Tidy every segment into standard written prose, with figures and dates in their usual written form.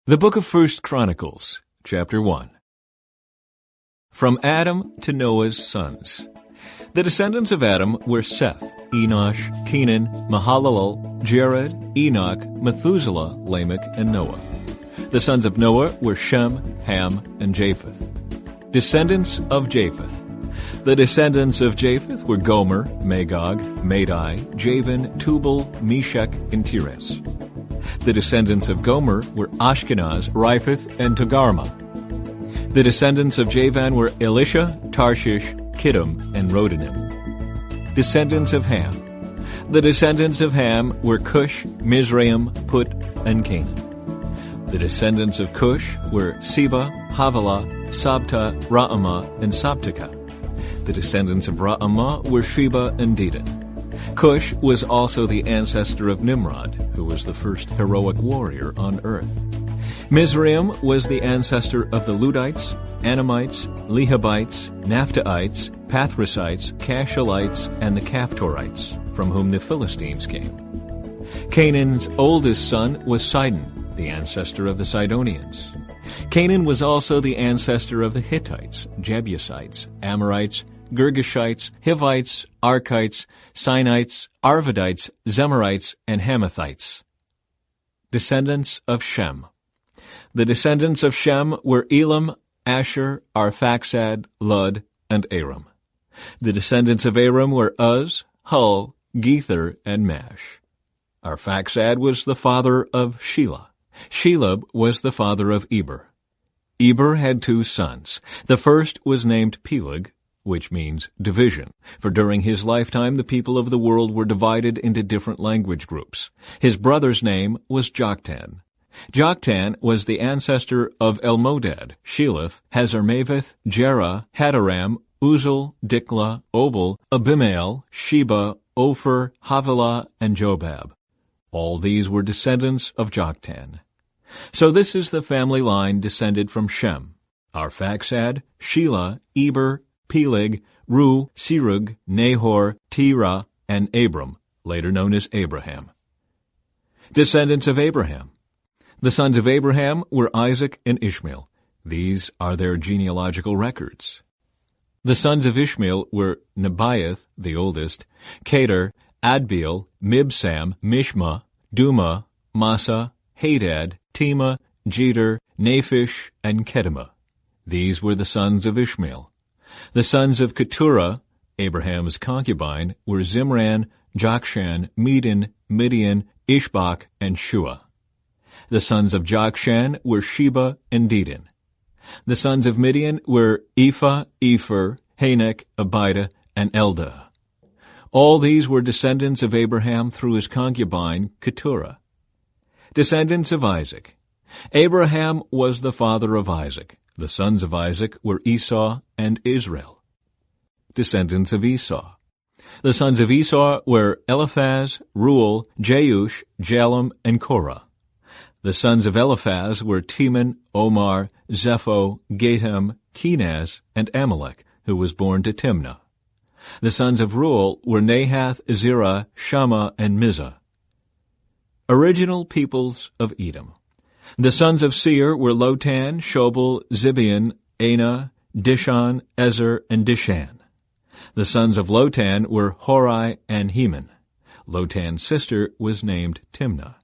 The book of 1 Chronicles, chapter 1. From Adam to Noah's sons. The descendants of Adam were Seth, Enosh, Kenan, Mahalalel, Jared, Enoch, Methuselah, Lamech, and Noah. The sons of Noah were Shem, Ham, and Japheth. Descendants of Japheth. The descendants of Japheth were Gomer, Magog, Madai, Javan, Tubal, Meshech, and Tiras. The descendants of Gomer were Ashkenaz, Riphath, and Togarmah. The descendants of Javan were Elisha, Tarshish, Kittim, and Rodanim. Descendants of Ham. The descendants of Ham were Cush, Mizraim, Put, and Canaan. The descendants of Cush were Seba, Havilah, Sabta, Raamah, and Sabteka. The descendants of Raamah were Sheba and Dedan. Cush was also the ancestor of Nimrod, who was the first heroic warrior on earth. Mizraim was the ancestor of the Ludites, Anamites, Lehabites, Naphtaites, Pathrasites, Cashalites, and the Caphtorites, from whom the Philistines came. Canaan's oldest son was Sidon, the ancestor of the Sidonians. Canaan was also the ancestor of the Hittites, Jebusites, Amorites, Girgashites, Hivites, Arkites, Sinites, Arvadites, Zemarites, and Hamathites. Descendants of Shem. The descendants of Shem were Elam, Asher, Arphaxad, Lud, and Aram. The descendants of Aram were Uz, Hul, Gether, and Mash. Arphaxad was the father of Shelah. Shelub was the father of Eber. Eber had two sons. The first was named Peleg, which means division, for during his lifetime the people of the world were divided into different language groups. His brother's name was Joktan. Joktan was the ancestor of Elmodad, Sheleph, Hazarmaveth, Jerah, Hadaram, Uzal, Dikla, Obal, Abimael, Sheba, Ophir, Havilah, and Jobab. All these were descendants of Joktan. So this is the family line descended from Shem: Arphaxad, Shelah, Eber, Peleg, Ru, Serug, Nahor, Terah, and Abram, later known as Abraham. Descendants of Abraham. The sons of Abraham were Isaac and Ishmael. These are their genealogical records. The sons of Ishmael were Nebaioth, the oldest, Kedar, Adbeel, Mibsam, Mishma, Duma, Massa, Hadad, Tema, Jeter, Naphish, and Kedemah. These were the sons of Ishmael. The sons of Keturah, Abraham's concubine, were Zimran, Jokshan, Medan, Midian, Ishbak, and Shua. The sons of Jokshan were Sheba and Dedan. The sons of Midian were Ephah, Epher, Hanek, Abida, and Eldah. All these were descendants of Abraham through his concubine, Keturah. Descendants of Isaac. Abraham was the father of Isaac. The sons of Isaac were Esau and Israel. Descendants of Esau. The sons of Esau were Eliphaz, Reuel, Jeush, Jalem, and Korah. The sons of Eliphaz were Teman, Omar, Zepho, Gatam, Kenaz, and Amalek, who was born to Timnah. The sons of Reuel were Nahath, Zerah, Shammah, and Mizah. Original peoples of Edom. The sons of Seir were Lotan, Shobal, Zibeon, Anah, Dishon, Ezer, and Dishan. The sons of Lotan were Hori and Heman. Lotan's sister was named Timnah.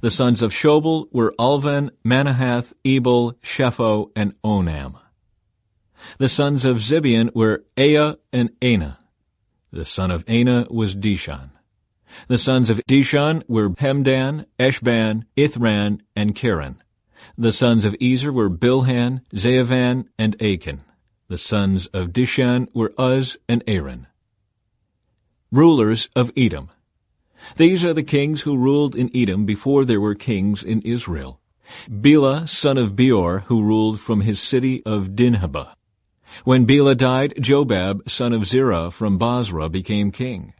The sons of Shobal were Alvan, Manahath, Ebal, Shepho, and Onam. The sons of Zibeon were Ea and Anah. The son of Anah was Dishon. The sons of Dishon were Hemdan, Eshban, Ithran, and Karen. The sons of Ezer were Bilhan, Zeavan, and Achan. The sons of Dishan were Uz and Aaron. Rulers of Edom. These are the kings who ruled in Edom before there were kings in Israel. Bela, son of Beor, who ruled from his city of Dinhabah. When Bela died, Jobab, son of Zerah from Basra, became king.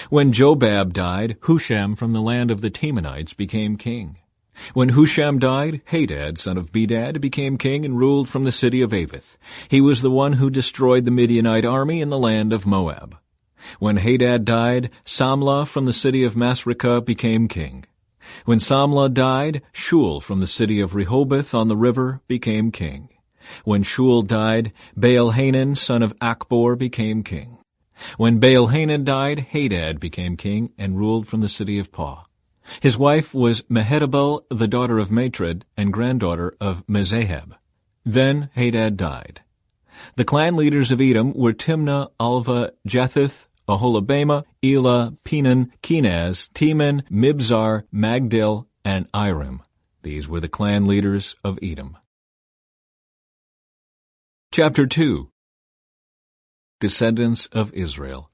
When Jobab died, Husham from the land of the Temanites became king. When Husham died, Hadad, son of Bedad, became king and ruled from the city of Avith. He was the one who destroyed the Midianite army in the land of Moab. When Hadad died, Samlah from the city of Masrekah became king. When Samlah died, Shul from the city of Rehoboth on the river became king. When Shul died, Baal-Hanan, son of Akbor, became king. When Baal-Hanan died, Hadad became king and ruled from the city of Pau. His wife was Mehetabel, the daughter of Matred and granddaughter of Mezahab. Then Hadad died. The clan leaders of Edom were Timnah, Alva, Jetheth, Aholibamah, Elah, Penan, Kenaz, Teman, Mibzar, Magdil, and Iram. These were the clan leaders of Edom. Chapter 2. Descendants of Israel.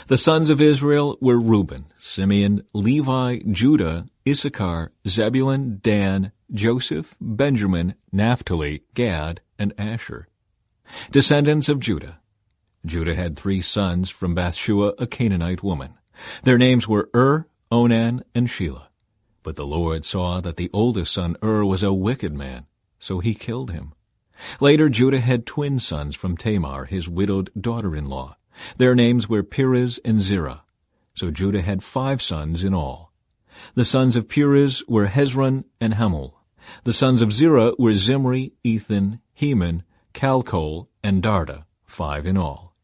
The sons of Israel were Reuben, Simeon, Levi, Judah, Issachar, Zebulun, Dan, Joseph, Benjamin, Naphtali, Gad, and Asher. Descendants of Judah. Judah had 3 sons from Bathshua, a Canaanite woman. Their names were Onan, and Shelah. But the Lord saw that the oldest son was a wicked man, so he killed him. Later Judah had twin sons from Tamar, his widowed daughter-in-law. Their names were Perez and Zerah. So Judah had 5 sons in all. The sons of Perez were Hezron and Hamul. The sons of Zerah were Zimri, Ethan, Heman, Calcol, and Darda, 5 in all.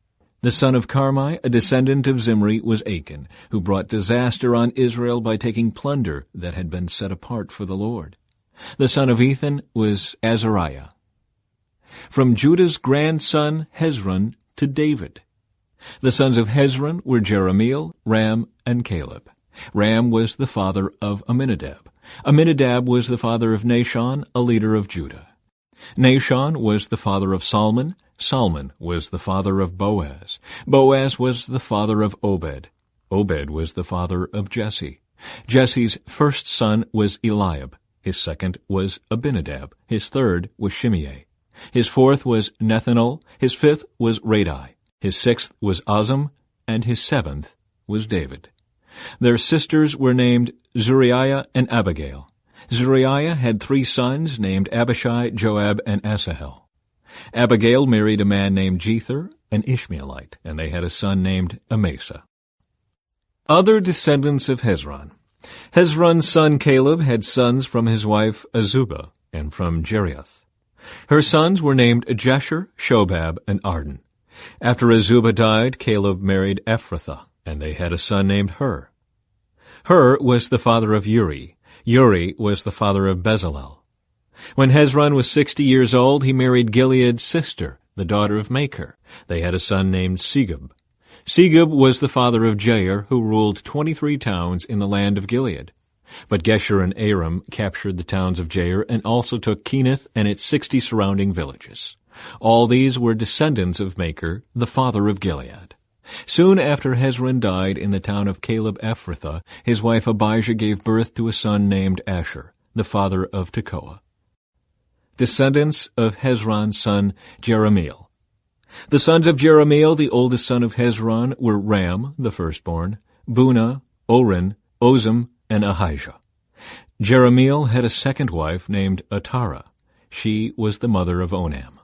The son of Carmi, a descendant of Zimri, was Achan, who brought disaster on Israel by taking plunder that had been set apart for the Lord. The son of Ethan was Azariah. From Judah's grandson Hezron to David. The sons of Hezron were Jerahmeel, Ram, and Caleb. Ram was the father of Amminadab. Amminadab was the father of Nahshon, a leader of Judah. Nahshon was the father of Salmon. Salmon was the father of Boaz. Boaz was the father of Obed. Obed was the father of Jesse. Jesse's first son was Eliab. His second was Abinadab. His third was Shimei. His fourth was Nethanel. His fifth was Radai. His sixth was Azam. And his seventh was David. Their sisters were named Zuriah and Abigail. Zuriah had 3 sons named Abishai, Joab, and Asahel. Abigail married a man named Jether, an Ishmaelite, and they had a son named Amasa. Other descendants of Hezron. Hezron's son Caleb had sons from his wife Azubah and from Jerioth. Her sons were named Jesher, Shobab, and Arden. After Azubah died, Caleb married Ephrathah, and they had a son named Hur. Hur was the father of Uri. Uri was the father of Bezalel. When Hezron was 60 years old, he married Gilead's sister, the daughter of Machir. They had a son named Segub. Segub was the father of Jair, who ruled 23 towns in the land of Gilead. But Gesher and Aram captured the towns of Jair and also took Kenath and its 60 surrounding villages. All these were descendants of Machir, the father of Gilead. Soon after Hezron died in the town of Caleb-Ephrathah, his wife Abijah gave birth to a son named Asher, the father of Tekoa. Descendants of Hezron's son Jerahmeel. The sons of Jerahmeel, the oldest son of Hezron, were Ram, the firstborn, Bunah, Oren, Ozem, and Ahijah. Jerahmeel had a second wife named Atara. She was the mother of Onam.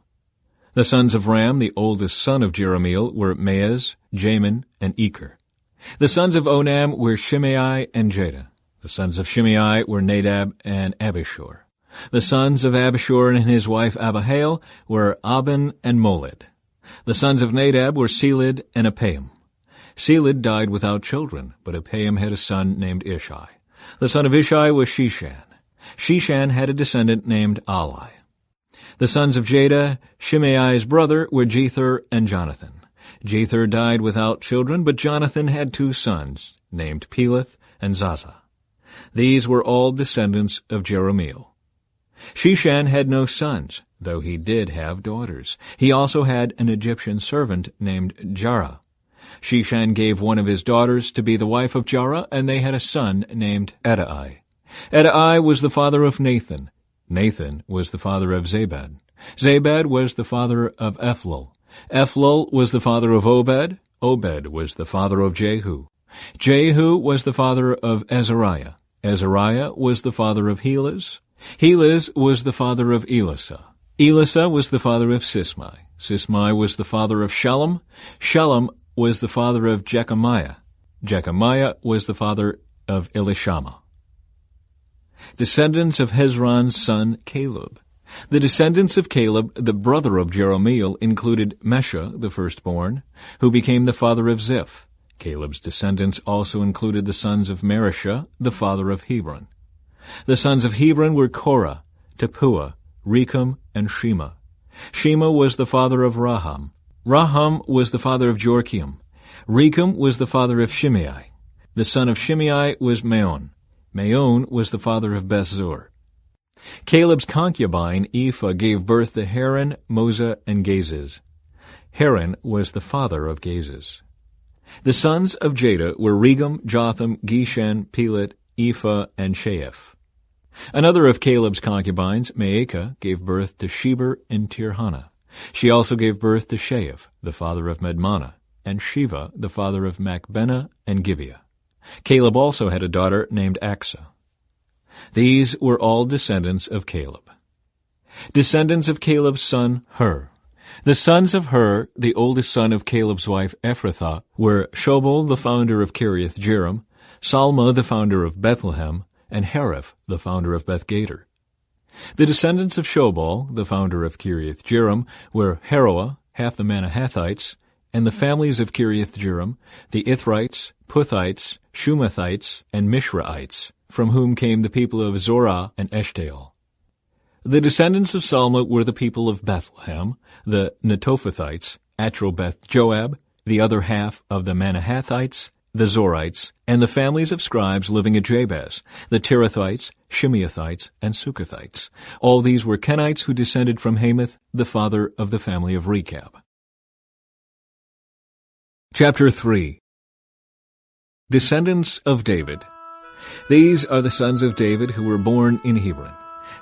The sons of Ram, the oldest son of Jerahmeel, were Maaz, Jamin, and Eker. The sons of Onam were Shimei and Jada. The sons of Shimei were Nadab and Abishur. The sons of Abishur and his wife Abihail were Aben and Molid. The sons of Nadab were Seled and Apaim. Seled died without children, but Apaim had a son named Ishai. The son of Ishai was Shishan. Shishan had a descendant named Ali. The sons of Jada, Shimei's brother, were Jether and Jonathan. Jether died without children, but Jonathan had 2 sons, named Peleth and Zaza. These were all descendants of Jerahmeel. Shishan had no sons, though he did have daughters. He also had an Egyptian servant named Jarah. Shishan gave one of his daughters to be the wife of Jarah, and they had a son named Edai. Edai was the father of Nathan. Nathan was the father of Zabad. Zabad was the father of Ephlal. Ephlal was the father of Obed. Obed was the father of Jehu. Jehu was the father of Azariah. Azariah was the father of Helez. Helez was the father of Elasa. Elasa was the father of Sismai. Sismai was the father of Shalom. Shalom was the father of Jechamiah. Jechamiah was the father of Elishama. Descendants of Hezron's son Caleb. The descendants of Caleb, the brother of Jerahmeel, included Mesha, the firstborn, who became the father of Ziph. Caleb's descendants also included the sons of Marishah, the father of Hebron. The sons of Hebron were Korah, Tappuah, Rechem, and Shema. Shema was the father of Raham. Raham was the father of Jorkiam. Rechem was the father of Shimei. The son of Shimei was Maon. Maon was the father of Bethzur. Caleb's concubine, Ephah, gave birth to Haran, Moza, and Gazez. Haran was the father of Gazez. The sons of Jada were Regem, Jotham, Geshan, Pelet, Ephah, and Sheaph. Another of Caleb's concubines, Maacah, gave birth to Sheber and Tirhana. She also gave birth to Sheaph, the father of Madmannah, and Shiva, the father of Machbenah and Gibeah. Caleb also had a daughter named Achsah. These were all descendants of Caleb. Descendants of Caleb's son Hur. The sons of Hur, the oldest son of Caleb's wife Ephrathah, were Shobal, the founder of Kiriath-Jearim, Salma, the founder of Bethlehem, and Hareph, the founder of Beth-Gader. The descendants of Shobal, the founder of Kiriath-Jearim, were Haroah, half the Manahathites, and the families of Kiriath-Jearim, the Ithrites, Puthites, Shumathites, and Mishraites, from whom came the people of Zorah and Eshtaol. The descendants of Salma were the people of Bethlehem, the Netophathites, Atrobeth-Joab, the other half of the Manahathites, the Zorites, and the families of scribes living at Jabez, the Tirathites, Shimeathites, and Sukathites. All these were Kenites who descended from Hamath, the father of the family of Rechab. Chapter 3. Descendants of David. These are the sons of David who were born in Hebron.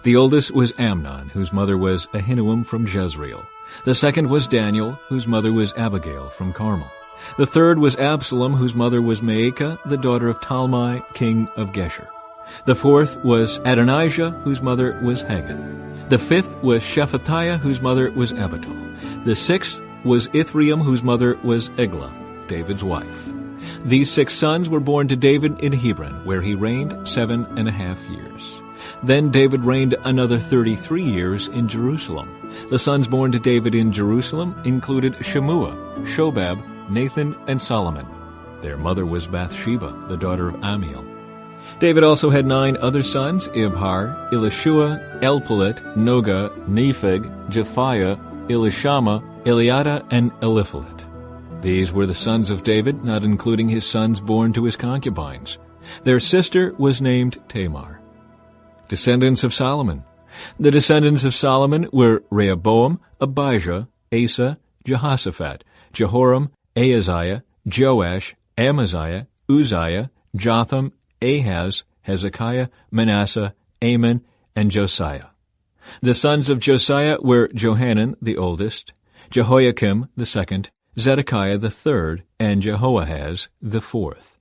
The oldest was Amnon, whose mother was Ahinoam from Jezreel. The second was Daniel, whose mother was Abigail from Carmel. The third was Absalom, whose mother was Maacah, the daughter of Talmai, king of Geshur. The fourth was Adonijah, whose mother was Haggith. The fifth was Shephatiah, whose mother was Abital. The sixth was Ithream, whose mother was Eglah, David's wife. These 6 sons were born to David in Hebron, where he reigned 7.5 years. Then David reigned another 33 years in Jerusalem. The sons born to David in Jerusalem included Shemua, Shobab, Nathan, and Solomon. Their mother was Bathsheba, the daughter of Amiel. David also had 9 other sons, Ibhar, Elishua, Elpalet, Noga, Nepheg, Japhiah, Elishama, Eliada, and Eliphalet. These were the sons of David, not including his sons born to his concubines. Their sister was named Tamar. Descendants of Solomon. The descendants of Solomon were Rehoboam, Abijah, Asa, Jehoshaphat, Jehoram, Ahaziah, Joash, Amaziah, Uzziah, Jotham, Ahaz, Hezekiah, Manasseh, Amon, and Josiah. The sons of Josiah were Johanan, the oldest, Jehoiakim, the second, Zedekiah the third, and Jehoahaz the fourth.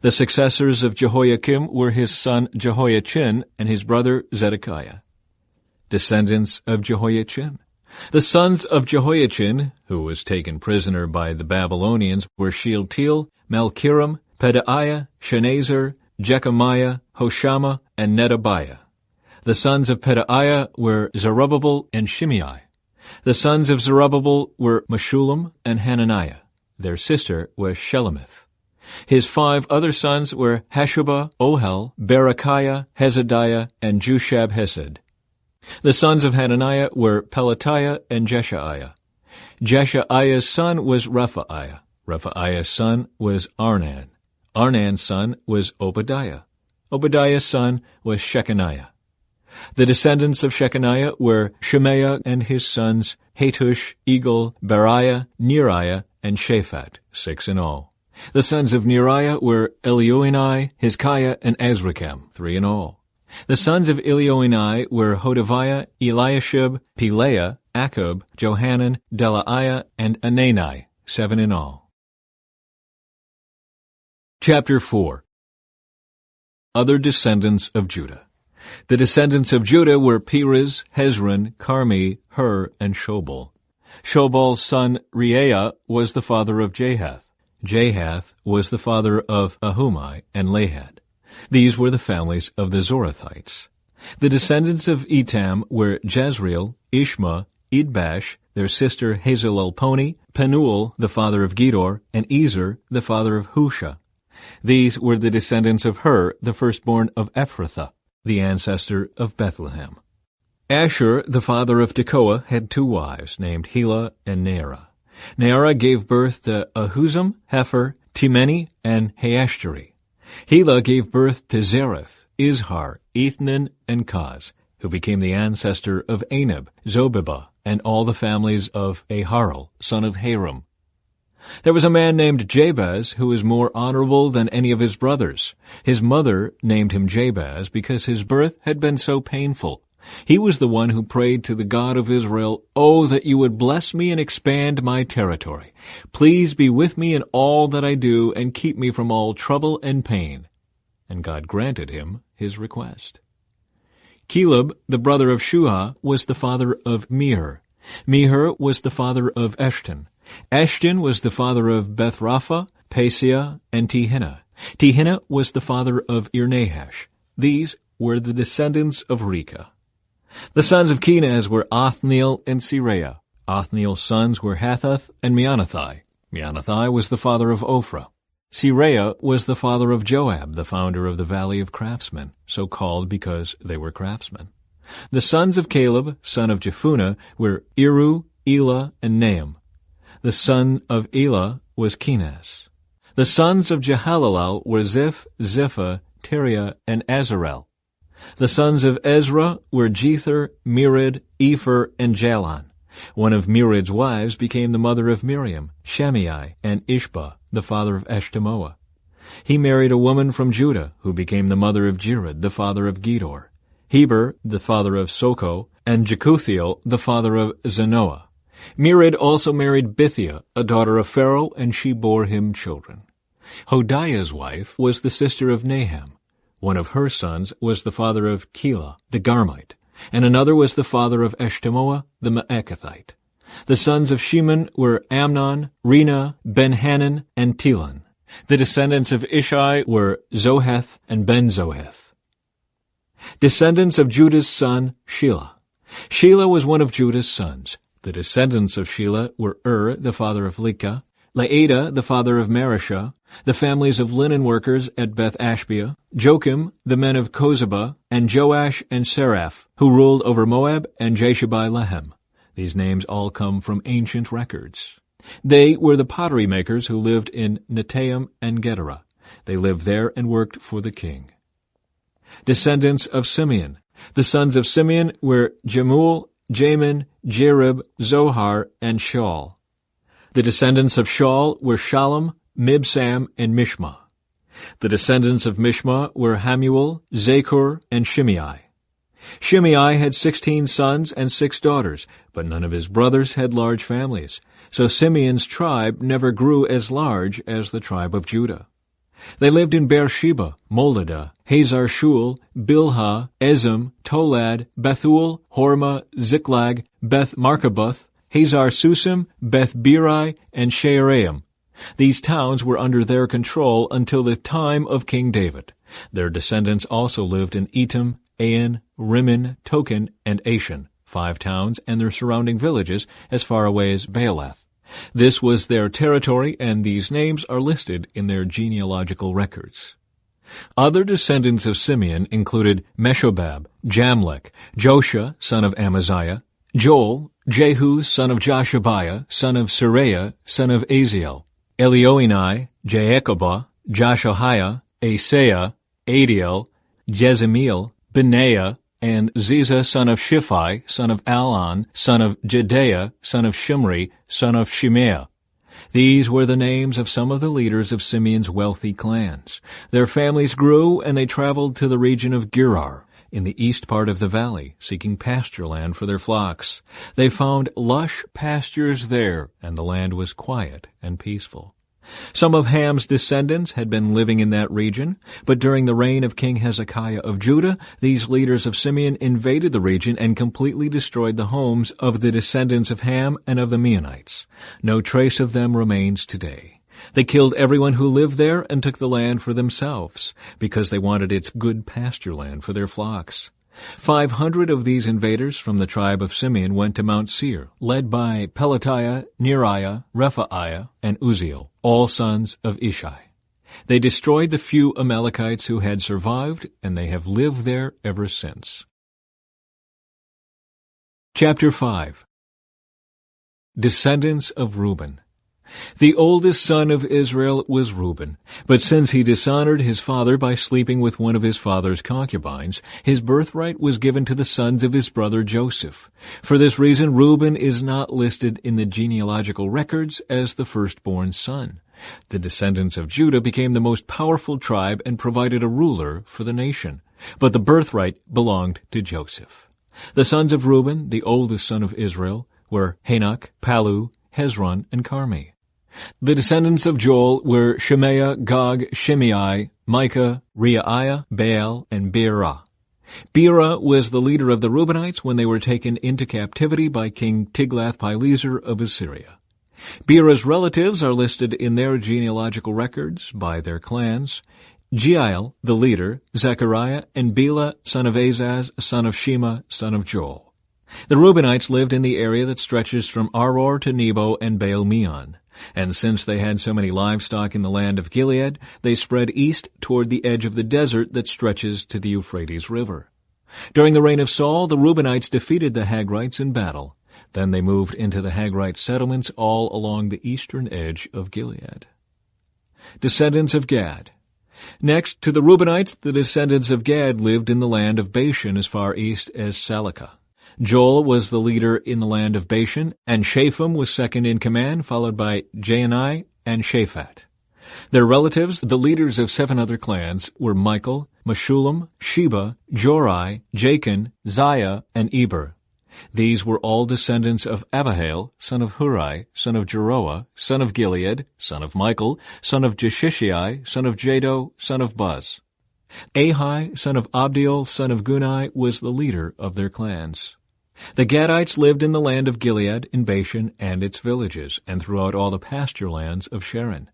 The successors of Jehoiakim were his son Jehoiachin and his brother Zedekiah. Descendants of Jehoiachin. The sons of Jehoiachin, who was taken prisoner by the Babylonians, were Shealtiel, Malchiram, Pedaiah, Shenazar, Jechemiah, Hoshama, and Nedabiah. The sons of Pedaiah were Zerubbabel and Shimei. The sons of Zerubbabel were Meshullam and Hananiah. Their sister was Shelemith. His 5 other sons were Hashubah, Ohel, Berechiah, Hezadiah, and Jushab-Hesed. The sons of Hananiah were Pelatiah and Jeshaiah. Jeshaiah's son was Rephaiah. Rephaiah's son was Arnan. Arnan's son was Obadiah. Obadiah's son was Shechaniah. The descendants of Shechaniah were Shemaiah and his sons Hatush, Egal, Beriah, Neriah, and Shaphat, 6 in all. The sons of Neriah were Elioenai, Hizkiah, and Azrikam, 3 in all. The sons of Elioenai were Hodaviah, Eliashib, Pelaiah, Akub, Johanan, Delaiah, and Anani, 7 in all. Chapter 4. Other descendants of Judah. The descendants of Judah were Perez, Hezron, Carmi, Hur, and Shobal. Shobal's son Reaiah was the father of Jahath. Jahath was the father of Ahumai and Lahad. These were the families of the Zorathites. The descendants of Etam were Jezreel, Ishma, Idbash, their sister Hazelelponi, Penuel, the father of Gedor, and Ezer, the father of Husha. These were the descendants of Hur, the firstborn of Ephrathah, the ancestor of Bethlehem. Asher, the father of Tekoa, had 2 wives, named Helah and Nearah. Nearah gave birth to Ahuzam, Hefer, Timeni, and Haashtari. Helah gave birth to Zereth, Izhar, Ethnan, and Kaz, who became the ancestor of Anab, Zobebah, and all the families of Aharel, son of Haram. There was a man named Jabez who was more honorable than any of his brothers. His mother named him Jabez because his birth had been so painful. He was the one who prayed to the God of Israel, "Oh, that you would bless me and expand my territory. Please be with me in all that I do and keep me from all trouble and pain." And God granted him his request. Caleb, the brother of Shuah, was the father of Mihir. Mihir was the father of Eshton. Eshton was the father of Bethrapha, Paseah, and Tehinnah. Tehinnah was the father of Irnahash. These were the descendants of Rekah. The sons of Kenaz were Othniel and Seraiah. Othniel's sons were Hathath and Meonothai. Meonothai was the father of Ophrah. Seraiah was the father of Joab, the founder of the Valley of Craftsmen, so called because they were craftsmen. The sons of Caleb, son of Jephunneh, were Iru, Elah, and Nahum. The son of Elah was Kenaz. The sons of Jehalelel were Ziph, Ziphah, Tiria, and Azarel. The sons of Ezra were Jether, Merid, Epher, and Jalon. One of Merid's wives became the mother of Miriam, Shammai, and Ishbah, the father of Eshtemoa. He married a woman from Judah, who became the mother of Jered, the father of Gedor, Heber, the father of Soko, and Jekuthiel, the father of Zanoah. Merid also married Bithiah, a daughter of Pharaoh, and she bore him children. Hodiah's wife was the sister of Naham. One of her sons was the father of Keilah, the Garmite, and another was the father of Eshtemoa, the Maacathite. The sons of Shimon were Amnon, Rena, Ben-Hanan, and Telon. The descendants of Ishai were Zoheth and Ben-Zoheth. Descendants of Judah's son, Shelah. Shelah was one of Judah's sons. The descendants of Shelah were the father of Lekah, Laada, the father of Mareshah, the families of linen workers at Beth-Ashbea, Joachim, the men of Kozebah, and Joash and Seraph, who ruled over Moab, and Jashubai-Lehem. These names all come from ancient records. They were the pottery makers who lived in Netaim and Gedera. They lived there and worked for the king. Descendants of Simeon. The sons of Simeon were Jemuel, Jamin, Jerib, Zohar, and Shaul. The descendants of Shaul were Shalom, Mibsam, and Mishma. The descendants of Mishma were Hamuel, Zakur, and Shimei. Shimei had 16 sons and 6 daughters, but none of his brothers had large families, so Simeon's tribe never grew as large as the tribe of Judah. They lived in Beersheba, Moladah, Hazar-Shul, Bilhah, Ezem, Tolad, Bethuel, Hormah, Ziklag, Beth-Markaboth, Hazar-Susim, Beth-Biri, and Shearaim. These towns were under their control until the time of King David. Their descendants also lived in Etam, Ain, Rimmon, Token, and Ashan, 5 towns and their surrounding villages as far away as Baalath. This was their territory, and these names are listed in their genealogical records. Other descendants of Simeon included Meshobab, Jamlech, Joshua, son of Amaziah, Joel, Jehu, son of Joshabiah, son of Seraiah, son of Aziel, Elioenai, Jaakobah, Joshahiah, Asaiah, Adiel, Jezemiel, Benaiah, and Ziza, son of Shiphi, son of Alon, son of Jedaiah, son of Shimri, son of Shimea. These were the names of some of the leaders of Simeon's wealthy clans. Their families grew, and they traveled to the region of Gerar, in the east part of the valley, seeking pasture land for their flocks. They found lush pastures there, and the land was quiet and peaceful. Some of Ham's descendants had been living in that region, but during the reign of King Hezekiah of Judah, these leaders of Simeon invaded the region and completely destroyed the homes of the descendants of Ham and of the Meunites. No trace of them remains today. They killed everyone who lived there and took the land for themselves, because they wanted its good pasture land for their flocks. 500 of these invaders from the tribe of Simeon went to Mount Seir, led by Pelatiah, Neriah, Rephaiah, and Uzziel, all sons of Ishi. They destroyed the few Amalekites who had survived, and they have lived there ever since. Chapter 5. Descendants of Reuben. The oldest son of Israel was Reuben, but since he dishonored his father by sleeping with one of his father's concubines, his birthright was given to the sons of his brother Joseph. For this reason, Reuben is not listed in the genealogical records as the firstborn son. The descendants of Judah became the most powerful tribe and provided a ruler for the nation, but the birthright belonged to Joseph. The sons of Reuben, the oldest son of Israel, were Hanok, Palu, Hezron, and Carmi. The descendants of Joel were Shemaiah, Gog, Shimei, Micah, Reiah, Baal, and Beerah. Beerah was the leader of the Reubenites when they were taken into captivity by King Tiglath-Pileser of Assyria. Beerah's relatives are listed in their genealogical records by their clans: Jeiel, the leader, Zechariah, and Bela, son of Azaz, son of Shema, son of Joel. The Reubenites lived in the area that stretches from Aror to Nebo and Baal-Meon. And since they had so many livestock in the land of Gilead, they spread east toward the edge of the desert that stretches to the Euphrates River. During the reign of Saul, the Reubenites defeated the Hagrites in battle. Then they moved into the Hagrite settlements all along the eastern edge of Gilead. Descendants of Gad. Next to the Reubenites, the descendants of Gad lived in the land of Bashan as far east as Salecah. Joel was the leader in the land of Bashan, and Shapham was second in command, followed by Jaanai and Shaphat. Their relatives, the leaders of 7 other clans, were Michael, Meshullam, Sheba, Jorai, Jachin, Ziah, and Eber. These were all descendants of Abihail, son of Huri, son of Jeroah, son of Gilead, son of Michael, son of Jeshishai, son of Jado, son of Buz. Ahi, son of Abdiel, son of Gunai, was the leader of their clans. The Gadites lived in the land of Gilead, in Bashan and its villages, and throughout all the pasture lands of Sharon.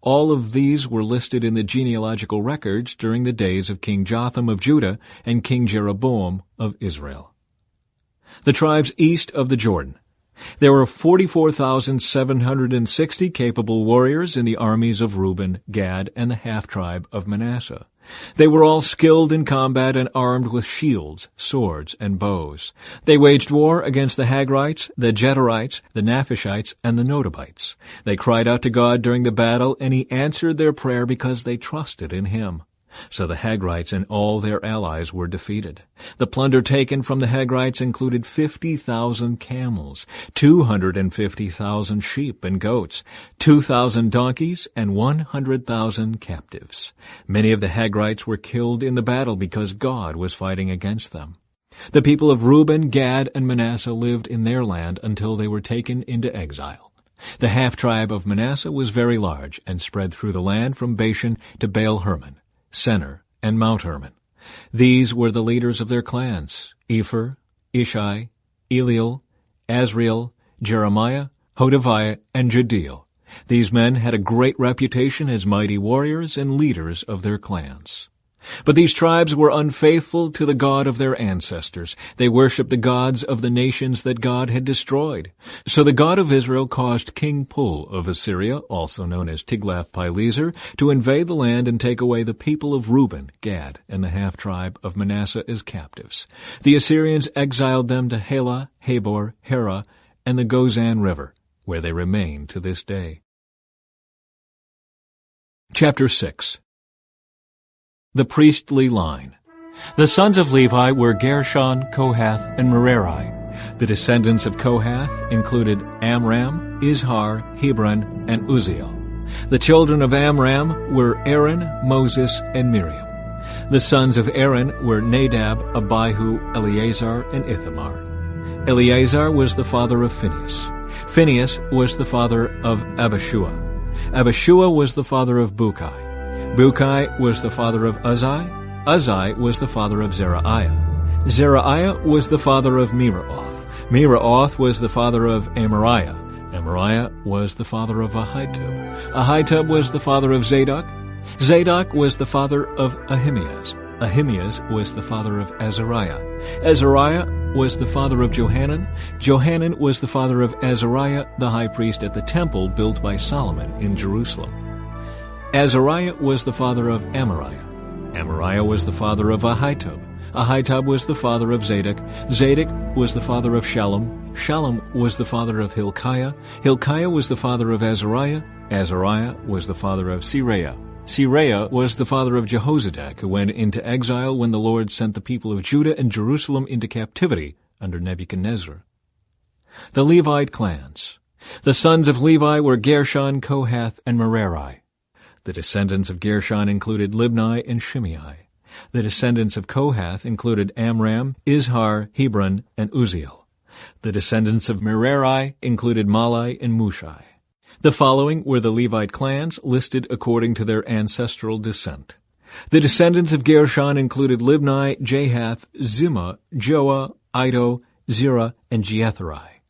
All of these were listed in the genealogical records during the days of King Jotham of Judah and King Jeroboam of Israel. The tribes east of the Jordan. There were 44,760 capable warriors in the armies of Reuben, Gad, and the half-tribe of Manasseh. They were all skilled in combat and armed with shields, swords, and bows. They waged war against the Hagrites, the Jederites, the Naphishites, and the Nodabites. They cried out to God during the battle, and he answered their prayer because they trusted in him. So the Hagrites and all their allies were defeated. The plunder taken from the Hagrites included 50,000 camels, 250,000 sheep and goats, 2,000 donkeys, and 100,000 captives. Many of the Hagrites were killed in the battle because God was fighting against them. The people of Reuben, Gad, and Manasseh lived in their land until they were taken into exile. The half-tribe of Manasseh was very large and spread through the land from Bashan to Baal-Hermon, Senir, and Mount Hermon. These were the leaders of their clans: Epher, Ishi, Eliel, Azriel, Jeremiah, Hodaviah, and Jediel. These men had a great reputation as mighty warriors and leaders of their clans. But these tribes were unfaithful to the God of their ancestors. They worshipped the gods of the nations that God had destroyed. So the God of Israel caused King Pul of Assyria, also known as Tiglath-Pileser, to invade the land and take away the people of Reuben, Gad, and the half-tribe of Manasseh as captives. The Assyrians exiled them to Halah, Habor, Hera, and the Gozan River, where they remain to this day. Chapter 6. The priestly line. The sons of Levi were Gershon, Kohath, and Merari. The descendants of Kohath included Amram, Izhar, Hebron, and Uzziel. The children of Amram were Aaron, Moses, and Miriam. The sons of Aaron were Nadab, Abihu, Eleazar, and Ithamar. Eleazar was the father of Phinehas. Phinehas was the father of Abishua. Abishua was the father of Bukai. Bukai was the father of Uzzi. Uzzi was the father of Zerahiah. Zerahiah was the father of Meraoth. Meraoth was the father of Amariah. Amariah was the father of Ahitub. Ahitub was the father of Zadok. Zadok was the father of Ahimaaz. Ahimaaz was the father of Azariah. Azariah was the father of Johanan. Johanan was the father of Azariah, the high priest at the temple built by Solomon in Jerusalem. Azariah was the father of Amariah. Amariah was the father of Ahitub. Ahitub was the father of Zadok. Zadok was the father of Shallum. Shallum was the father of Hilkiah. Hilkiah was the father of Azariah. Azariah was the father of Seraiah. Seraiah was the father of Jehozadak, who went into exile when the Lord sent the people of Judah and Jerusalem into captivity under Nebuchadnezzar. The Levite clans. The sons of Levi were Gershon, Kohath, and Merari. The descendants of Gershon included Libni and Shimei. The descendants of Kohath included Amram, Izhar, Hebron, and Uzziel. The descendants of Merari included Malai and Mushai. The following were the Levite clans listed according to their ancestral descent. The descendants of Gershon included Libni, Jahath, Zimmah, Joah, Iddo, Zerah, and Jeatherai.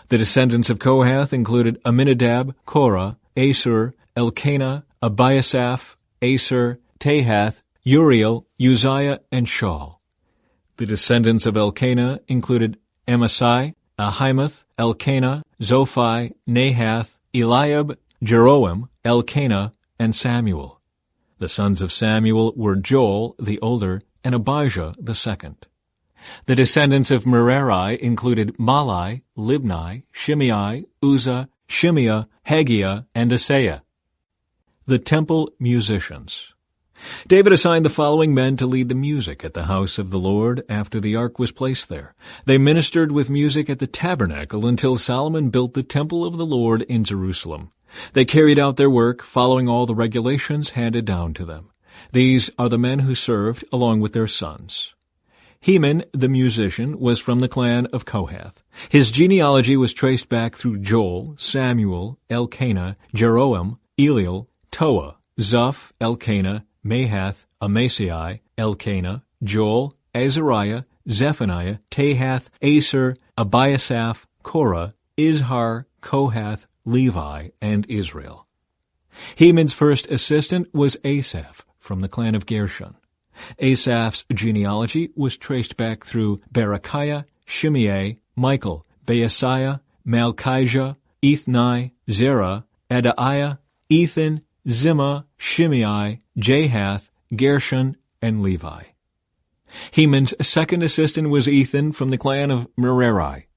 The descendants of Kohath included Aminadab, Korah, Asur, Elkanah, Abiasaph, Aser, Tahath, Uriel, Uzziah, and Shaul. The descendants of Elkanah included Amasai, Ahimath, Elkanah, Zophai, Nahath, Eliab, Jeroam, Elkanah, and Samuel. The sons of Samuel were Joel, the older, and Abijah, the second. The descendants of Merari included Malai, Libni, Shimei, Uzzah, Shimeah, Haggiah, and Asaiah. The temple musicians. David assigned the following men to lead the music at the house of the Lord after the ark was placed there. They ministered with music at the tabernacle until Solomon built the temple of the Lord in Jerusalem. They carried out their work, following all the regulations handed down to them. These are the men who served along with their sons. Heman, the musician, was from the clan of Kohath. His genealogy was traced back through Joel, Samuel, Elkanah, Jeroam, Eliel, Toah, Zuph, Elkanah, Mahath, Amasai, Elkanah, Joel, Azariah, Zephaniah, Tahath, Aser, Abiasaph, Korah, Izhar, Kohath, Levi, and Israel. Heman's first assistant was Asaph from the clan of Gershon. Asaph's genealogy was traced back through Berechiah, Shimei, Michael, Baasiah, Malchijah, Ethni, Zerah, Adaiah, Ethan, Zimmah, Shimei, Jahath, Gershon, and Levi. Heman's second assistant was Ethan from the clan of Merari.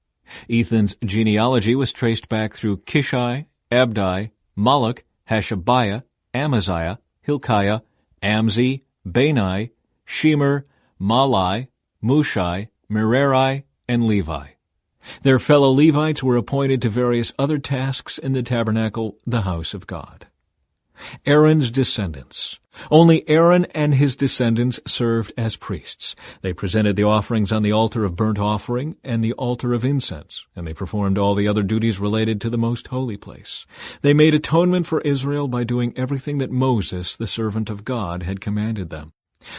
Ethan's genealogy was traced back through Kishai, Abdi, Malach, Hashabiah, Amaziah, Hilkiah, Amzi, Bani, Shemer, Malai, Mushai, Merari, and Levi. Their fellow Levites were appointed to various other tasks in the tabernacle, the house of God. Aaron's descendants. Only Aaron and his descendants served as priests. They presented the offerings on the altar of burnt offering and the altar of incense, and they performed all the other duties related to the most holy place. They made atonement for Israel by doing everything that Moses, the servant of God, had commanded them.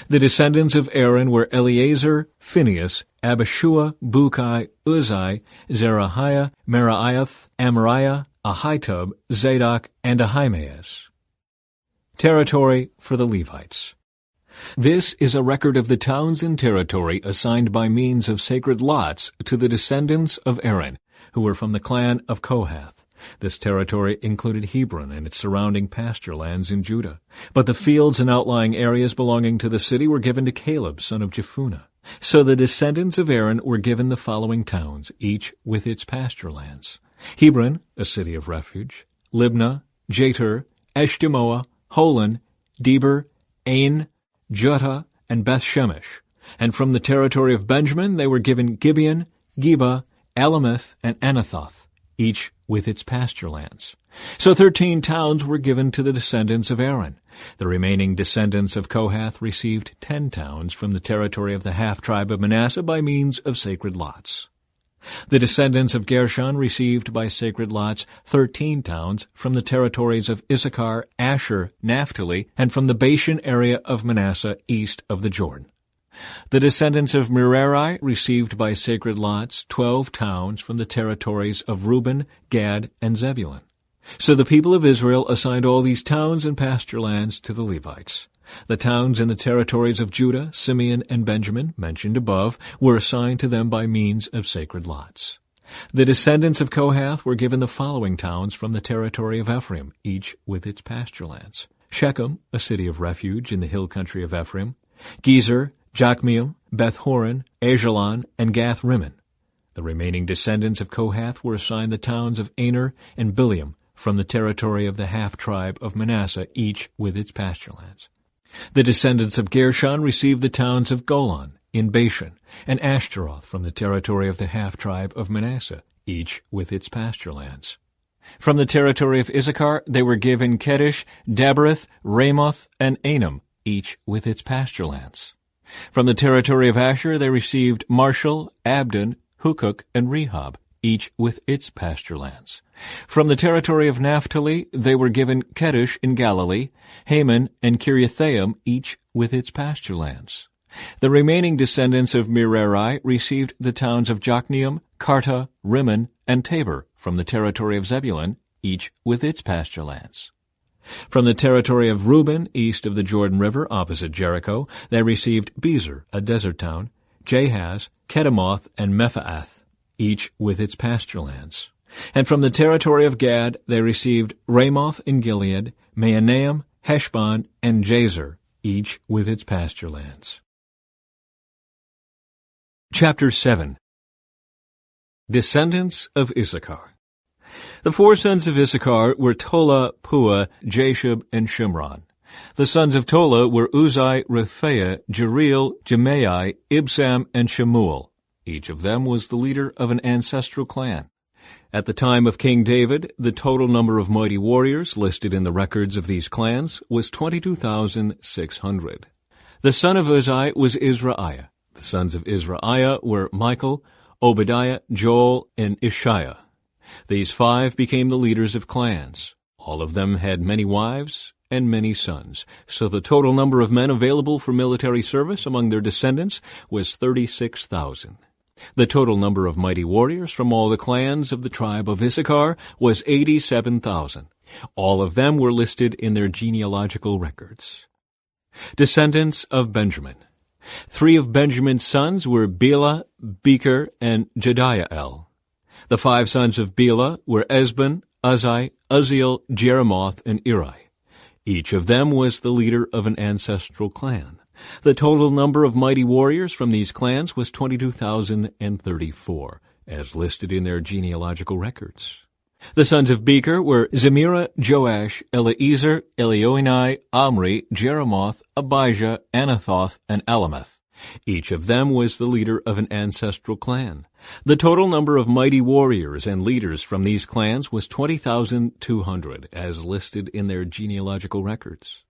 The descendants of Aaron were Eleazar, Phinehas, Abishua, Bukai, Uzzi, Zerahiah, Meraiah, Amariah, Ahitub, Zadok, and Ahimaaz. Territory for the Levites. This is a record of the towns and territory assigned by means of sacred lots to the descendants of Aaron, who were from the clan of Kohath. This territory included Hebron and its surrounding pasture lands in Judah. But the fields and outlying areas belonging to the city were given to Caleb, son of Jephunneh. So the descendants of Aaron were given the following towns, each with its pasture lands: Hebron, a city of refuge; Libnah, Jatir, Eshtemoa, Holon, Deber, Ain, Juttah, and Beth-Shemesh. And from the territory of Benjamin they were given Gibeon, Geba, Alameth, and Anathoth, each with its pasture lands. So 13 towns were given to the descendants of Aaron. The remaining descendants of Kohath received 10 towns from the territory of the half-tribe of Manasseh by means of sacred lots. The descendants of Gershon received by sacred lots 13 towns from the territories of Issachar, Asher, Naphtali, and from the Bashan area of Manasseh east of the Jordan. The descendants of Merari received by sacred lots 12 towns from the territories of Reuben, Gad, and Zebulun. So the people of Israel assigned all these towns and pasture lands to the Levites. The towns in the territories of Judah, Simeon, and Benjamin, mentioned above, were assigned to them by means of sacred lots. The descendants of Kohath were given the following towns from the territory of Ephraim, each with its pasture lands: Shechem, a city of refuge in the hill country of Ephraim; Gezer, Jokmeam, Beth-horon, Ajalon, and Gath-rimmon. The remaining descendants of Kohath were assigned the towns of Aner and Bileam from the territory of the half-tribe of Manasseh, each with its pasture lands. The descendants of Gershon received the towns of Golan in Bashan and Ashtaroth from the territory of the half-tribe of Manasseh, each with its pasture lands. From the territory of Issachar they were given Kedesh, Dabereth, Ramoth, and Anam, each with its pasture lands. From the territory of Asher they received Marshall, Abdon, Hukok, and Rehob, each with its pasture lands. From the territory of Naphtali they were given Kedesh in Galilee, Haman, and Kiriathaim, each with its pasture lands. The remaining descendants of Merari received the towns of Jokneam, Karta, Rimmon, and Tabor from the territory of Zebulun, each with its pasture lands. From the territory of Reuben, east of the Jordan River, opposite Jericho, they received Bezer, a desert town, Jahaz, Kedemoth, and Mephaath, each with its pasture lands. And from the territory of Gad they received Ramoth in Gilead, Mahanaim, Heshbon, and Jazer, each with its pasture lands. Chapter 7. Descendants of Issachar. The four sons of Issachar were Tola, Puah, Jashub, and Shimron. The sons of Tola were Uzai, Rephaiah, Jeriel, Jemai, Ibsam, and Shemuel. Each of them was the leader of an ancestral clan. At the time of King David, the total number of mighty warriors listed in the records of these clans was 22,600. The son of Uzai was Israiah. The sons of Israiah were Michael, Obadiah, Joel, and Ishiah. These five became the leaders of clans. All of them had many wives and many sons, so the total number of men available for military service among their descendants was 36,000. The total number of mighty warriors from all the clans of the tribe of Issachar was 87,000. All of them were listed in their genealogical records. Descendants of Benjamin. 3 of Benjamin's sons were Bela, Becher, and Jediael. The 5 sons of Bela were Esbon, Uzai, Uzziel, Jeremoth, and Eri. Each of them was the leader of an ancestral clan. The total number of mighty warriors from these clans was 22,034, as listed in their genealogical records. The sons of Becher were Zemira, Joash, Eliezer, Elioenai, Omri, Jeremoth, Abijah, Anathoth, and Alameth. Each of them was the leader of an ancestral clan. The total number of mighty warriors and leaders from these clans was 20,200, as listed in their genealogical records.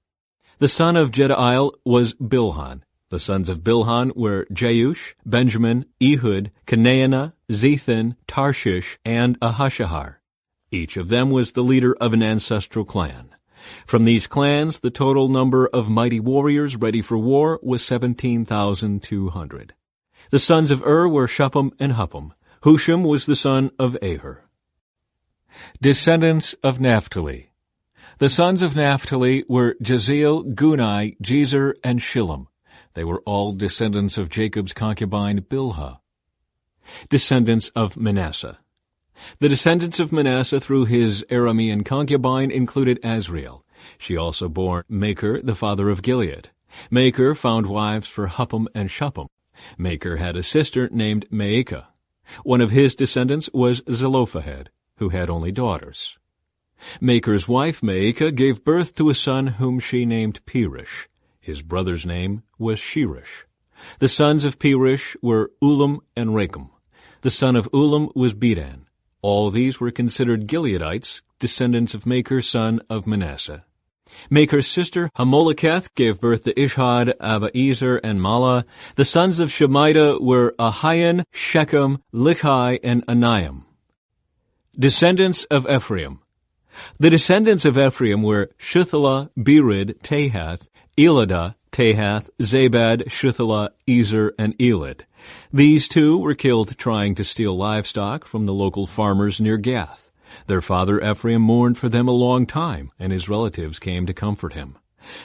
The son of Jediael was Bilhan. The sons of Bilhan were Jeush, Benjamin, Ehud, Kenaanah, Zethan, Tarshish, and Ahashahar. Each of them was the leader of an ancestral clan. From these clans, the total number of mighty warriors ready for war was 17,200. The sons of were Shuppim and Huppim. Husham was the son of Aher. Descendants of Naphtali. The sons of Naphtali were Jeziel, Gunai, Jezer, and Shillem. They were all descendants of Jacob's concubine Bilhah. Descendants of Manasseh. The descendants of Manasseh through his Aramean concubine included Azriel. She also bore Machir, the father of Gilead. Machir found wives for Huppim and Shuppim. Machir had a sister named Maacah. One of his descendants was Zelophehad, who had only daughters. Machir's wife Maacah gave birth to a son whom she named Perish. His brother's name was Sherish. The sons of Perish were Ulam and Rakem. The son of Ulam was Bedan. All these were considered Gileadites, descendants of Machir, son of Manasseh. Machir's sister Hamoleketh gave birth to Ishhad, Abiezer, and Mala. The sons of Shemida were Ahian, Shechem, Lichai, and Anaim. Descendants of Ephraim. The descendants of Ephraim were Shuthelah, Berid, Tahath, Eladah, Tahath, Zabad, Shuthelah, Ezer, and Elad. These two were killed trying to steal livestock from the local farmers near Gath. Their father Ephraim mourned for them a long time, and his relatives came to comfort him.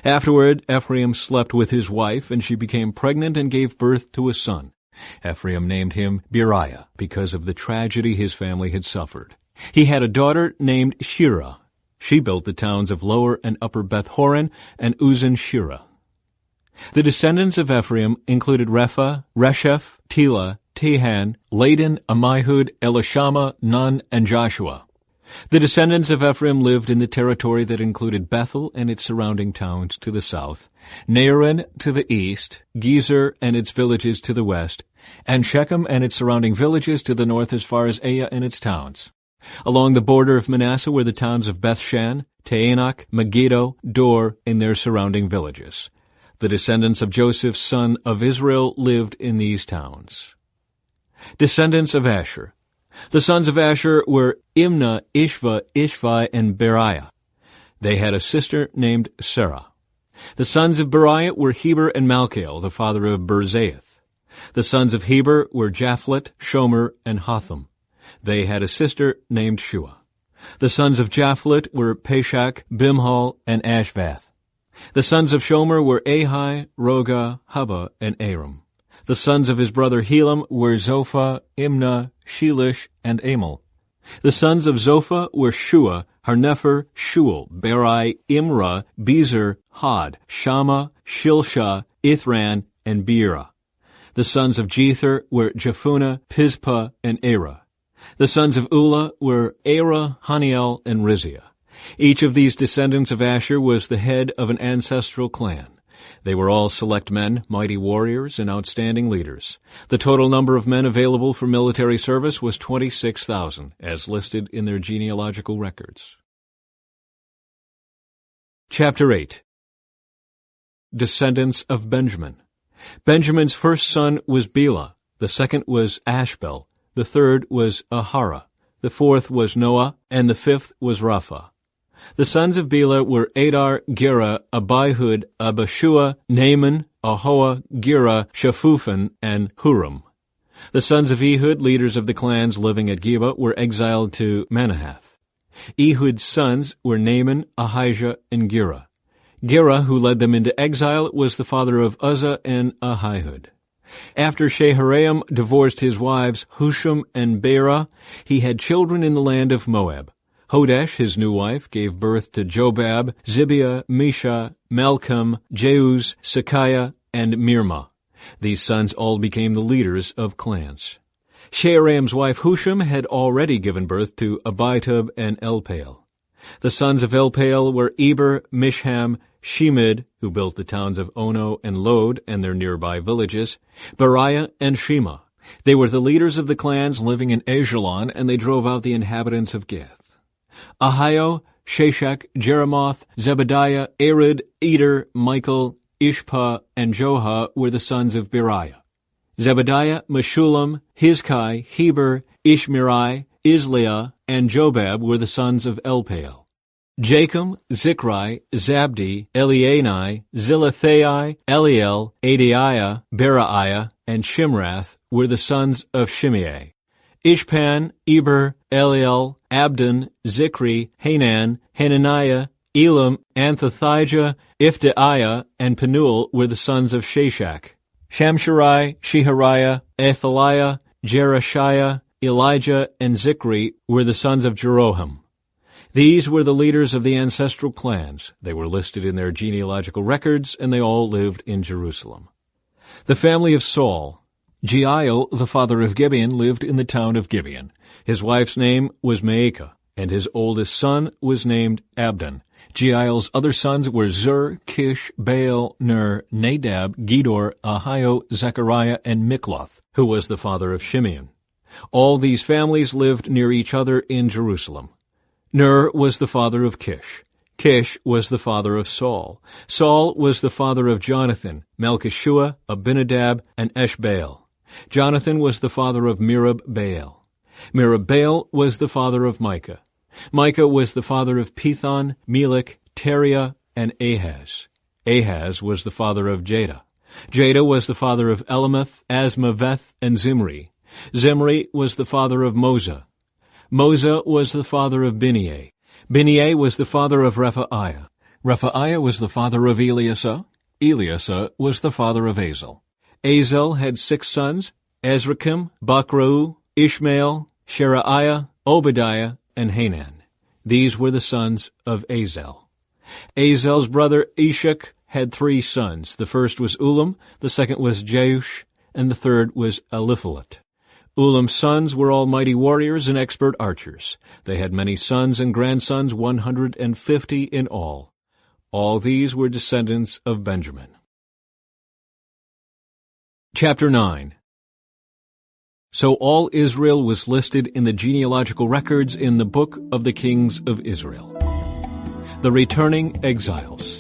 Afterward, Ephraim slept with his wife, and she became pregnant and gave birth to a son. Ephraim named him Beriah, because of the tragedy his family had suffered. He had a daughter named Shirah. She built the towns of Lower and Upper Beth-horon and Uzan-Shirah. The descendants of Ephraim included Repha, Resheph, Telah, Tehan, Ladan, Ammihud, Elishama, Nun, and Joshua. The descendants of Ephraim lived in the territory that included Bethel and its surrounding towns to the south, Naaran to the east, Gezer and its villages to the west, and Shechem and its surrounding villages to the north as far as Aiah and its towns. Along the border of Manasseh were the towns of Bethshan, Taanach, Megiddo, Dor, and their surrounding villages. The descendants of Joseph, son of Israel, lived in these towns. Descendants of Asher. The sons of Asher were Imnah, Ishva, Ishvi, and Beriah. They had a sister named Sarah. The sons of Beriah were Heber and Malchiel, the father of Berzaeth. The sons of Heber were Japhlet, Shomer, and Hotham. They had a sister named Shua. The sons of Japhlet were Peshach, Bimhal, and Ashvath. The sons of Shomer were Ahi, Roga, Hubba, and Aram. The sons of his brother Helam were Zophah, Imnah, Shelish, and Amal. The sons of Zophah were Shua, Harnepher, Shual, Beri, Imrah, Bezer, Had, Shammah, Shilshah, Ithran, and Beerah. The sons of Jether were Jephunneh, Pispah, and Erah. The sons of Ulah were Arah, Haniel, and Rizia. Each of these descendants of Asher was the head of an ancestral clan. They were all select men, mighty warriors, and outstanding leaders. The total number of men available for military service was 26,000, as listed in their genealogical records. Chapter 8. Descendants of Benjamin. Benjamin's first son was Bela, the second was Ashbel, the third was Ahara, the fourth was Noah, and the fifth was Rapha. The sons of Bela were Adar, Gera, Abihud, Abishua, Naaman, Ahoah, Gera, Shaphupan, and Huram. The sons of Ehud, leaders of the clans living at Geba, were exiled to Manahath. Ehud's sons were Naaman, Ahijah, and Gera. Gera, who led them into exile, was the father of Uzzah and Ahihud. After Shaharaim divorced his wives Husham and Beerah, he had children in the land of Moab. Hodesh, his new wife, gave birth to Jobab, Zibiah, Misha, Malcolm, Jeuz, Sakiah, and Mirma. These sons all became the leaders of clans. Shaharaim's wife Husham had already given birth to Abitub and Elpaal. The sons of Elpaal were Eber, Mishham, Shemid, who built the towns of Ono and Lod and their nearby villages, Beriah, and Shema. They were the leaders of the clans living in Ajalon, and they drove out the inhabitants of Gath. Ahio, Sheshach, Jeremoth, Zebediah, Arid, Eder, Michael, Ishpa, and Joha were the sons of Beriah. Zebediah, Meshullam, Hizkai, Heber, Ishmerai, Isliah, and Jobab were the sons of Elpaal. Jachim, Zichri, Zabdi, Elianai, Zilathai, Eliel, Adiah, Beraiah, and Shimrath were the sons of Shimei. Ishpan, Eber, Eliel, Abdon, Zichri, Hanan, Hananiah, Elam, Anthothijah, Iphdiah, and Penuel were the sons of Sheshach. Shamsharai, Shehariah, Athaliah, Jerushiah, Elijah, and Zichri were the sons of Jeroham. These were the leaders of the ancestral clans. They were listed in their genealogical records, and they all lived in Jerusalem. The family of Saul. Jeiel, the father of Gibeon, lived in the town of Gibeon. His wife's name was Maacah, and his oldest son was named Abdon. Jeiel's other sons were Zur, Kish, Baal, Ner, Nadab, Gedor, Ahio, Zechariah, and Mikloth, who was the father of Shimeon. All these families lived near each other in Jerusalem. Ner was the father of Kish. Kish was the father of Saul. Saul was the father of Jonathan, Malchishua, Abinadab, and Eshbaal. Jonathan was the father of Merib-Baal. Merib-Baal was the father of Micah. Micah was the father of Pithon, Melech, Teriah, and Ahaz. Ahaz was the father of Jada. Jada was the father of Elameth, Asmaveth, and Zimri. Zimri was the father of Moza. Moza was the father of Bineah. Bineah was the father of Rephaiah. Rephaiah was the father of Eliasah. Eliasah was the father of Azel. Azel had 6 sons, Azrikam, Bachrau, Ishmael, Sheraiah, Obadiah, and Hanan. These were the sons of Azel. Azel's brother Ishak had 3 sons. The first was Ulam, the second was Jeush, and the third was Eliphalet. Ulam's sons were all mighty warriors and expert archers. They had many sons and grandsons, 150 in all. All these were descendants of Benjamin. Chapter 9. So all Israel was listed in the genealogical records in the book of the kings of Israel. The returning exiles.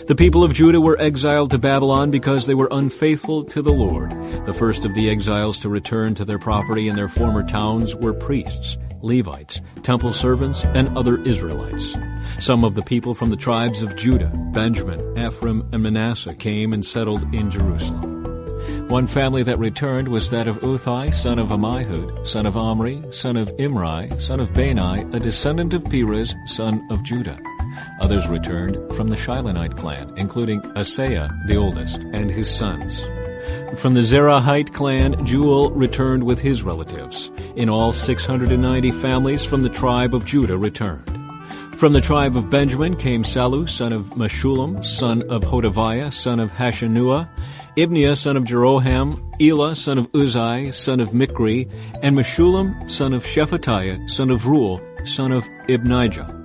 The people of Judah were exiled to Babylon because they were unfaithful to the Lord. The first of the exiles to return to their property in their former towns were priests, Levites, temple servants, and other Israelites. Some of the people from the tribes of Judah, Benjamin, Ephraim, and Manasseh came and settled in Jerusalem. One family that returned was that of Uthai, son of Ammihud, son of Omri, son of Imri, son of Bani, a descendant of Perez, son of Judah. Others returned from the Shilonite clan, including Asaiah, the oldest, and his sons. From the Zerahite clan, Jeuel returned with his relatives. In all, 690 families from the tribe of Judah returned. From the tribe of Benjamin came Sallu, son of Meshullam, son of Hodaviah, son of Hashanuah, Ibniah, son of Jeroham, Elah, son of Uzai, son of Mikri, and Meshullam, son of Shephatiah, son of Ruel, son of Ibnijah.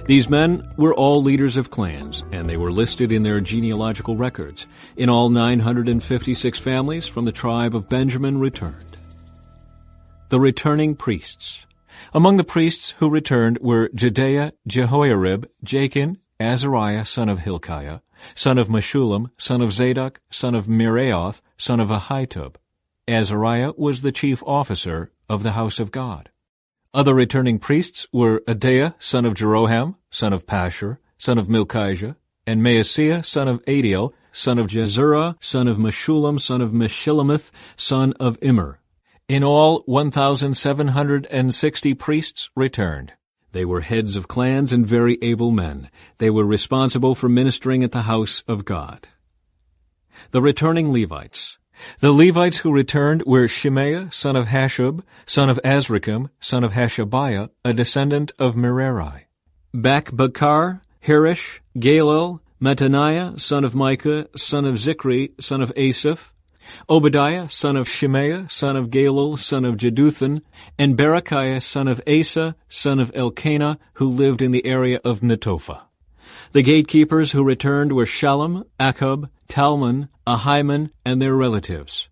These men were all leaders of clans, and they were listed in their genealogical records. In all, 956 families from the tribe of Benjamin returned. The returning priests. Among the priests who returned were Jedaiah, Jehoiarib, Jachin, Azariah, son of Hilkiah, son of Meshullam, son of Zadok, son of Meraioth, son of Ahitub. Azariah was the chief officer of the house of God. Other returning priests were Adaiah, son of Jeroham, son of Pashur, son of Milchijah, and Maaseiah, son of Adiel, son of Jezurah, son of Meshullam, son of Meshillemith, son of Immer. In all, 1,760 priests returned. They were heads of clans and very able men. They were responsible for ministering at the house of God. The returning Levites. The Levites who returned were Shemaiah, son of Hashub, son of Azrikam, son of Hashabiah, a descendant of Merari. Bakbakar, Harish, Galil, Mattaniah, son of Micah, son of Zikri, son of Asaph, Obadiah, son of Shemaiah, son of Galil, son of Jeduthun, and Berechiah, son of Asa, son of Elkanah, who lived in the area of Netophah. The gatekeepers who returned were Shallum, Akub, Talmon, Ahiman, and their relatives.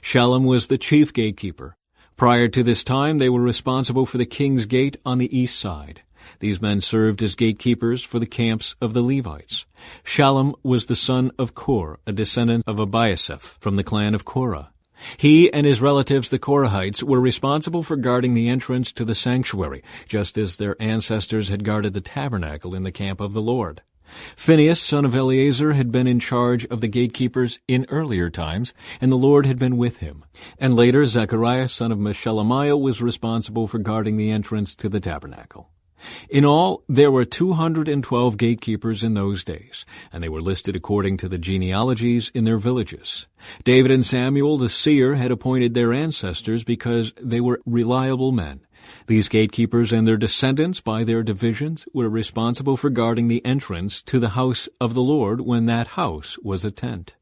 Shallum was the chief gatekeeper. Prior to this time, they were responsible for the king's gate on the east side. These men served as gatekeepers for the camps of the Levites. Shallum was the son of Kor, a descendant of Abiasaph, from the clan of Korah. He and his relatives, the Korahites, were responsible for guarding the entrance to the sanctuary, just as their ancestors had guarded the tabernacle in the camp of the Lord. Phinehas, son of Eleazar, had been in charge of the gatekeepers in earlier times, and the Lord had been with him. And later, Zechariah, son of Meshelemiah, was responsible for guarding the entrance to the tabernacle. In all, there were 212 gatekeepers in those days, and they were listed according to the genealogies in their villages. David and Samuel the seer had appointed their ancestors because they were reliable men. These gatekeepers and their descendants, by their divisions, were responsible for guarding the entrance to the house of the Lord when that house was a tent.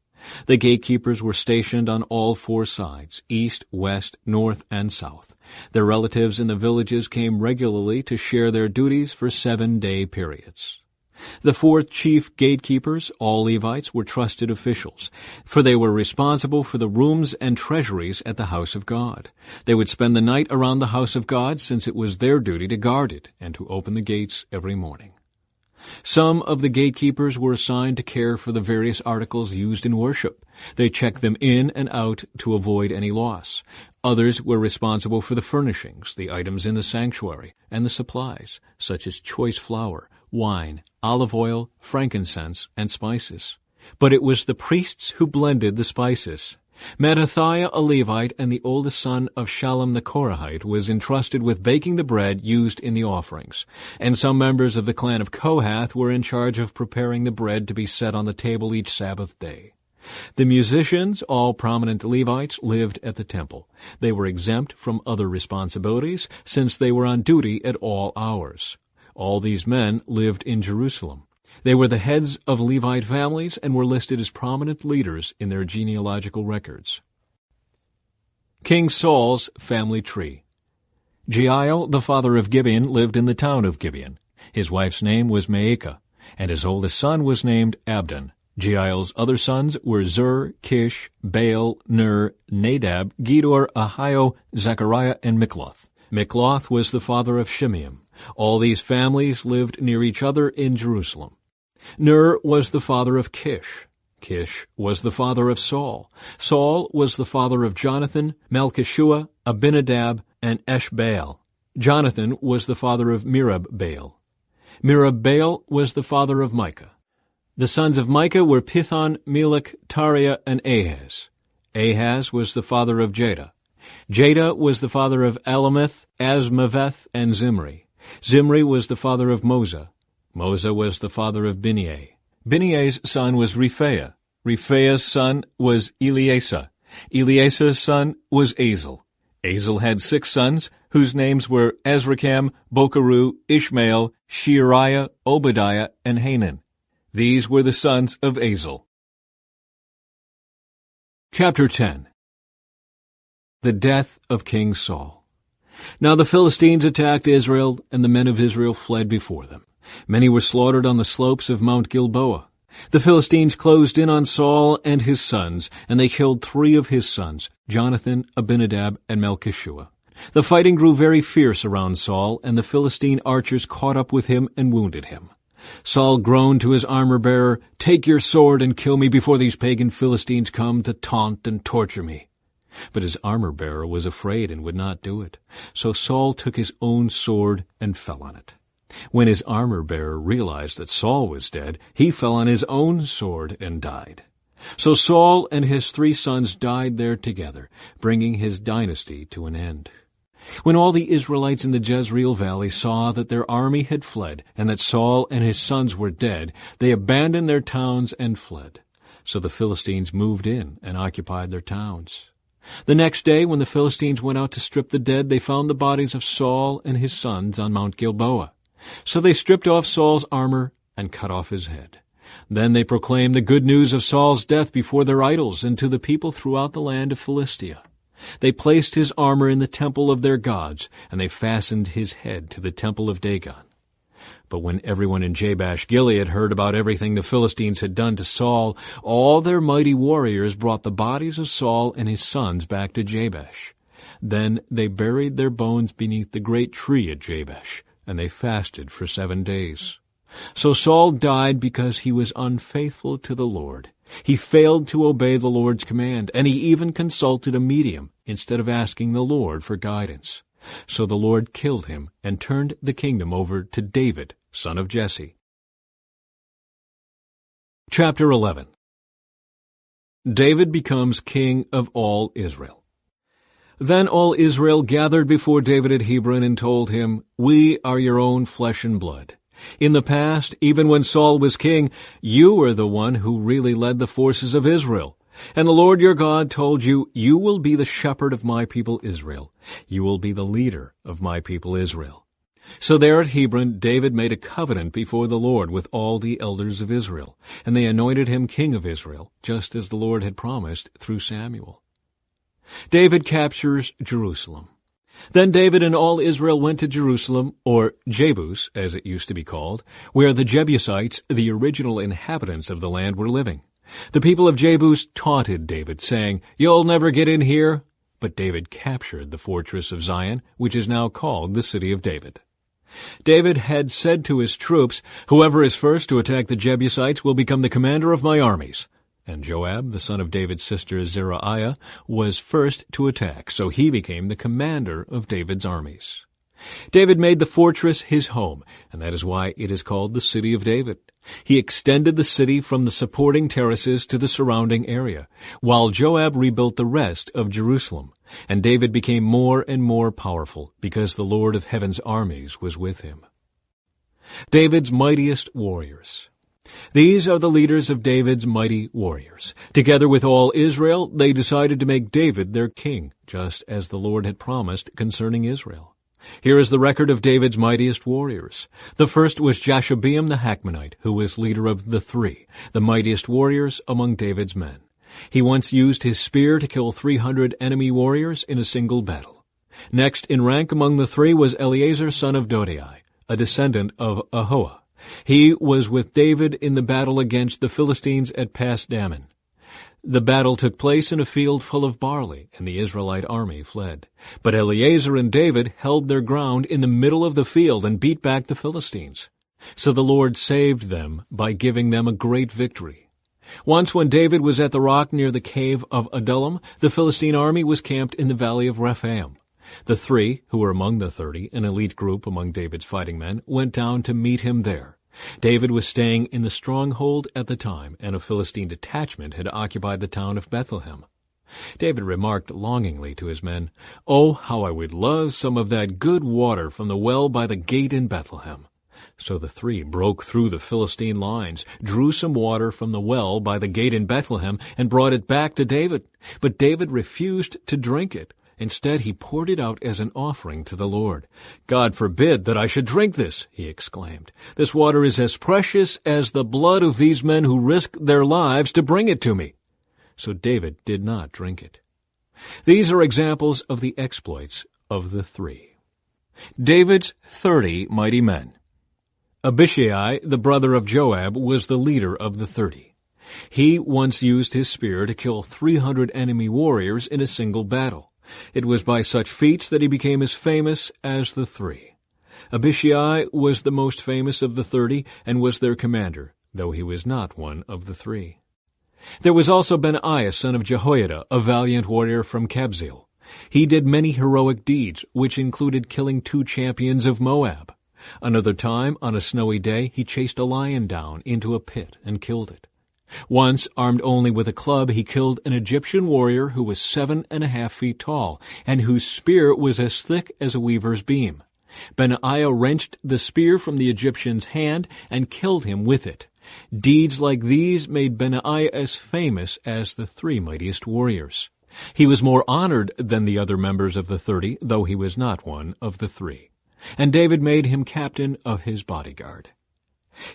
The gatekeepers were stationed on all 4 sides, east, west, north, and south. Their relatives in the villages came regularly to share their duties for 7-day periods. The 4 chief gatekeepers, all Levites, were trusted officials, for they were responsible for the rooms and treasuries at the house of God. They would spend the night around the house of God, since it was their duty to guard it and to open the gates every morning. Some of the gatekeepers were assigned to care for the various articles used in worship. They checked them in and out to avoid any loss. Others were responsible for the furnishings, the items in the sanctuary, and the supplies, such as choice flour, wine, olive oil, frankincense, and spices. But it was the priests who blended the spices. Mattathiah, a Levite and the oldest son of Shallum the Korahite, was entrusted with baking the bread used in the offerings, and some members of the clan of Kohath were in charge of preparing the bread to be set on the table each Sabbath day. The musicians, all prominent Levites, lived at the temple. They were exempt from other responsibilities, since they were on duty at all hours. All these men lived in Jerusalem. They were the heads of Levite families and were listed as prominent leaders in their genealogical records. King Saul's family tree. Jeiel, the father of Gibeon, lived in the town of Gibeon. His wife's name was Maacah, and his oldest son was named Abdon. Jeiel's other sons were Zur, Kish, Baal, Ner, Nadab, Gedor, Ahio, Zechariah, and Mikloth. Mikloth was the father of Shimeam. All these families lived near each other in Jerusalem. Ner was the father of Kish. Kish was the father of Saul. Saul was the father of Jonathan, Malchishua, Abinadab, and Eshbaal. Jonathan was the father of Merib-Baal. Merib-Baal was the father of Micah. The sons of Micah were Pithon, Melech, Tariah, and Ahaz. Ahaz was the father of Jada. Jada was the father of Alameth, Asmaveth, and Zimri. Zimri was the father of Moza. Moza was the father of Bineah. Bineah's son was Rephaiah. Rephaiah's son was Eleasah. Eleasah's son was Azel. Azel had 6 sons, whose names were Azrikam, Bokeru, Ishmael, Sheariah, Obadiah, and Hanan. These were the sons of Azel. Chapter 10. The death of King Saul. Now the Philistines attacked Israel, and the men of Israel fled before them. Many were slaughtered on the slopes of Mount Gilboa. The Philistines closed in on Saul and his sons, and they killed 3 of his sons, Jonathan, Abinadab, and Malchishua. The fighting grew very fierce around Saul, and the Philistine archers caught up with him and wounded him. Saul groaned to his armor-bearer, "Take your sword and kill me before these pagan Philistines come to taunt and torture me." But his armor-bearer was afraid and would not do it. So Saul took his own sword and fell on it. When his armor-bearer realized that Saul was dead, he fell on his own sword and died. So Saul and his 3 sons died there together, bringing his dynasty to an end. When all the Israelites in the Jezreel valley saw that their army had fled, and that Saul and his sons were dead, they abandoned their towns and fled. So the Philistines moved in and occupied their towns. The next day, when the Philistines went out to strip the dead, they found the bodies of Saul and his sons on Mount Gilboa. So they stripped off Saul's armor and cut off his head. Then they proclaimed the good news of Saul's death before their idols and to the people throughout the land of Philistia. They placed his armor in the temple of their gods, and they fastened his head to the temple of Dagon. But when everyone in Jabesh-Gilead heard about everything the Philistines had done to Saul, all their mighty warriors brought the bodies of Saul and his sons back to Jabesh. Then they buried their bones beneath the great tree at Jabesh, and they fasted for 7 days. So Saul died because he was unfaithful to the Lord. He failed to obey the Lord's command, and he even consulted a medium instead of asking the Lord for guidance. So the Lord killed him and turned the kingdom over to David, son of Jesse. Chapter 11. David becomes king of all Israel. Then all Israel gathered before David at Hebron and told him, "We are your own flesh and blood. In the past, even when Saul was king, you were the one who really led the forces of Israel. And the Lord your God told you, 'You will be the shepherd of my people Israel. You will be the leader of my people Israel.'" So there at Hebron, David made a covenant before the Lord with all the elders of Israel, and they anointed him king of Israel, just as the Lord had promised through Samuel. David captures Jerusalem. Then David and all Israel went to Jerusalem, or Jebus, as it used to be called, where the Jebusites, the original inhabitants of the land, were living. The people of Jebus taunted David, saying, "You'll never get in here." But David captured the fortress of Zion, which is now called the City of David. David had said to his troops, "Whoever is first to attack the Jebusites will become the commander of my armies." And Joab, the son of David's sister Zeruiah, was first to attack, so he became the commander of David's armies. David made the fortress his home, and that is why it is called the City of David. He extended the city from the supporting terraces to the surrounding area, while Joab rebuilt the rest of Jerusalem. And David became more and more powerful, because the Lord of heaven's armies was with him. David's mightiest warriors. These are the leaders of David's mighty warriors. Together with all Israel, they decided to make David their king, just as the Lord had promised concerning Israel. Here is the record of David's mightiest warriors. The first was Jashobeam the Hakmonite, who was leader of the 3, the mightiest warriors among David's men. He once used his spear to kill 300 enemy warriors in a single battle. Next in rank among the 3 was Eleazar son of Dodai, a descendant of Ahoah. He was with David in the battle against the Philistines at Pas Dammim. The battle took place in a field full of barley, and the Israelite army fled. But Eleazar and David held their ground in the middle of the field and beat back the Philistines. So the Lord saved them by giving them a great victory. Once when David was at the rock near the cave of Adullam, the Philistine army was camped in the valley of Rephaim. The 3, who were among the 30, an elite group among David's fighting men, went down to meet him there. David was staying in the stronghold at the time, and a Philistine detachment had occupied the town of Bethlehem. David remarked longingly to his men, "Oh, how I would love some of that good water from the well by the gate in Bethlehem." So the 3 broke through the Philistine lines, drew some water from the well by the gate in Bethlehem, and brought it back to David. But David refused to drink it. Instead, he poured it out as an offering to the Lord. "God forbid that I should drink this," he exclaimed. "This water is as precious as the blood of these men who risked their lives to bring it to me." So David did not drink it. These are examples of the exploits of the 3. David's 30 mighty men. Abishai, the brother of Joab, was the leader of the 30. He once used his spear to kill 300 enemy warriors in a single battle. It was by such feats that he became as famous as the 3. Abishai was the most famous of the 30 and was their commander, though he was not one of the 3. There was also Benaiah son of Jehoiada, a valiant warrior from Kabzeel. He did many heroic deeds, which included killing 2 champions of Moab. Another time, on a snowy day, he chased a lion down into a pit and killed it. Once, armed only with a club, he killed an Egyptian warrior who was 7.5 feet tall, and whose spear was as thick as a weaver's beam. Benaiah wrenched the spear from the Egyptian's hand and killed him with it. Deeds like these made Benaiah as famous as the 3 mightiest warriors. He was more honored than the other members of the 30, though he was not one of the 3. And David made him captain of his bodyguard.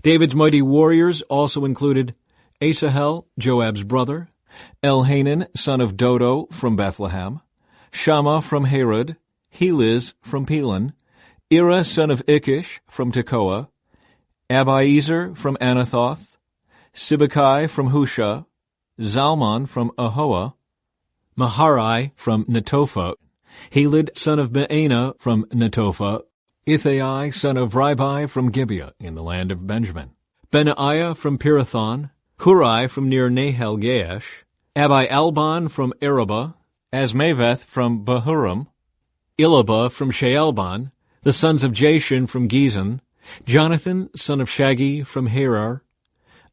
David's mighty warriors also included Asahel, Joab's brother, Elhanan, son of Dodo, from Bethlehem, Shammah from Harod, Heliz from Pelon, Ira, son of Ikish, from Tekoa, Abiezer from Anathoth, Sibbecai from Husha, Zalmon from Ahoah, Maharai from Netophah, Helid, son of Baanah, from Netophah, Ithai, son of Ribai, from Gibeah, in the land of Benjamin, Benaiah from Pirathon, Hurai from near Nahal Gaash, Abi-Albon from Arabah, Asmaveth from Bahurim, Elabah from Shaalbon, the sons of Jashan from Gizon, Jonathan, son of Shagi, from Harar,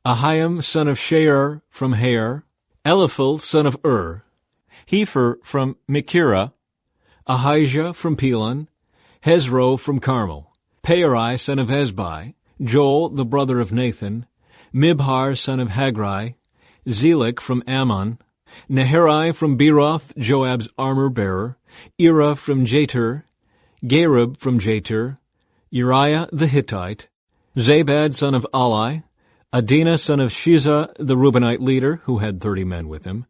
Ahiam, son of Shear, from Hair, Eliphel, son of Hefer from Mikirah, Ahijah from Pelon, Hezro from Carmel, Paarai, son of Ezbai, Joel, the brother of Nathan, Mibhar, son of Hagri, Zelek from Ammon, Naharai from Beeroth, Joab's armor-bearer, Ira from Jatir, Gareb from Jatir, Uriah the Hittite, Zabad, son of Ali, Adinah, son of Shiza, the Reubenite leader, who had 30 men with him,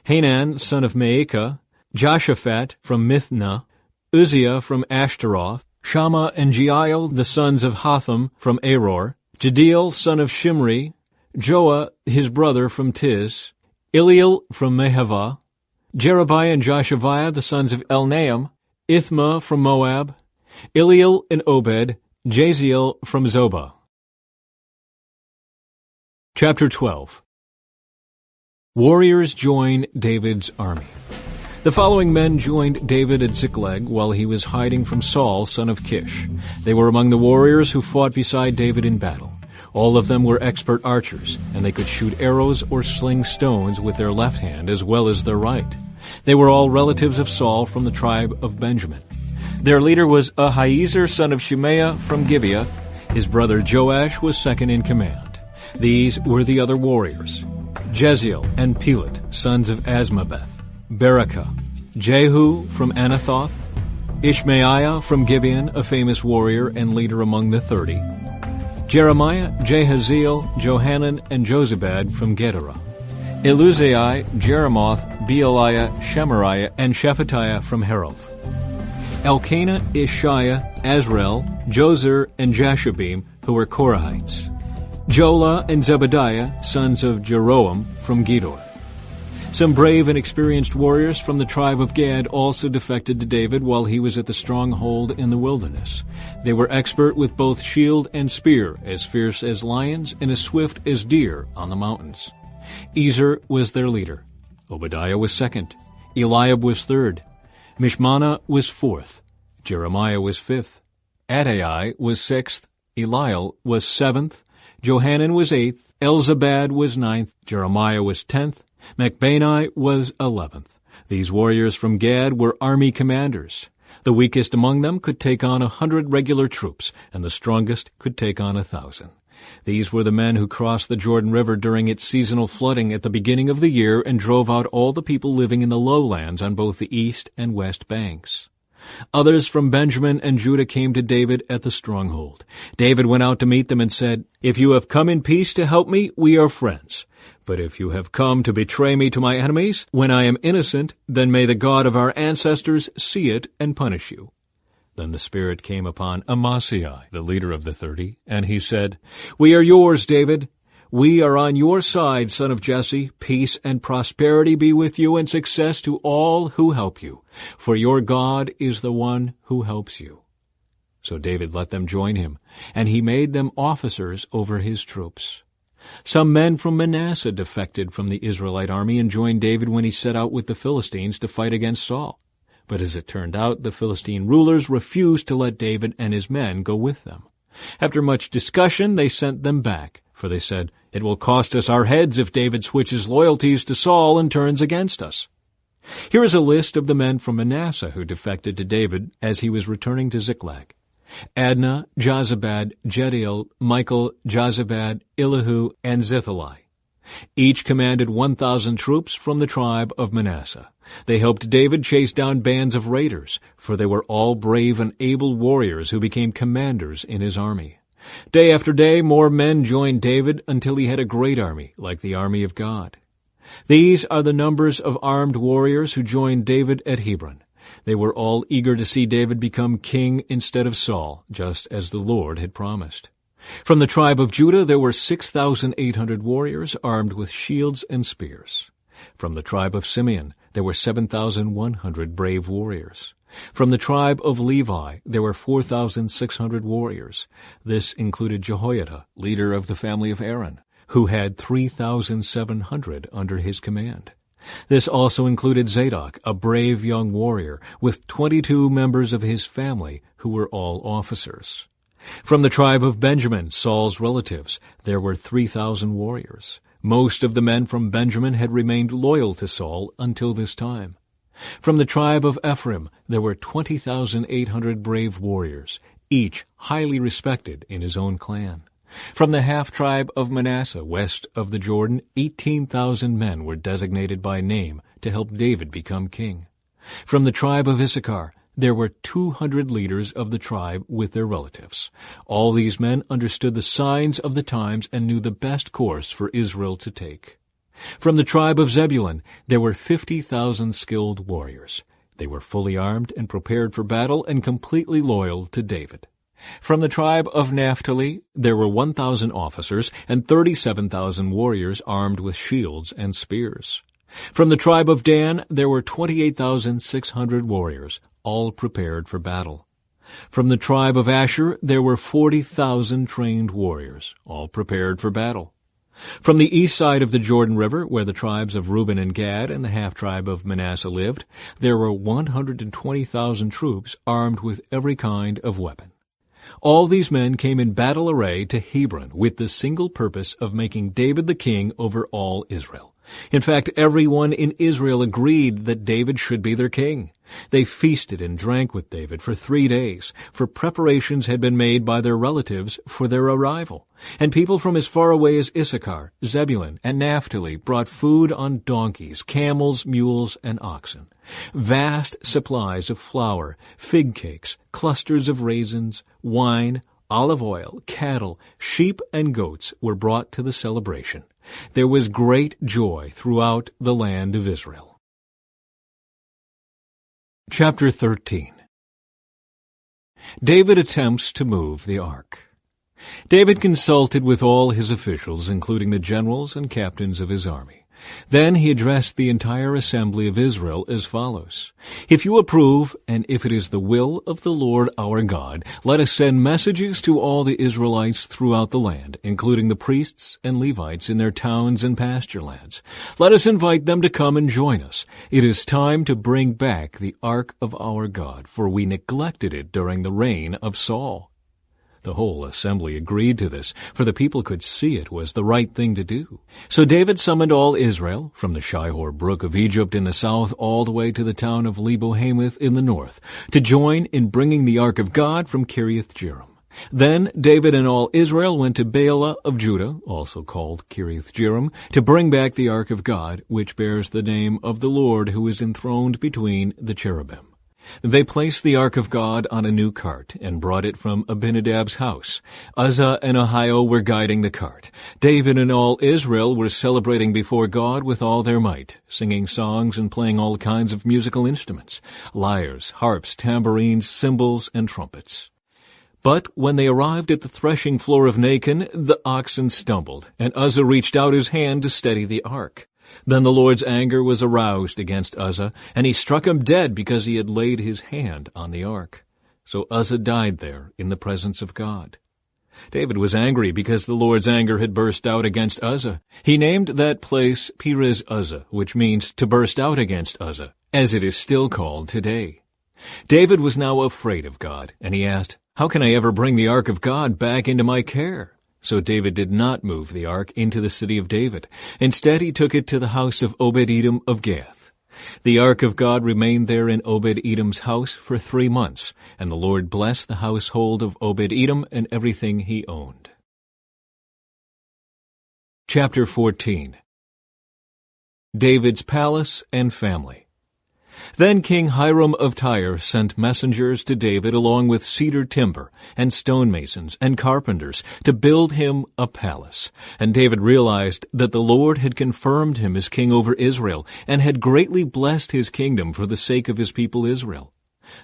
Hanan, son of Maacah, Joshaphat from Mithna, Uzziah from Ashtaroth, Shammah and Jeiel, the sons of Hotham, from Aror, Jediel, son of Shimri, Joah, his brother, from Tiz, Eliel from Mehavah, Jerubiah and Joshaviah, the sons of Elnaam, Ithma from Moab, Eliel and Obed, Jaziel from Zobah. Chapter 12. Warriors join David's army. The following men joined David at Ziklag while he was hiding from Saul, son of Kish. They were among the warriors who fought beside David in battle. All of them were expert archers, and they could shoot arrows or sling stones with their left hand as well as their right. They were all relatives of Saul from the tribe of Benjamin. Their leader was Ahiezer, son of Shemaiah from Gibeah. His brother Joash was second in command. These were the other warriors: Jeziel and Pelet, sons of Asmaveth; Berekah; Jehu from Anathoth; Ishmaiah from Gibeon, a famous warrior and leader among the 30; Jeremiah, Jahaziel, Johanan, and Jozabad from Gedera; Eluzai, Jeremoth, Bealiah, Shemariah, and Shephatiah from Haroph; Elkanah, Ishiah, Azrael, Jozer, and Jashabim, who were Korahites; Jola and Zebediah, sons of Jeroam, from Gedor. Some brave and experienced warriors from the tribe of Gad also defected to David while he was at the stronghold in the wilderness. They were expert with both shield and spear, as fierce as lions and as swift as deer on the mountains. Ezer was their leader. Obadiah was second. Eliab was third. Mishmannah was fourth. Jeremiah was fifth. Adai was sixth. Eliel was seventh. Johanan was eighth. Elzabad was ninth. Jeremiah was 10th. Machbanai was 11th. These warriors from Gad were army commanders. The weakest among them could take on 100 regular troops, and the strongest could take on 1,000. These were the men who crossed the Jordan River during its seasonal flooding at the beginning of the year and drove out all the people living in the lowlands on both the east and west banks. Others from Benjamin and Judah came to David at the stronghold. David went out to meet them and said, "If you have come in peace to help me, we are friends. But if you have come to betray me to my enemies, when I am innocent, then may the God of our ancestors see it and punish you." Then the Spirit came upon Amasai, the leader of the 30, and he said, "We are yours, David. We are on your side, son of Jesse. Peace and prosperity be with you, and success to all who help you. For your God is the one who helps you." So David let them join him, and he made them officers over his troops. Some men from Manasseh defected from the Israelite army and joined David when he set out with the Philistines to fight against Saul. But as it turned out, the Philistine rulers refused to let David and his men go with them. After much discussion, they sent them back, for they said, "It will cost us our heads if David switches loyalties to Saul and turns against us." Here is a list of the men from Manasseh who defected to David as he was returning to Ziklag: Adnah, Jozabad, Jediel, Michael, Jozabad, Elihu, and Zithali. Each commanded 1,000 troops from the tribe of Manasseh. They helped David chase down bands of raiders, for they were all brave and able warriors who became commanders in his army. Day after day, more men joined David until he had a great army, like the army of God. These are the numbers of armed warriors who joined David at Hebron. They were all eager to see David become king instead of Saul, just as the Lord had promised. From the tribe of Judah there were 6,800 warriors armed with shields and spears. From the tribe of Simeon there were 7,100 brave warriors. From the tribe of Levi there were 4,600 warriors. This included Jehoiada, leader of the family of Aaron, who had 3,700 under his command. This also included Zadok, a brave young warrior, with 22 members of his family who were all officers. From the tribe of Benjamin, Saul's relatives, there were 3,000 warriors. Most of the men from Benjamin had remained loyal to Saul until this time. From the tribe of Ephraim, there were 20,800 brave warriors, each highly respected in his own clan. From the half-tribe of Manasseh, west of the Jordan, 18,000 men were designated by name to help David become king. From the tribe of Issachar, there were 200 leaders of the tribe with their relatives. All these men understood the signs of the times and knew the best course for Israel to take. From the tribe of Zebulun, there were 50,000 skilled warriors. They were fully armed and prepared for battle and completely loyal to David. From the tribe of Naphtali, there were 1,000 officers and 37,000 warriors armed with shields and spears. From the tribe of Dan, there were 28,600 warriors, all prepared for battle. From the tribe of Asher, there were 40,000 trained warriors, all prepared for battle. From the east side of the Jordan River, where the tribes of Reuben and Gad and the half-tribe of Manasseh lived, there were 120,000 troops armed with every kind of weapon. All these men came in battle array to Hebron with the single purpose of making David the king over all Israel. In fact, everyone in Israel agreed that David should be their king. They feasted and drank with David for 3 days, for preparations had been made by their relatives for their arrival. And people from as far away as Issachar, Zebulun, and Naphtali brought food on donkeys, camels, mules, and oxen. Vast supplies of flour, fig cakes, clusters of raisins, wine, olive oil, cattle, sheep, and goats were brought to the celebration. There was great joy throughout the land of Israel. Chapter 13. David attempts to move the ark. David consulted with all his officials, including the generals and captains of his army. Then he addressed the entire assembly of Israel as follows: If you approve, and if it is the will of the Lord our God, let us send messages to all the Israelites throughout the land, including the priests and Levites in their towns and pasture lands. Let us invite them to come and join us. It is time to bring back the ark of our God, for we neglected it during the reign of Saul. The whole assembly agreed to this, for the people could see it was the right thing to do. So David summoned all Israel, from the Shihor brook of Egypt in the south all the way to the town of Lebo-Hamath in the north, to join in bringing the ark of God from Kiriath-Jearim. Then David and all Israel went to Baalah of Judah, also called Kiriath-Jearim, to bring back the ark of God, which bears the name of the Lord who is enthroned between the cherubim. They placed the ark of God on a new cart and brought it from Abinadab's house. Uzzah and Ahio were guiding the cart. David and all Israel were celebrating before God with all their might, singing songs and playing all kinds of musical instruments, lyres, harps, tambourines, cymbals, and trumpets. But when they arrived at the threshing floor of Nacon, the oxen stumbled, and Uzzah reached out his hand to steady the ark. Then the Lord's anger was aroused against Uzzah, and he struck him dead because he had laid his hand on the ark. So Uzzah died there in the presence of God. David was angry because the Lord's anger had burst out against Uzzah. He named that place Perez Uzzah, which means to burst out against Uzzah, as it is still called today. David was now afraid of God, and he asked, "How can I ever bring the ark of God back into my care?" So David did not move the ark into the city of David. Instead, he took it to the house of Obed-Edom of Gath. The ark of God remained there in Obed-Edom's house for 3 months, and the Lord blessed the household of Obed-Edom and everything he owned. Chapter 14. David's palace and family. Then King Hiram of Tyre sent messengers to David along with cedar timber and stonemasons and carpenters to build him a palace. And David realized that the Lord had confirmed him as king over Israel and had greatly blessed his kingdom for the sake of his people Israel.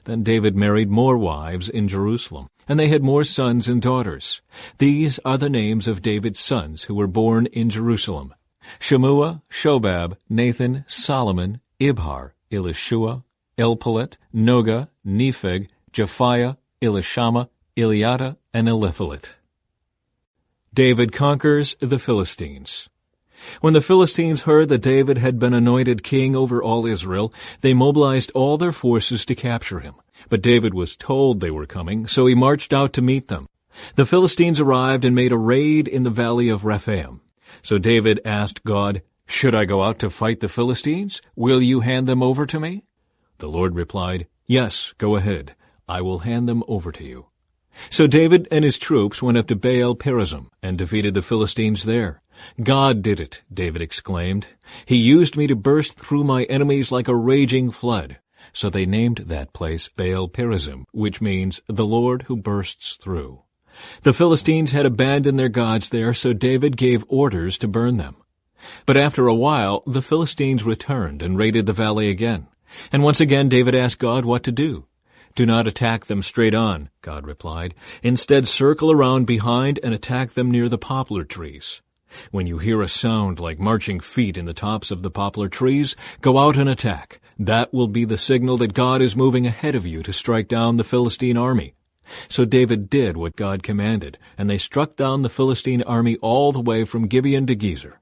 Then David married more wives in Jerusalem, and they had more sons and daughters. These are the names of David's sons who were born in Jerusalem: Shemua, Shobab, Nathan, Solomon, Ibhar, Elishua, Elpalet, Noga, Nepheg, Japhiah, Elishama, Eliada, and Eliphalet. David conquers the Philistines. When the Philistines heard that David had been anointed king over all Israel, they mobilized all their forces to capture him. But David was told they were coming, so he marched out to meet them. The Philistines arrived and made a raid in the valley of Rephaim. So David asked God, "Should I go out to fight the Philistines? Will you hand them over to me?" The Lord replied, "Yes, go ahead. I will hand them over to you." So David and his troops went up to Baal-perazim and defeated the Philistines there. "God did it," David exclaimed. "He used me to burst through my enemies like a raging flood." So they named that place Baal-perazim, which means the Lord who bursts through. The Philistines had abandoned their gods there, so David gave orders to burn them. But after a while, the Philistines returned and raided the valley again. And once again David asked God what to do. "Do not attack them straight on," God replied. "Instead, circle around behind and attack them near the poplar trees. When you hear a sound like marching feet in the tops of the poplar trees, go out and attack. That will be the signal that God is moving ahead of you to strike down the Philistine army." So David did what God commanded, and they struck down the Philistine army all the way from Gibeon to Gezer.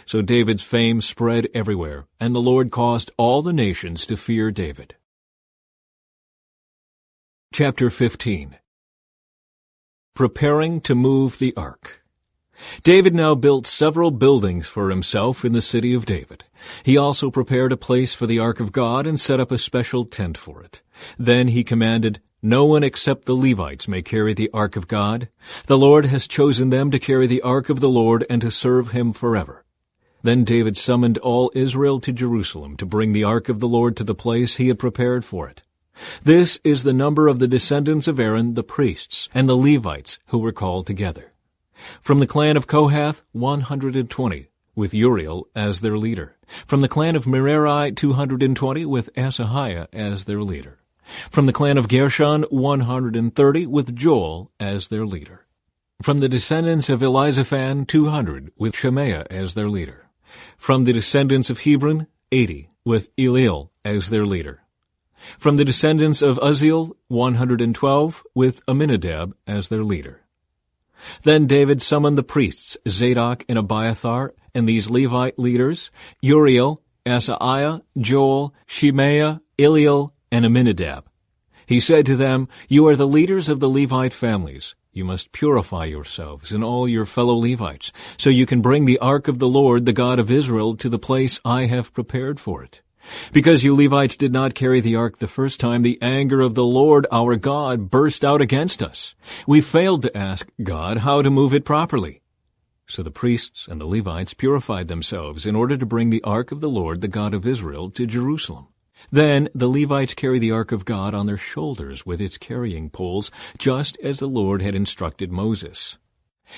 So David's fame spread everywhere, and the Lord caused all the nations to fear David. Chapter 15. Preparing to move the ark. David now built several buildings for himself in the city of David. He also prepared a place for the ark of God and set up a special tent for it. Then he commanded, "No one except the Levites may carry the ark of God. The Lord has chosen them to carry the ark of the Lord and to serve him forever." Then David summoned all Israel to Jerusalem to bring the ark of the Lord to the place he had prepared for it. This is the number of the descendants of Aaron, the priests, and the Levites who were called together. From the clan of Kohath, 120, with Uriel as their leader. From the clan of Merari, 220, with Asahiah as their leader. From the clan of Gershon, 130, with Joel as their leader. From the descendants of Elizaphan, 200, with Shemaiah as their leader. From the descendants of Hebron, 80, with Eliel as their leader. From the descendants of Uzziel, 112, with Aminadab as their leader. Then David summoned the priests Zadok and Abiathar, and these Levite leaders, Uriel, Asaiah, Joel, Shemaiah, Eliel, and Aminadab. He said to them, "You are the leaders of the Levite families. You must purify yourselves and all your fellow Levites, so you can bring the ark of the Lord, the God of Israel, to the place I have prepared for it. Because you Levites did not carry the ark the first time, the anger of the Lord our God burst out against us. We failed to ask God how to move it properly." So the priests and the Levites purified themselves in order to bring the ark of the Lord, the God of Israel, to Jerusalem. Then the Levites carried the ark of God on their shoulders with its carrying poles, just as the Lord had instructed Moses.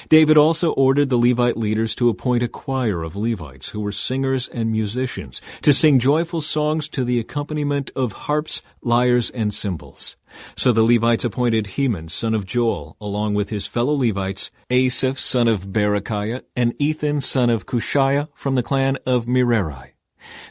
David also ordered the Levite leaders to appoint a choir of Levites who were singers and musicians to sing joyful songs to the accompaniment of harps, lyres, and cymbals. So the Levites appointed Heman, son of Joel, along with his fellow Levites, Asaph, son of Berechiah, and Ethan, son of Cushiah, from the clan of Merari.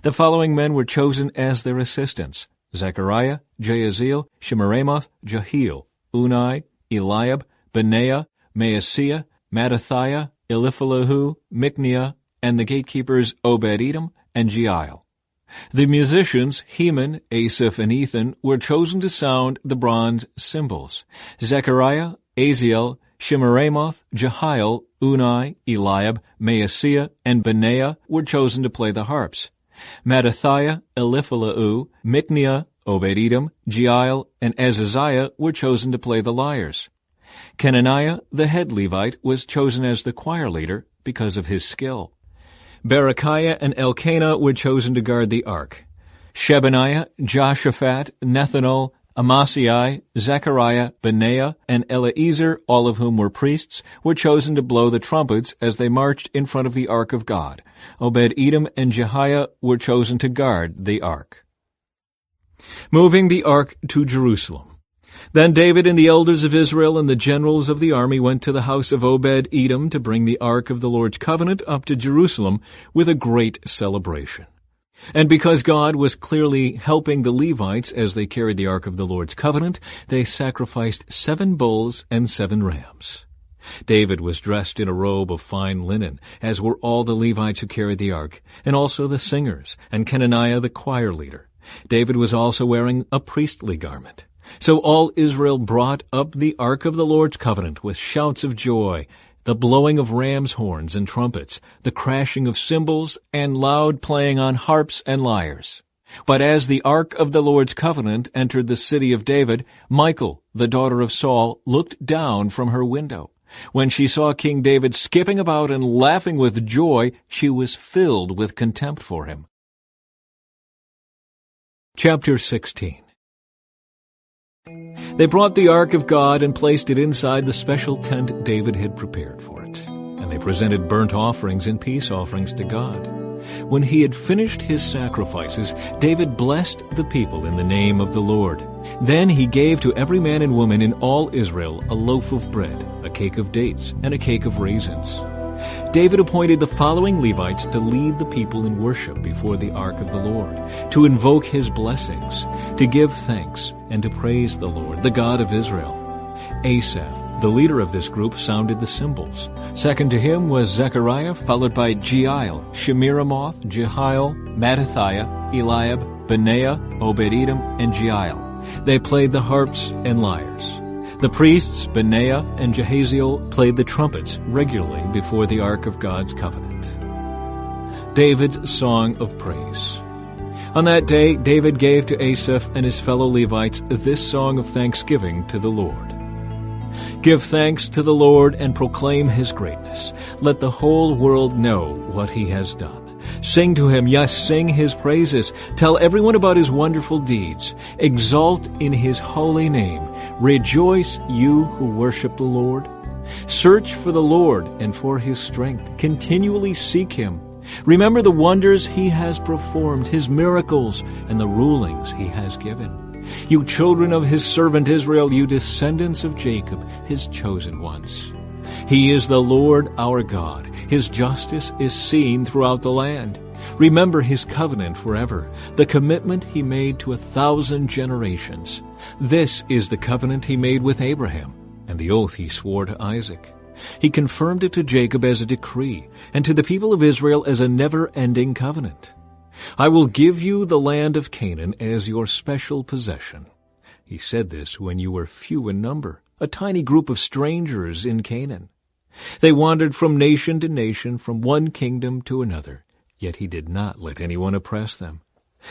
The following men were chosen as their assistants: Zechariah, Jahaziel, Shemiramoth, Jehiel, Unai, Eliab, Benaiah, Maaseiah, Mattithiah, Eliphalahu, Micniah, and the gatekeepers Obed-Edom and Jeiel. The musicians, Heman, Asaph, and Ethan, were chosen to sound the bronze cymbals. Zechariah, Aziel, Shemiramoth, Jehiel, Unai, Eliab, Maaseiah, and Benaiah were chosen to play the harps. Mattithiah, Eliphalahu, Micniah, Obed-Edom, Jeiel, and Azaziah were chosen to play the lyres. Kenaniah, the head Levite, was chosen as the choir leader because of his skill. Berechiah and Elkanah were chosen to guard the ark. Shebaniah, Joshaphat, Nethanel, Amasai, Zechariah, Benaiah, and Eleazar, all of whom were priests, were chosen to blow the trumpets as they marched in front of the ark of God. Obed-Edom and Jehiah were chosen to guard the ark. Moving the ark to Jerusalem. Then David and the elders of Israel and the generals of the army went to the house of Obed-Edom to bring the ark of the Lord's covenant up to Jerusalem with a great celebration. And because God was clearly helping the Levites as they carried the ark of the Lord's covenant, they sacrificed 7 bulls and 7 rams. David was dressed in a robe of fine linen, as were all the Levites who carried the ark, and also the singers, and Kenaniah the choir leader. David was also wearing a priestly garment. So all Israel brought up the ark of the Lord's covenant with shouts of joy, the blowing of ram's horns and trumpets, the crashing of cymbals, and loud playing on harps and lyres. But as the ark of the Lord's covenant entered the city of David, Michal, the daughter of Saul, looked down from her window. When she saw King David skipping about and laughing with joy, she was filled with contempt for him. Chapter 16. They brought the ark of God and placed it inside the special tent David had prepared for it. And they presented burnt offerings and peace offerings to God. When he had finished his sacrifices, David blessed the people in the name of the Lord. Then he gave to every man and woman in all Israel a loaf of bread, a cake of dates, and a cake of raisins. David appointed the following Levites to lead the people in worship before the ark of the Lord, to invoke his blessings, to give thanks, and to praise the Lord, the God of Israel. Asaph, the leader of this group, sounded the cymbals. Second to him was Zechariah, followed by Jeiel, Shemiramoth, Jehiel, Mattithiah, Eliab, Benaiah, Obed-Edom, and Jeiel. They played the harps and lyres. The priests Benaiah and Jehaziel played the trumpets regularly before the Ark of God's covenant. David's Song of Praise. On that day, David gave to Asaph and his fellow Levites this song of thanksgiving to the Lord. Give thanks to the Lord and proclaim his greatness. Let the whole world know what he has done. Sing to him, yes, sing his praises. Tell everyone about his wonderful deeds. Exalt in his holy name. Rejoice, you who worship the Lord. Search for the Lord and for his strength. Continually seek him. Remember the wonders he has performed, his miracles, and the rulings he has given. You children of his servant Israel, you descendants of Jacob, his chosen ones. He is the Lord our God. His justice is seen throughout the land. Remember his covenant forever, the commitment he made to 1,000 generations. This is the covenant he made with Abraham, and the oath he swore to Isaac. He confirmed it to Jacob as a decree, and to the people of Israel as a never-ending covenant. I will give you the land of Canaan as your special possession. He said this when you were few in number, a tiny group of strangers in Canaan. They wandered from nation to nation, from one kingdom to another, yet he did not let anyone oppress them.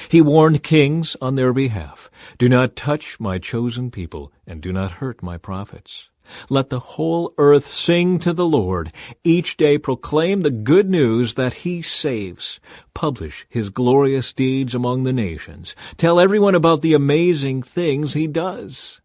He warned kings on their behalf, "Do not touch my chosen people, and do not hurt my prophets." Let the whole earth sing to the Lord. Each day proclaim the good news that he saves. Publish his glorious deeds among the nations. Tell everyone about the amazing things he does.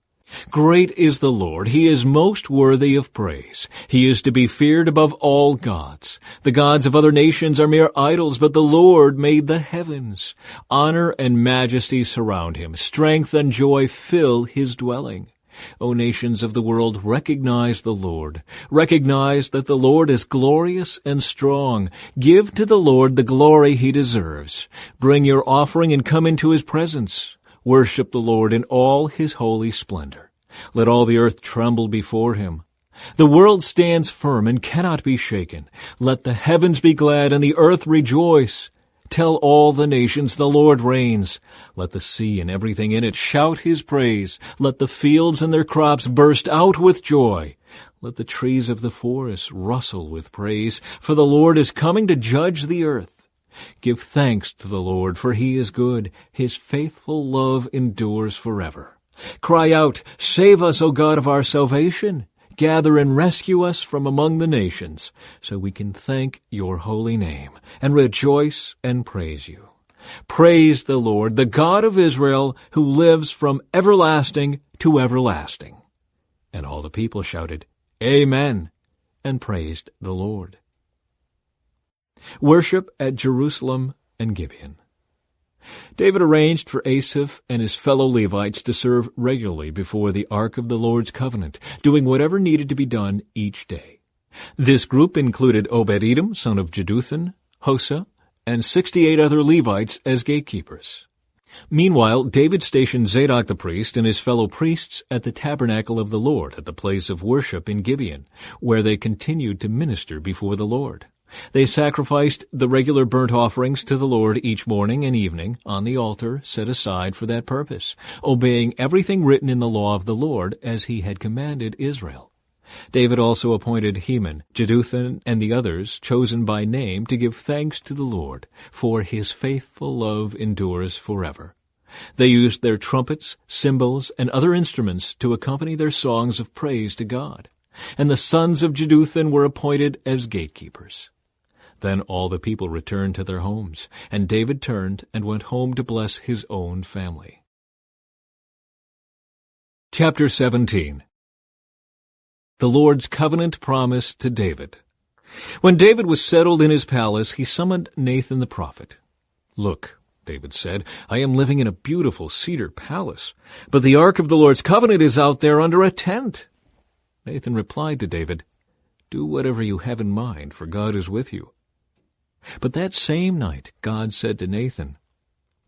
Great is the Lord. He is most worthy of praise. He is to be feared above all gods. The gods of other nations are mere idols, but the Lord made the heavens. Honor and majesty surround him. Strength and joy fill his dwelling. O nations of the world, recognize the Lord. Recognize that the Lord is glorious and strong. Give to the Lord the glory he deserves. Bring your offering and come into his presence. Worship the Lord in all his holy splendor. Let all the earth tremble before him. The world stands firm and cannot be shaken. Let the heavens be glad and the earth rejoice. Tell all the nations the Lord reigns. Let the sea and everything in it shout his praise. Let the fields and their crops burst out with joy. Let the trees of the forest rustle with praise, for the Lord is coming to judge the earth. Give thanks to the Lord, for he is good. His faithful love endures forever. Cry out, "Save us, O God of our salvation." Gather and rescue us from among the nations, so we can thank your holy name and rejoice and praise you. Praise the Lord, the God of Israel, who lives from everlasting to everlasting. And all the people shouted, Amen, and praised the Lord. Worship at Jerusalem and Gibeon. David arranged for Asaph and his fellow Levites to serve regularly before the Ark of the Lord's covenant, doing whatever needed to be done each day. This group included Obed-Edom, son of Jeduthun, Hosah, and 68 other Levites as gatekeepers. Meanwhile, David stationed Zadok the priest and his fellow priests at the tabernacle of the Lord at the place of worship in Gibeon, where they continued to minister before the Lord. They sacrificed the regular burnt offerings to the Lord each morning and evening on the altar set aside for that purpose, obeying everything written in the law of the Lord as he had commanded Israel. David also appointed Heman, Jeduthun, and the others chosen by name to give thanks to the Lord, for his faithful love endures forever. They used their trumpets, cymbals, and other instruments to accompany their songs of praise to God. And the sons of Jeduthun were appointed as gatekeepers. Then all the people returned to their homes, and David turned and went home to bless his own family. Chapter 17. The Lord's covenant promise to David. When David was settled in his palace, he summoned Nathan the prophet. "Look," David said, "I am living in a beautiful cedar palace, but the ark of the Lord's covenant is out there under a tent." Nathan replied to David, "Do whatever you have in mind, for God is with you." But that same night God said to Nathan,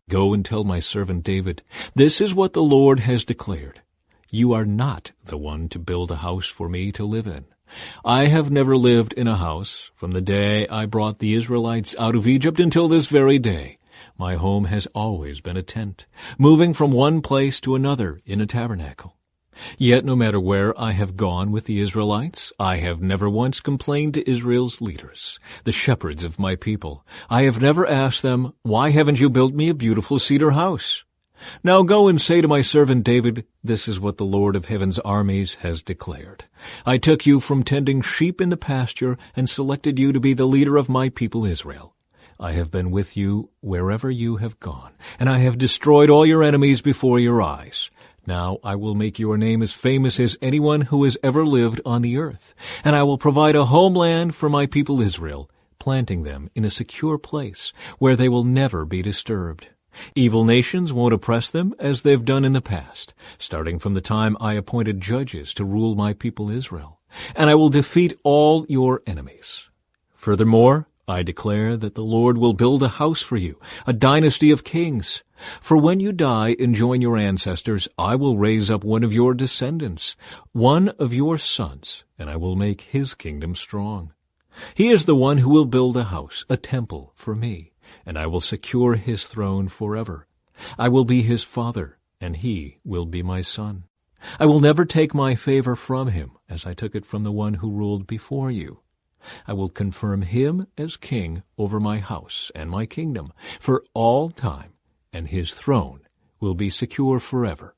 "Go and tell my servant David, this is what the Lord has declared. You are not the one to build a house for me to live in. I have never lived in a house from the day I brought the Israelites out of Egypt until this very day. My home has always been a tent, moving from one place to another in a tabernacle. Yet no matter where I have gone with the Israelites, I have never once complained to Israel's leaders, the shepherds of my people. I have never asked them, why haven't you built me a beautiful cedar house? Now go and say to my servant David, this is what the Lord of heaven's armies has declared. I took you from tending sheep in the pasture and selected you to be the leader of my people Israel. I have been with you wherever you have gone, and I have destroyed all your enemies before your eyes. Now I will make your name as famous as anyone who has ever lived on the earth, and I will provide a homeland for my people Israel, planting them in a secure place where they will never be disturbed. Evil nations won't oppress them as they've done in the past, starting from the time I appointed judges to rule my people Israel, and I will defeat all your enemies. Furthermore, I declare that the Lord will build a house for you, a dynasty of kings. For when you die and join your ancestors, I will raise up one of your descendants, one of your sons, and I will make his kingdom strong. He is the one who will build a house, a temple for me, and I will secure his throne forever. I will be his father, and he will be my son. I will never take my favor from him, as I took it from the one who ruled before you. I will confirm him as king over my house and my kingdom for all time, and his throne will be secure forever.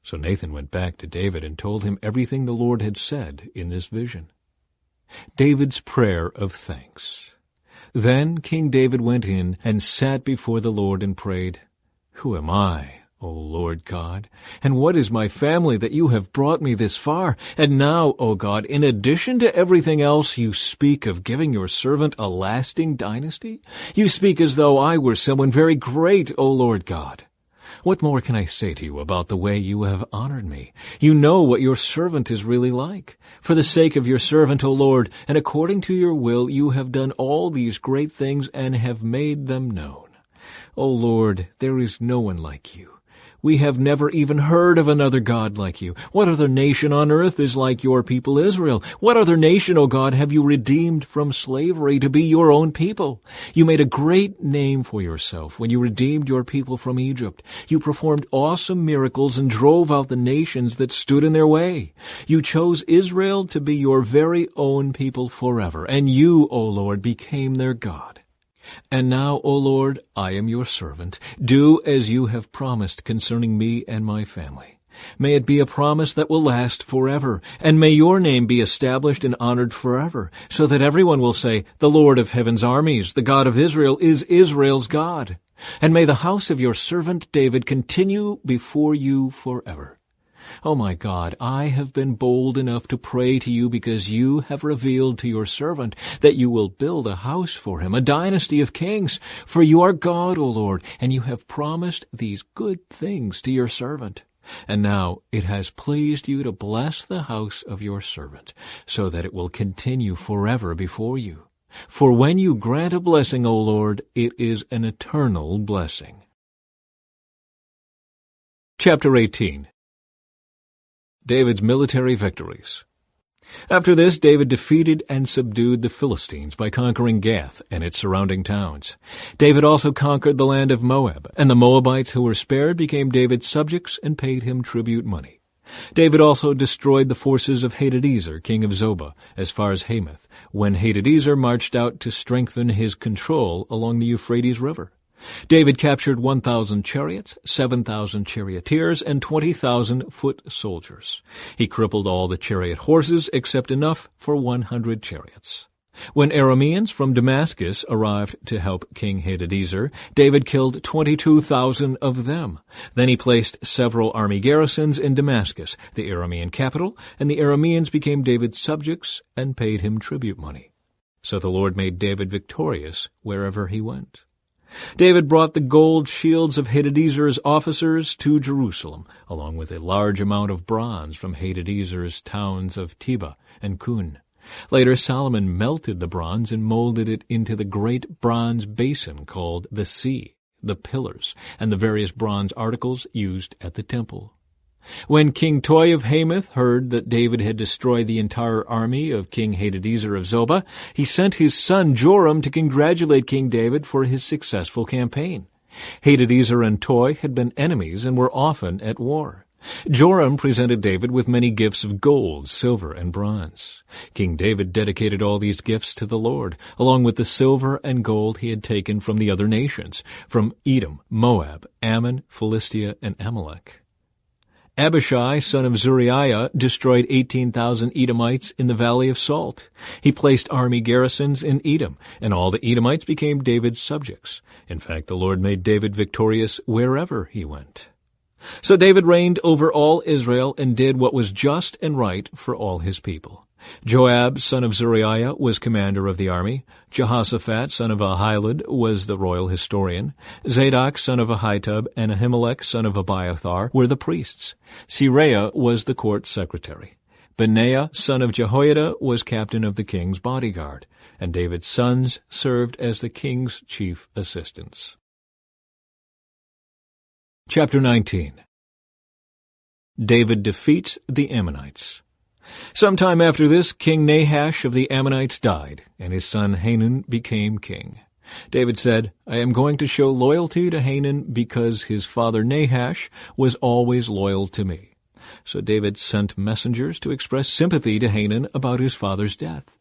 So Nathan went back to David and told him everything the Lord had said in this vision. David's prayer of thanks. Then King David went in and sat before the Lord and prayed, Who am I, O Lord God, and what is my family that you have brought me this far? And now, O God, in addition to everything else, you speak of giving your servant a lasting dynasty? You speak as though I were someone very great, O Lord God. What more can I say to you about the way you have honored me? You know what your servant is really like. For the sake of your servant, O Lord, and according to your will, you have done all these great things and have made them known. O Lord, there is no one like you. We have never even heard of another God like you. What other nation on earth is like your people Israel? What other nation, O God, have you redeemed from slavery to be your own people? You made a great name for yourself when you redeemed your people from Egypt. You performed awesome miracles and drove out the nations that stood in their way. You chose Israel to be your very own people forever, and you, O Lord, became their God. And now, O Lord, I am your servant. Do as you have promised concerning me and my family. May it be a promise that will last forever, and may your name be established and honored forever, so that everyone will say, The Lord of heaven's armies, the God of Israel, is Israel's God. And may the house of your servant David continue before you forever. O my God, I have been bold enough to pray to you because you have revealed to your servant that you will build a house for him, a dynasty of kings. For you are God, O Lord, and you have promised these good things to your servant. And now it has pleased you to bless the house of your servant, so that it will continue forever before you. For when you grant a blessing, O Lord, it is an eternal blessing. Chapter 18. David's military victories. After this, David defeated and subdued the Philistines by conquering Gath and its surrounding towns. David also conquered the land of Moab, and the Moabites who were spared became David's subjects and paid him tribute money. David also destroyed the forces of Hadadezer, king of Zobah, as far as Hamath, when Hadadezer marched out to strengthen his control along the Euphrates River. David captured 1,000 chariots, 7,000 charioteers, and 20,000 foot soldiers. He crippled all the chariot horses except enough for 100 chariots. When Arameans from Damascus arrived to help King Hadadezer, David killed 22,000 of them. Then he placed several army garrisons in Damascus, the Aramean capital, and the Arameans became David's subjects and paid him tribute money. So the Lord made David victorious wherever he went. David brought the gold shields of Hadadezer's officers to Jerusalem, along with a large amount of bronze from Hadadezer's towns of Tebah and Kun. Later Solomon melted the bronze and molded it into the great bronze basin called the Sea, the pillars, and the various bronze articles used at the temple. When King Toi of Hamath heard that David had destroyed the entire army of King Hadadezer of Zobah, he sent his son Joram to congratulate King David for his successful campaign. Hadadezer and Toi had been enemies and were often at war. Joram presented David with many gifts of gold, silver, and bronze. King David dedicated all these gifts to the Lord, along with the silver and gold he had taken from the other nations, from Edom, Moab, Ammon, Philistia, and Amalek. Abishai, son of Zeruiah, destroyed 18,000 Edomites in the Valley of Salt. He placed army garrisons in Edom, and all the Edomites became David's subjects. In fact, the Lord made David victorious wherever he went. So David reigned over all Israel and did what was just and right for all his people. Joab, son of Zeruiah, was commander of the army. Jehoshaphat, son of Ahilud, was the royal historian. Zadok, son of Ahitub, and Ahimelech, son of Abiathar, were the priests. Seraiah was the court secretary. Benaiah, son of Jehoiada, was captain of the king's bodyguard. And David's sons served as the king's chief assistants. Chapter 19. David defeats the Ammonites. Sometime after this, King Nahash of the Ammonites died, and his son Hanun became king. David said, "I am going to show loyalty to Hanun because his father Nahash was always loyal to me." So David sent messengers to express sympathy to Hanun about his father's death.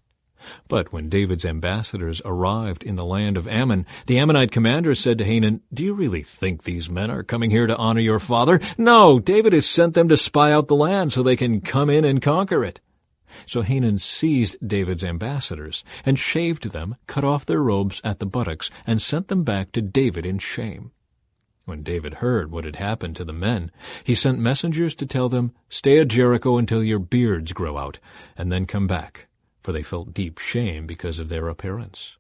But when David's ambassadors arrived in the land of Ammon, the Ammonite commander said to Hanun, "Do you really think these men are coming here to honor your father? No, David has sent them to spy out the land so they can come in and conquer it." So Hanun seized David's ambassadors and shaved them, cut off their robes at the buttocks, and sent them back to David in shame. When David heard what had happened to the men, he sent messengers to tell them, "Stay at Jericho until your beards grow out, and then come back," for they felt deep shame because of their appearance.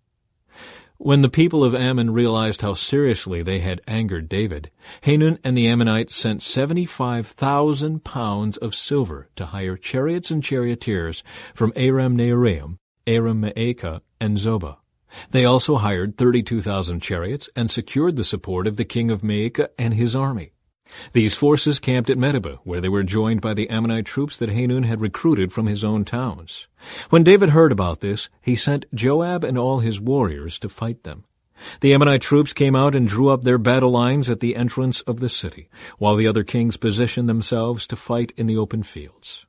When the people of Ammon realized how seriously they had angered David, Hanun and the Ammonites sent 75,000 pounds of silver to hire chariots and charioteers from Aram-Naharaim, Aram-Maacah, and Zobah. They also hired 32,000 chariots and secured the support of the king of Maacah and his army. These forces camped at Medeba, where they were joined by the Ammonite troops that Hanun had recruited from his own towns. When David heard about this, he sent Joab and all his warriors to fight them. The Ammonite troops came out and drew up their battle lines at the entrance of the city, while the other kings positioned themselves to fight in the open fields.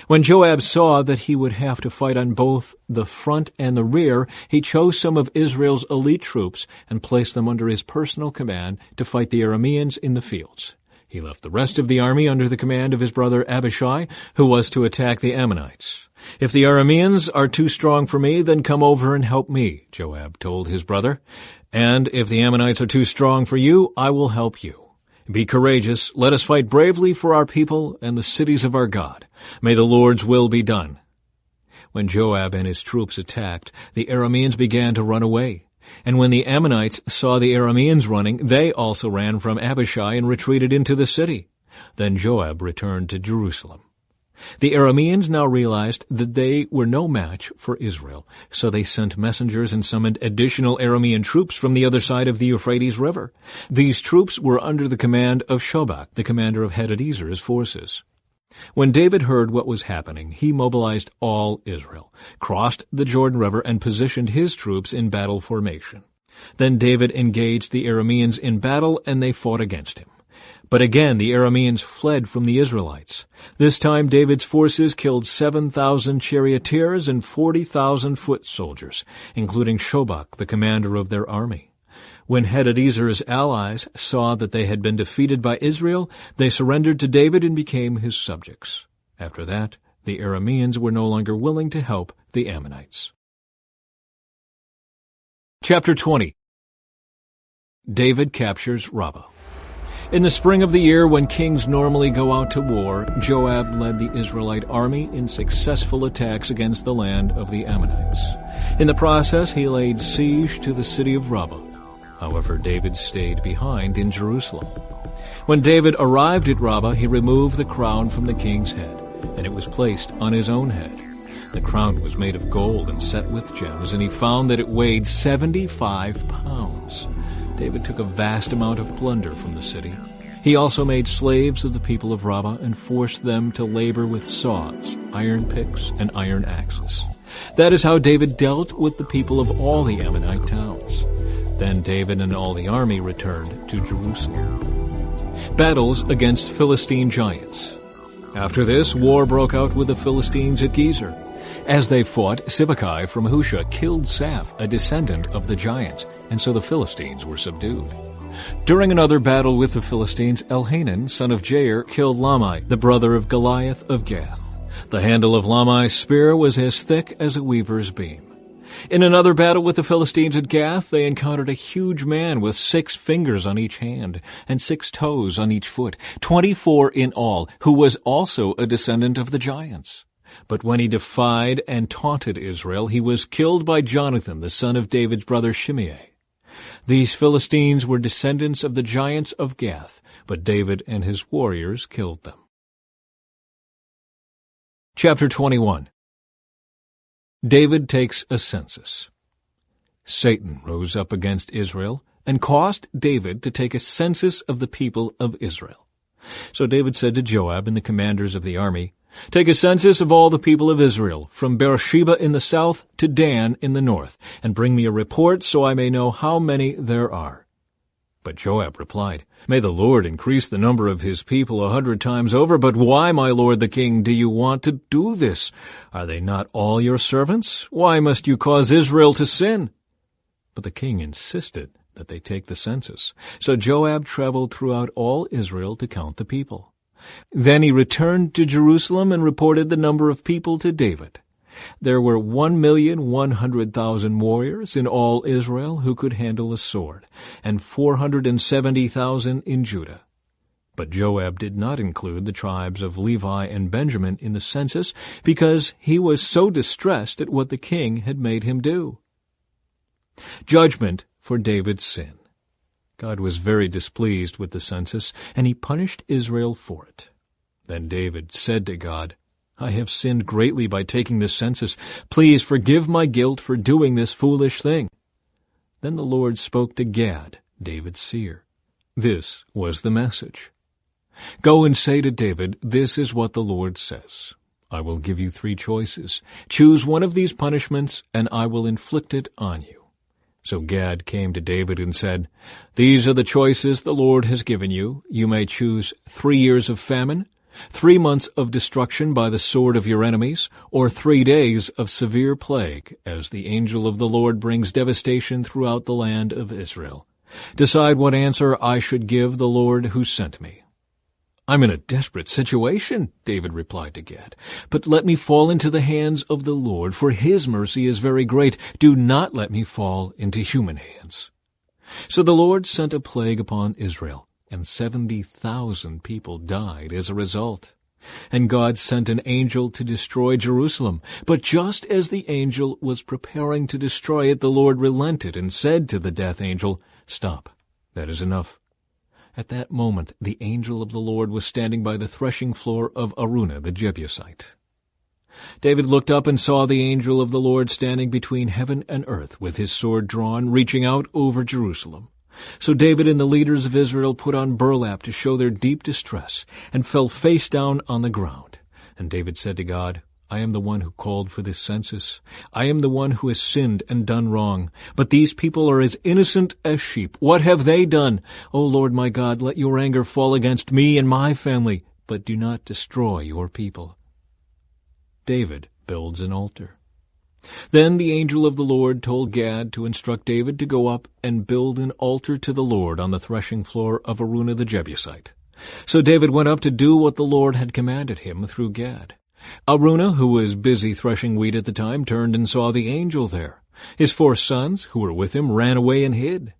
When Joab saw that he would have to fight on both the front and the rear, he chose some of Israel's elite troops and placed them under his personal command to fight the Arameans in the fields. He left the rest of the army under the command of his brother Abishai, who was to attack the Ammonites. "If the Arameans are too strong for me, then come over and help me," Joab told his brother. "And if the Ammonites are too strong for you, I will help you. Be courageous. Let us fight bravely for our people and the cities of our God. May the Lord's will be done." When Joab and his troops attacked, the Arameans began to run away. And when the Ammonites saw the Arameans running, they also ran from Abishai and retreated into the city. Then Joab returned to Jerusalem. The Arameans now realized that they were no match for Israel, so they sent messengers and summoned additional Aramean troops from the other side of the Euphrates River. These troops were under the command of Shobach, the commander of Hadadezer's forces. When David heard what was happening, he mobilized all Israel, crossed the Jordan River, and positioned his troops in battle formation. Then David engaged the Arameans in battle, and they fought against him. But again the Arameans fled from the Israelites. This time David's forces killed 7,000 charioteers and 40,000 foot soldiers, including Shobach, the commander of their army. When Hadadezer's allies saw that they had been defeated by Israel, they surrendered to David and became his subjects. After that, the Arameans were no longer willing to help the Ammonites. Chapter 20. David captures Rabbah. In the spring of the year, when kings normally go out to war, Joab led the Israelite army in successful attacks against the land of the Ammonites. In the process, he laid siege to the city of Rabbah. However, David stayed behind in Jerusalem. When David arrived at Rabbah, he removed the crown from the king's head, and it was placed on his own head. The crown was made of gold and set with gems, and he found that it weighed 75 pounds. David took a vast amount of plunder from the city. He also made slaves of the people of Rabbah and forced them to labor with saws, iron picks, and iron axes. That is how David dealt with the people of all the Ammonite towns. Then David and all the army returned to Jerusalem. Battles against Philistine giants. After this, war broke out with the Philistines at Gezer. As they fought, Sibbecai from Husha killed Saph, a descendant of the giants, and so the Philistines were subdued. During another battle with the Philistines, Elhanan, son of Jair, killed Lamai, the brother of Goliath of Gath. The handle of Lamai's spear was as thick as a weaver's beam. In another battle with the Philistines at Gath, they encountered a huge man with 6 fingers on each hand and 6 toes on each foot, 24 in all, who was also a descendant of the giants. But when he defied and taunted Israel, he was killed by Jonathan, the son of David's brother Shimei. These Philistines were descendants of the giants of Gath, but David and his warriors killed them. Chapter 21. David takes a census. Satan rose up against Israel and caused David to take a census of the people of Israel. So David said to Joab and the commanders of the army, "Take a census of all the people of Israel, from Beersheba in the south to Dan in the north, and bring me a report so I may know how many there are." But Joab replied, "May the Lord increase the number of his people 100 times over, but why, my lord the king, do you want to do this? Are they not all your servants? Why must you cause Israel to sin?" But the king insisted that they take the census. So Joab traveled throughout all Israel to count the people. Then he returned to Jerusalem and reported the number of people to David. There were 1,100,000 warriors in all Israel who could handle a sword, and 470,000 in Judah. But Joab did not include the tribes of Levi and Benjamin in the census because he was so distressed at what the king had made him do. Judgment for David's sin. God was very displeased with the census, and he punished Israel for it. Then David said to God, "I have sinned greatly by taking this census. Please forgive my guilt for doing this foolish thing." Then the Lord spoke to Gad, David's seer. This was the message. "Go and say to David, this is what the Lord says. I will give you 3 choices. Choose one of these punishments, and I will inflict it on you." So Gad came to David and said, "These are the choices the Lord has given you. You may choose 3 years of famine, 3 months of destruction by the sword of your enemies, or 3 days of severe plague, as the angel of the Lord brings devastation throughout the land of Israel. Decide what answer I should give the Lord who sent me." "I'm in a desperate situation," David replied to Gad. "But let me fall into the hands of the Lord, for his mercy is very great. Do not let me fall into human hands." So the Lord sent a plague upon Israel, and 70,000 people died as a result. And God sent an angel to destroy Jerusalem. But just as the angel was preparing to destroy it, the Lord relented and said to the death angel, "Stop, that is enough." At that moment the angel of the Lord was standing by the threshing floor of Araunah the Jebusite. David looked up and saw the angel of the Lord standing between heaven and earth, with his sword drawn, reaching out over Jerusalem. So David and the leaders of Israel put on burlap to show their deep distress, and fell face down on the ground. And David said to God, "I am the one who called for this census. I am the one who has sinned and done wrong. But these people are as innocent as sheep. What have they done? O Lord my God, let your anger fall against me and my family, but do not destroy your people." David builds an altar. Then the angel of the Lord told Gad to instruct David to go up and build an altar to the Lord on the threshing floor of Araunah the Jebusite. So David went up to do what the Lord had commanded him through Gad. Araunah, who was busy threshing wheat at the time, turned and saw the angel there. His 4 sons, who were with him, ran away and hid.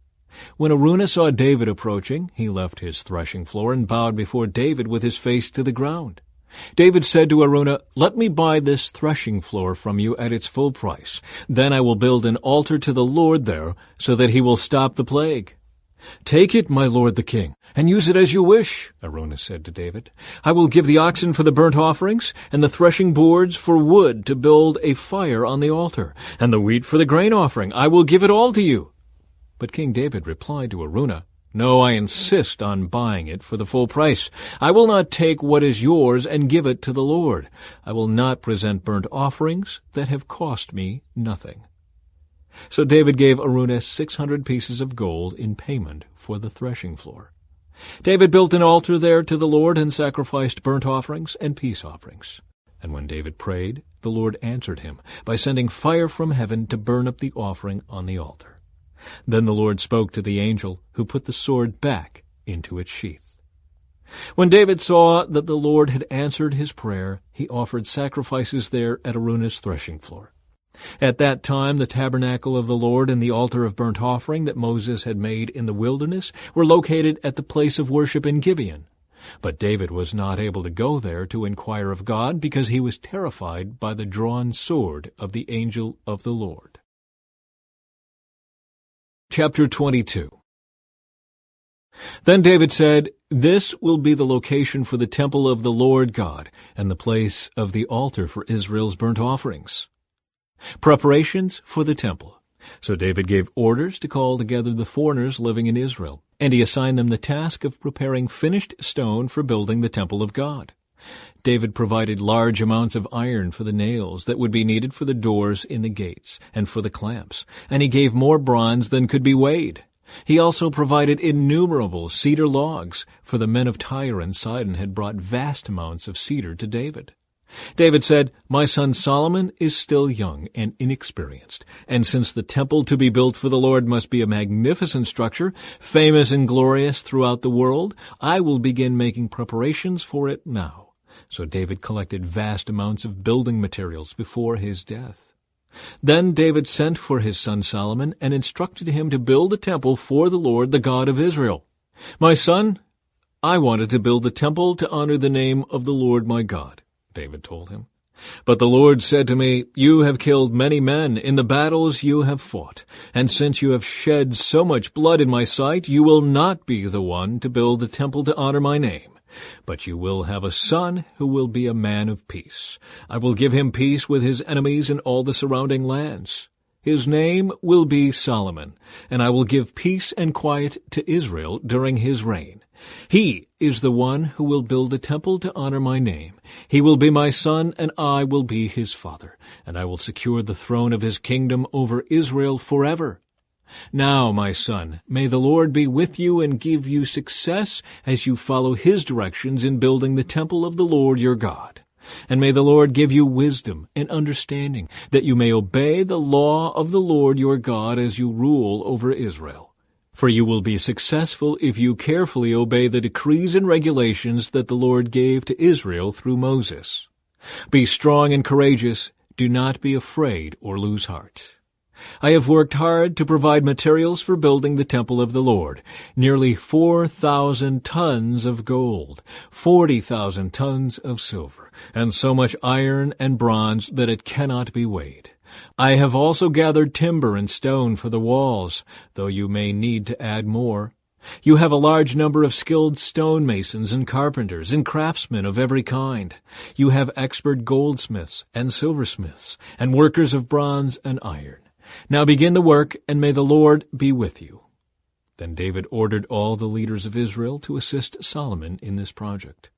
When Araunah saw David approaching, he left his threshing floor and bowed before David with his face to the ground. David said to Araunah, "Let me buy this threshing floor from you at its full price. Then I will build an altar to the Lord there, so that he will stop the plague." "Take it, my lord the king, and use it as you wish," Araunah said to David. "I will give the oxen for the burnt offerings, and the threshing boards for wood to build a fire on the altar, and the wheat for the grain offering. I will give it all to you." But King David replied to Araunah, "No, I insist on buying it for the full price. I will not take what is yours and give it to the Lord. I will not present burnt offerings that have cost me nothing." So David gave Araunah 600 pieces of gold in payment for the threshing floor. David built an altar there to the Lord and sacrificed burnt offerings and peace offerings. And when David prayed, the Lord answered him by sending fire from heaven to burn up the offering on the altar. Then the Lord spoke to the angel who put the sword back into its sheath. When David saw that the Lord had answered his prayer, he offered sacrifices there at Araunah's threshing floor. At that time the tabernacle of the Lord and the altar of burnt offering that Moses had made in the wilderness were located at the place of worship in Gibeon. But David was not able to go there to inquire of God because he was terrified by the drawn sword of the angel of the Lord. Chapter 22. Then David said, "This will be the location for the temple of the Lord God and the place of the altar for Israel's burnt offerings." Preparations for the temple. So David gave orders to call together the foreigners living in Israel, and he assigned them the task of preparing finished stone for building the temple of God. David provided large amounts of iron for the nails that would be needed for the doors in the gates and for the clamps, and he gave more bronze than could be weighed. He also provided innumerable cedar logs, for the men of Tyre and Sidon had brought vast amounts of cedar to David. David said, "My son Solomon is still young and inexperienced, and since the temple to be built for the Lord must be a magnificent structure, famous and glorious throughout the world, I will begin making preparations for it now." So David collected vast amounts of building materials before his death. Then David sent for his son Solomon and instructed him to build a temple for the Lord, the God of Israel. "My son, I wanted to build a temple to honor the name of the Lord my God," David told him. "But the Lord said to me, 'You have killed many men in the battles you have fought, and since you have shed so much blood in my sight, you will not be the one to build a temple to honor my name. But you will have a son who will be a man of peace. I will give him peace with his enemies in all the surrounding lands. His name will be Solomon, and I will give peace and quiet to Israel during his reign. He is the one who will build a temple to honor my name. He will be my son, and I will be his father, and I will secure the throne of his kingdom over Israel forever. Now, my son, may the Lord be with you and give you success as you follow his directions in building the temple of the Lord your God. And may the Lord give you wisdom and understanding, that you may obey the law of the Lord your God as you rule over Israel. For you will be successful if you carefully obey the decrees and regulations that the Lord gave to Israel through Moses. Be strong and courageous. Do not be afraid or lose heart. I have worked hard to provide materials for building the temple of the Lord, nearly 4,000 tons of gold, 40,000 tons of silver, and so much iron and bronze that it cannot be weighed. I have also gathered timber and stone for the walls, though you may need to add more. You have a large number of skilled stonemasons and carpenters and craftsmen of every kind. You have expert goldsmiths and silversmiths and workers of bronze and iron. Now begin the work, and may the Lord be with you." Then David ordered all the leaders of Israel to assist Solomon in this project.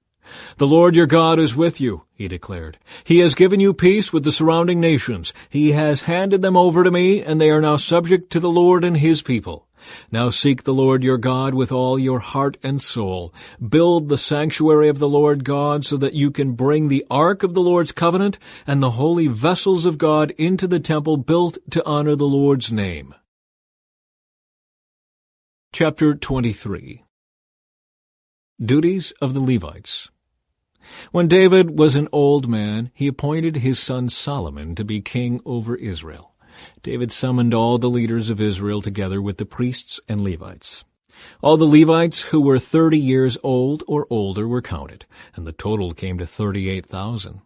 "The Lord your God is with you," he declared. "He has given you peace with the surrounding nations. He has handed them over to me, and they are now subject to the Lord and his people. Now seek the Lord your God with all your heart and soul. Build the sanctuary of the Lord God so that you can bring the ark of the Lord's covenant and the holy vessels of God into the temple built to honor the Lord's name." Chapter 23. Duties of the Levites. When David was an old man, he appointed his son Solomon to be king over Israel. David summoned all the leaders of Israel together with the priests and Levites. All the Levites who were 30 years old or older were counted, and the total came to 38,000.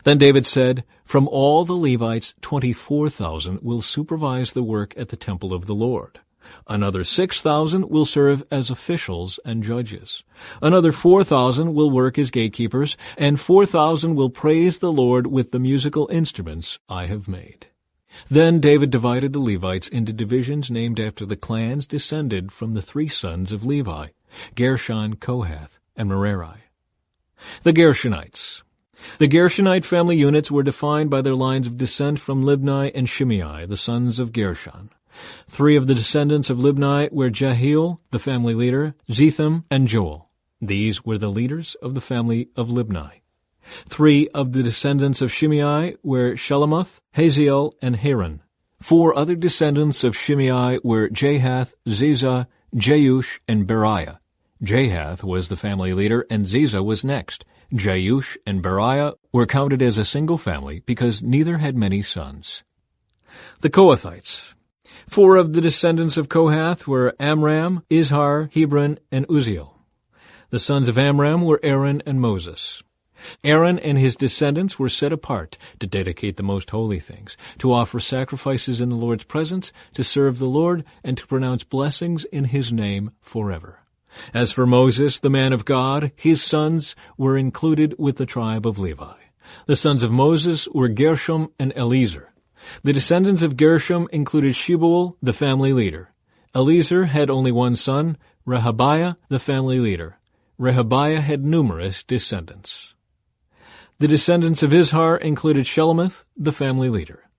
Then David said, "From all the Levites, 24,000 will supervise the work at the temple of the Lord. Another 6,000 will serve as officials and judges. Another 4,000 will work as gatekeepers, and 4,000 will praise the Lord with the musical instruments I have made." Then David divided the Levites into divisions named after the clans descended from the 3 sons of Levi, Gershon, Kohath, and Merari. The Gershonites. The Gershonite family units were defined by their lines of descent from Libni and Shimei, the sons of Gershon. 3 of the descendants of Libni were Jehiel, the family leader, Zetham, and Joel. These were the leaders of the family of Libni. 3 of the descendants of Shimei were Shelamoth, Haziel, and Haran. 4 other descendants of Shimei were Jahath, Ziza, Jeush, and Beriah. Jahath was the family leader, and Ziza was next. Jeush and Beriah were counted as a single family because neither had many sons. The Kohathites. 4 of the descendants of Kohath were Amram, Izhar, Hebron, and Uzziel. The sons of Amram were Aaron and Moses. Aaron and his descendants were set apart to dedicate the most holy things, to offer sacrifices in the Lord's presence, to serve the Lord, and to pronounce blessings in his name forever. As for Moses, the man of God, his sons were included with the tribe of Levi. The sons of Moses were Gershom and Eliezer. The descendants of Gershom included Shebuel, the family leader. Eliezer had only one son, Rehabiah, the family leader. Rehabiah had numerous descendants. The descendants of Izhar included Shelomoth, the family leader.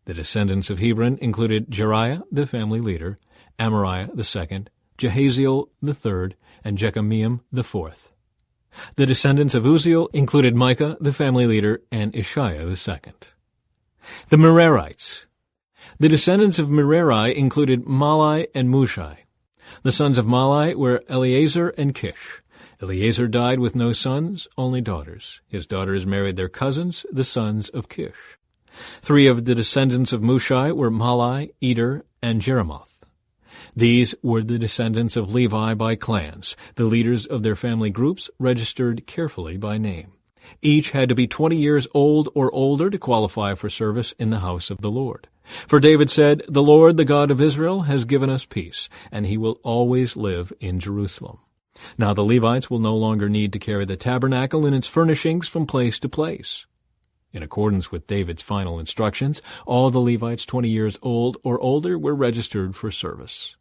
The descendants of Hebron included Jeriah, the family leader, Amariah the second, Jehaziel the third, and Jekameam the fourth. The descendants of Uzziel included Micah, the family leader, and Ishiah the second. The Merarites. The descendants of Merari included Malai and Mushai. The sons of Malai were Eleazar and Kish. Eleazar died with no sons, only daughters. His daughters married their cousins, the sons of Kish. 3 of the descendants of Mushai were Malai, Eder, and Jeremoth. These were the descendants of Levi by clans, the leaders of their family groups registered carefully by name. Each had to be 20 years old or older to qualify for service in the house of the Lord. For David said, "The Lord, the God of Israel, has given us peace, and he will always live in Jerusalem." Now the Levites will no longer need to carry the tabernacle and its furnishings from place to place. In accordance with David's final instructions, all the Levites 20 years old or older were registered for service.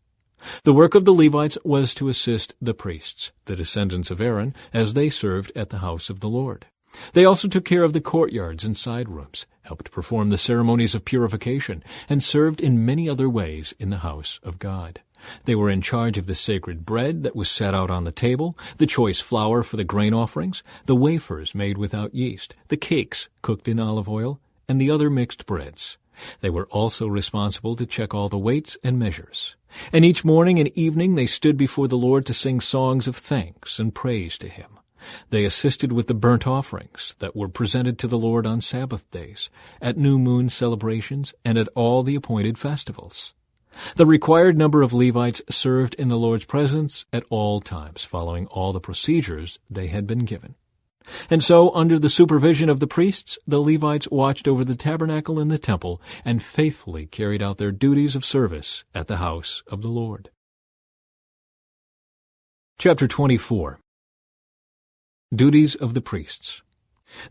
The work of the Levites was to assist the priests, the descendants of Aaron, as they served at the house of the Lord. They also took care of the courtyards and side rooms, helped perform the ceremonies of purification, and served in many other ways in the house of God. They were in charge of the sacred bread that was set out on the table, the choice flour for the grain offerings, the wafers made without yeast, the cakes cooked in olive oil, and the other mixed breads. They were also responsible to check all the weights and measures. And each morning and evening they stood before the Lord to sing songs of thanks and praise to him. They assisted with the burnt offerings that were presented to the Lord on Sabbath days, at new moon celebrations, and at all the appointed festivals. The required number of Levites served in the Lord's presence at all times, following all the procedures they had been given. And so, under the supervision of the priests, the Levites watched over the tabernacle and the temple and faithfully carried out their duties of service at the house of the Lord. Chapter 24. Duties of the priests.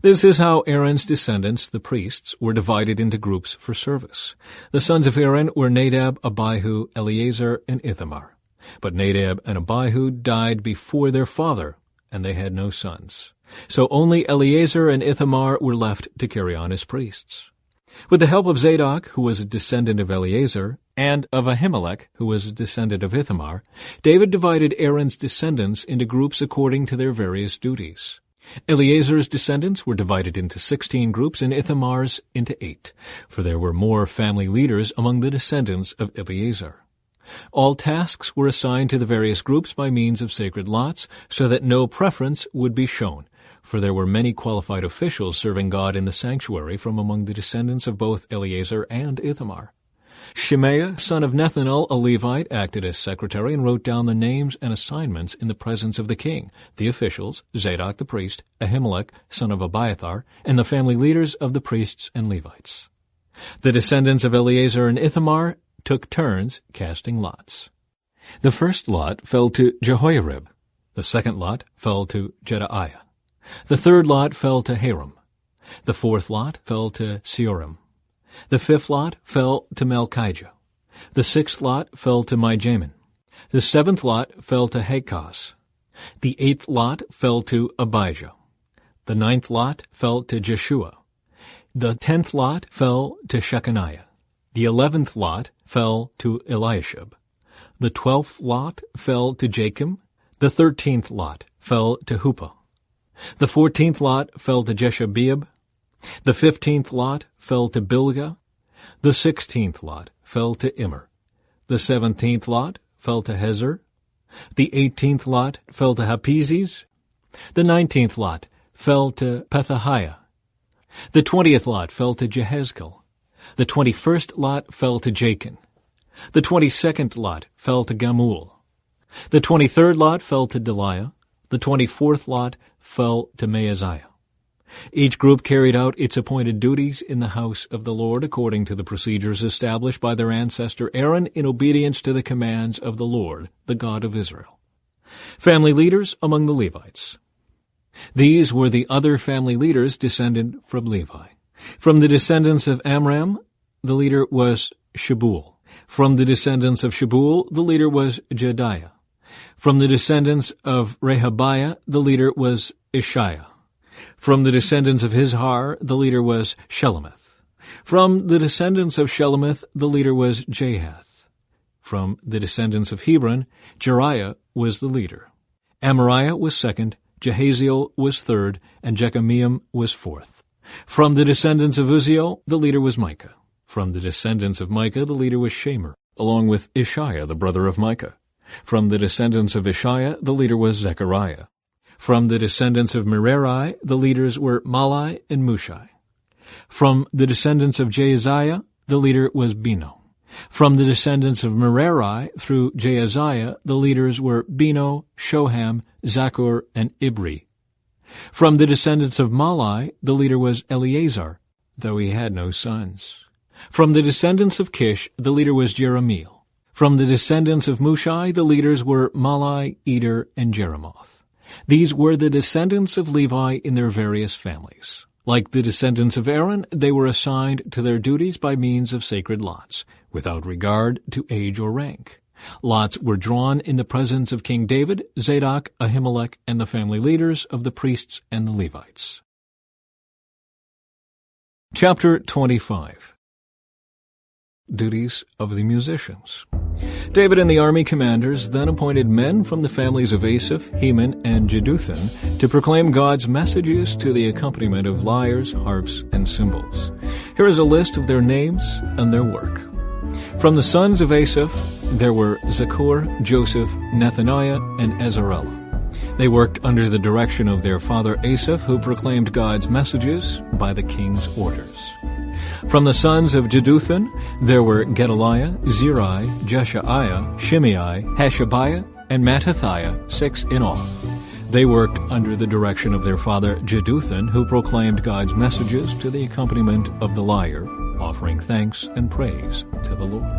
This is how Aaron's descendants, the priests, were divided into groups for service. The sons of Aaron were Nadab, Abihu, Eleazar, and Ithamar. But Nadab and Abihu died before their father, and they had no sons. So only Eleazar and Ithamar were left to carry on as priests. With the help of Zadok, who was a descendant of Eleazar, and of Ahimelech, who was a descendant of Ithamar, David divided Aaron's descendants into groups according to their various duties. Eleazar's descendants were divided into 16 groups and Ithamar's into 8, for there were more family leaders among the descendants of Eleazar. All tasks were assigned to the various groups by means of sacred lots, so that no preference would be shown, for there were many qualified officials serving God in the sanctuary from among the descendants of both Eleazar and Ithamar. Shemaiah, son of Nethanel, a Levite, acted as secretary and wrote down the names and assignments in the presence of the king, the officials, Zadok the priest, Ahimelech, son of Abiathar, and the family leaders of the priests and Levites. The descendants of Eleazar and Ithamar took turns casting lots. The first lot fell to Jehoiarib. The second lot fell to Jedaiah. The third lot fell to Haram. The fourth lot fell to Seorim. The fifth lot fell to Malchijah. The sixth lot fell to Mijamin. The seventh lot fell to Hakaz. The eighth lot fell to Abijah. The ninth lot fell to Jeshua. The 10th lot fell to Shechaniah. The 11th lot fell to Eliashib. The 12th lot fell to Jachim. The 13th lot fell to Huppah. The 14th lot fell to Jeshabeab. The 15th lot fell to Bilgah. The 16th lot fell to Immer. The 17th lot fell to Hezer. The 18th lot fell to Hapizes. The 19th lot fell to Pethahiah. The 20th lot fell to Jehezkel. The 21st lot fell to Jachin. The 22nd lot fell to Gamul. The 23rd lot fell to Deliah. The 24th lot fell to Maaziah. Each group carried out its appointed duties in the house of the Lord according to the procedures established by their ancestor Aaron in obedience to the commands of the Lord, the God of Israel. Family leaders among the Levites. These were the other family leaders descended from Levi. From the descendants of Amram, the leader was Shebuel. From the descendants of Shebuel, the leader was Jediah. From the descendants of Rehabiah, the leader was Ishiah. From the descendants of Izhar, the leader was Shelemith. From the descendants of Shelemith, the leader was Jahath. From the descendants of Hebron, Jeriah was the leader. Amariah was second, Jehaziel was third, and Jekameam was fourth. From the descendants of Uzziel, the leader was Micah. From the descendants of Micah, the leader was Shemer, along with Ishiah, the brother of Micah. From the descendants of Ishiah, the leader was Zechariah. From the descendants of Merari, the leaders were Malai and Mushai. From the descendants of Jaaziah, the leader was Beno. From the descendants of Merari through Jaaziah, the leaders were Beno, Shoham, Zaccur, and Ibri. From the descendants of Malai, the leader was Eleazar, though he had no sons. From the descendants of Kish, the leader was Jeremiel. From the descendants of Mushai, the leaders were Malai, Eder, and Jeremoth. These were the descendants of Levi in their various families. Like the descendants of Aaron, they were assigned to their duties by means of sacred lots, without regard to age or rank. Lots were drawn in the presence of King David, Zadok, Ahimelech, and the family leaders of the priests and the Levites. Chapter 25. Duties of the musicians. David and the army commanders then appointed men from the families of Asaph, Heman, and Jeduthun to proclaim God's messages to the accompaniment of lyres, harps, and cymbals. Here is a list of their names and their work. From the sons of Asaph, there were Zaccur, Joseph, Nethaniah, and Azarellah. They worked under the direction of their father Asaph, who proclaimed God's messages by the king's orders. From the sons of Jeduthun, there were Gedaliah, Zeri, Jeshaiah, Shimei, Hashabiah, and Mattithiah, 6 in all. They worked under the direction of their father Jeduthun, who proclaimed God's messages to the accompaniment of the lyre, offering thanks and praise to the Lord.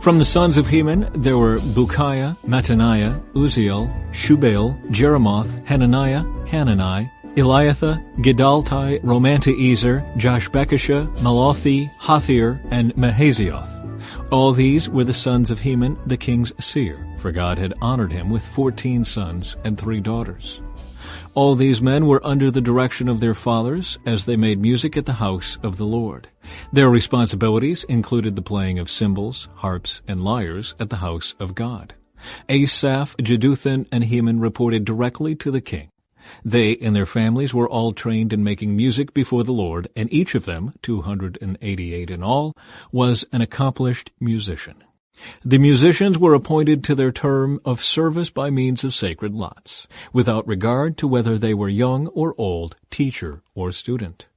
From the sons of Heman, there were Bukiah, Mattaniah, Uzziel, Shubael, Jeremoth, Hananiah, Hanani, Eliathah, Gidaltai, Romantiezer, Joshbekashah, Malothi, Hathir, and Mahazioth. All these were the sons of Heman, the king's seer, for God had honored him with 14 sons and 3 daughters. All these men were under the direction of their fathers as they made music at the house of the Lord. Their responsibilities included the playing of cymbals, harps, and lyres at the house of God. Asaph, Jeduthun, and Heman reported directly to the king. They and their families were all trained in making music before the Lord, and each of them, 288 in all, was an accomplished musician. The musicians were appointed to their term of service by means of sacred lots, without regard to whether they were young or old, teacher or student.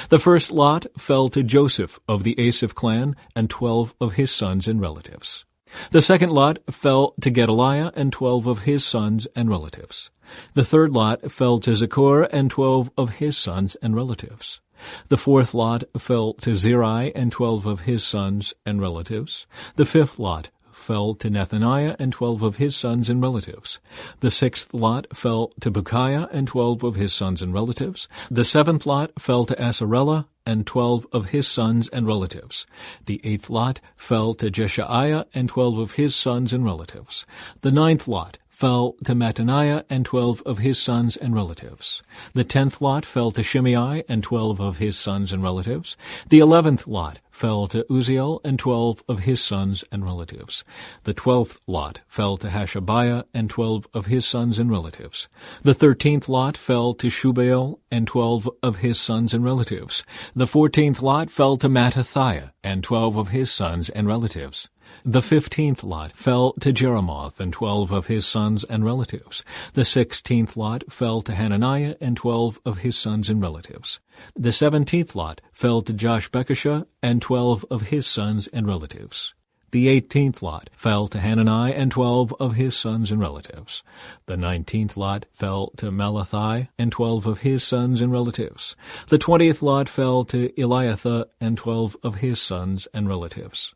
The first lot fell to Joseph of the Asaph clan and 12 of his sons and relatives. The second lot fell to Gedaliah and 12 of his sons and relatives. The third lot fell to Zaccur and 12 of his sons and relatives. The fourth lot fell to Zeri and 12 of his sons and relatives. The fifth lot fell to Nethaniah and 12 of his sons and relatives. The sixth lot fell to Bukiah and 12 of his sons and relatives. The seventh lot fell to Asarellah and 12 of his sons and relatives. The eighth lot fell to Jeshaiah and 12 of his sons and relatives. The ninth lot fell to Mattaniah and 12 of his sons and relatives. The 10th lot fell to Shimei and 12 of his sons and relatives. The 11th lot fell to Uzziel and 12 of his sons and relatives. The 12th lot fell to Hashabiah and 12 of his sons and relatives. The 13th lot fell to Shubael and 12 of his sons and relatives. The 14th lot fell to Mattathiah and 12 of his sons and relatives. The 15th lot fell to Jeremoth and 12 of his sons and relatives. The 16th lot fell to Hananiah and 12 of his sons and relatives. The 17th lot fell to Joshbekashah and 12 of his sons and relatives. The 18th lot fell to Hanani and 12 of his sons and relatives. The 19th lot fell to Malathi and 12 of his sons and relatives. The 20th lot fell to Eliathah and 12 of his sons and relatives.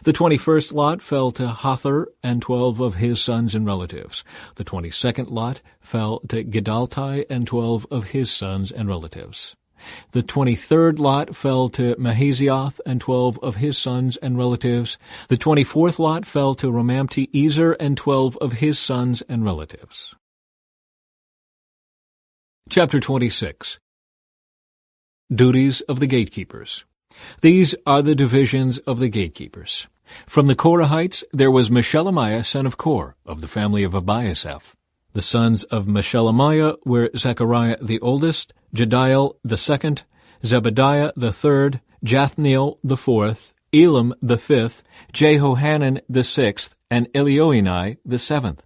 The 21st lot fell to Hothar and 12 of his sons and relatives. The 22nd lot fell to Gedaltai and 12 of his sons and relatives. The 23rd lot fell to Mahazioth and 12 of his sons and relatives. The 24th lot fell to Romamti-Ezer and 12 of his sons and relatives. Chapter 26. Duties of the Gatekeepers. These are the divisions of the gatekeepers. From the Korahites there was Meshelemiah son of Kor, of the family of Abiasaph. The sons of Meshelemiah were Zechariah the oldest, Jediel the second, Zebediah the third, Jathniel the fourth, Elam the fifth, Jehohanan the sixth, and Elioenai the seventh.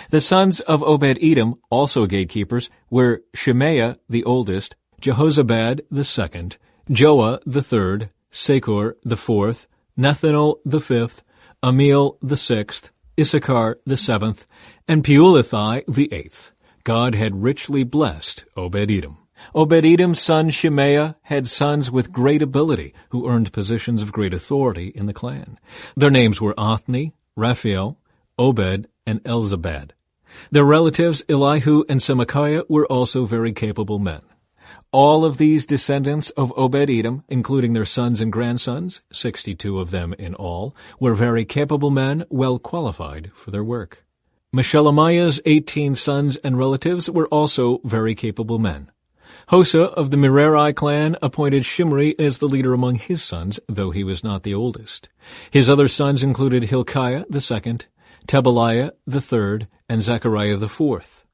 The sons of Obed-Edom, also gatekeepers, were Shemaiah the oldest, Jehozabad the second, Joah the third, Sakor the fourth, Nethanel the fifth, Amiel the sixth, Issachar the seventh, and Peulethi the eighth. God had richly blessed Obed-Edom. Obed-Edom's son Shemaiah had sons with great ability who earned positions of great authority in the clan. Their names were Othni, Raphael, Obed, and Elzabad. Their relatives Elihu and Semachiah were also very capable men. All of these descendants of Obed-Edom, including their sons and grandsons, 62 of them in all, were very capable men, well qualified for their work. Meshelemiah's 18 sons and relatives were also very capable men. Hosa of the Merari clan appointed Shimri as the leader among his sons, though he was not the oldest. His other sons included Hilkiah the second, Tebaliah the third, and Zechariah the fourth.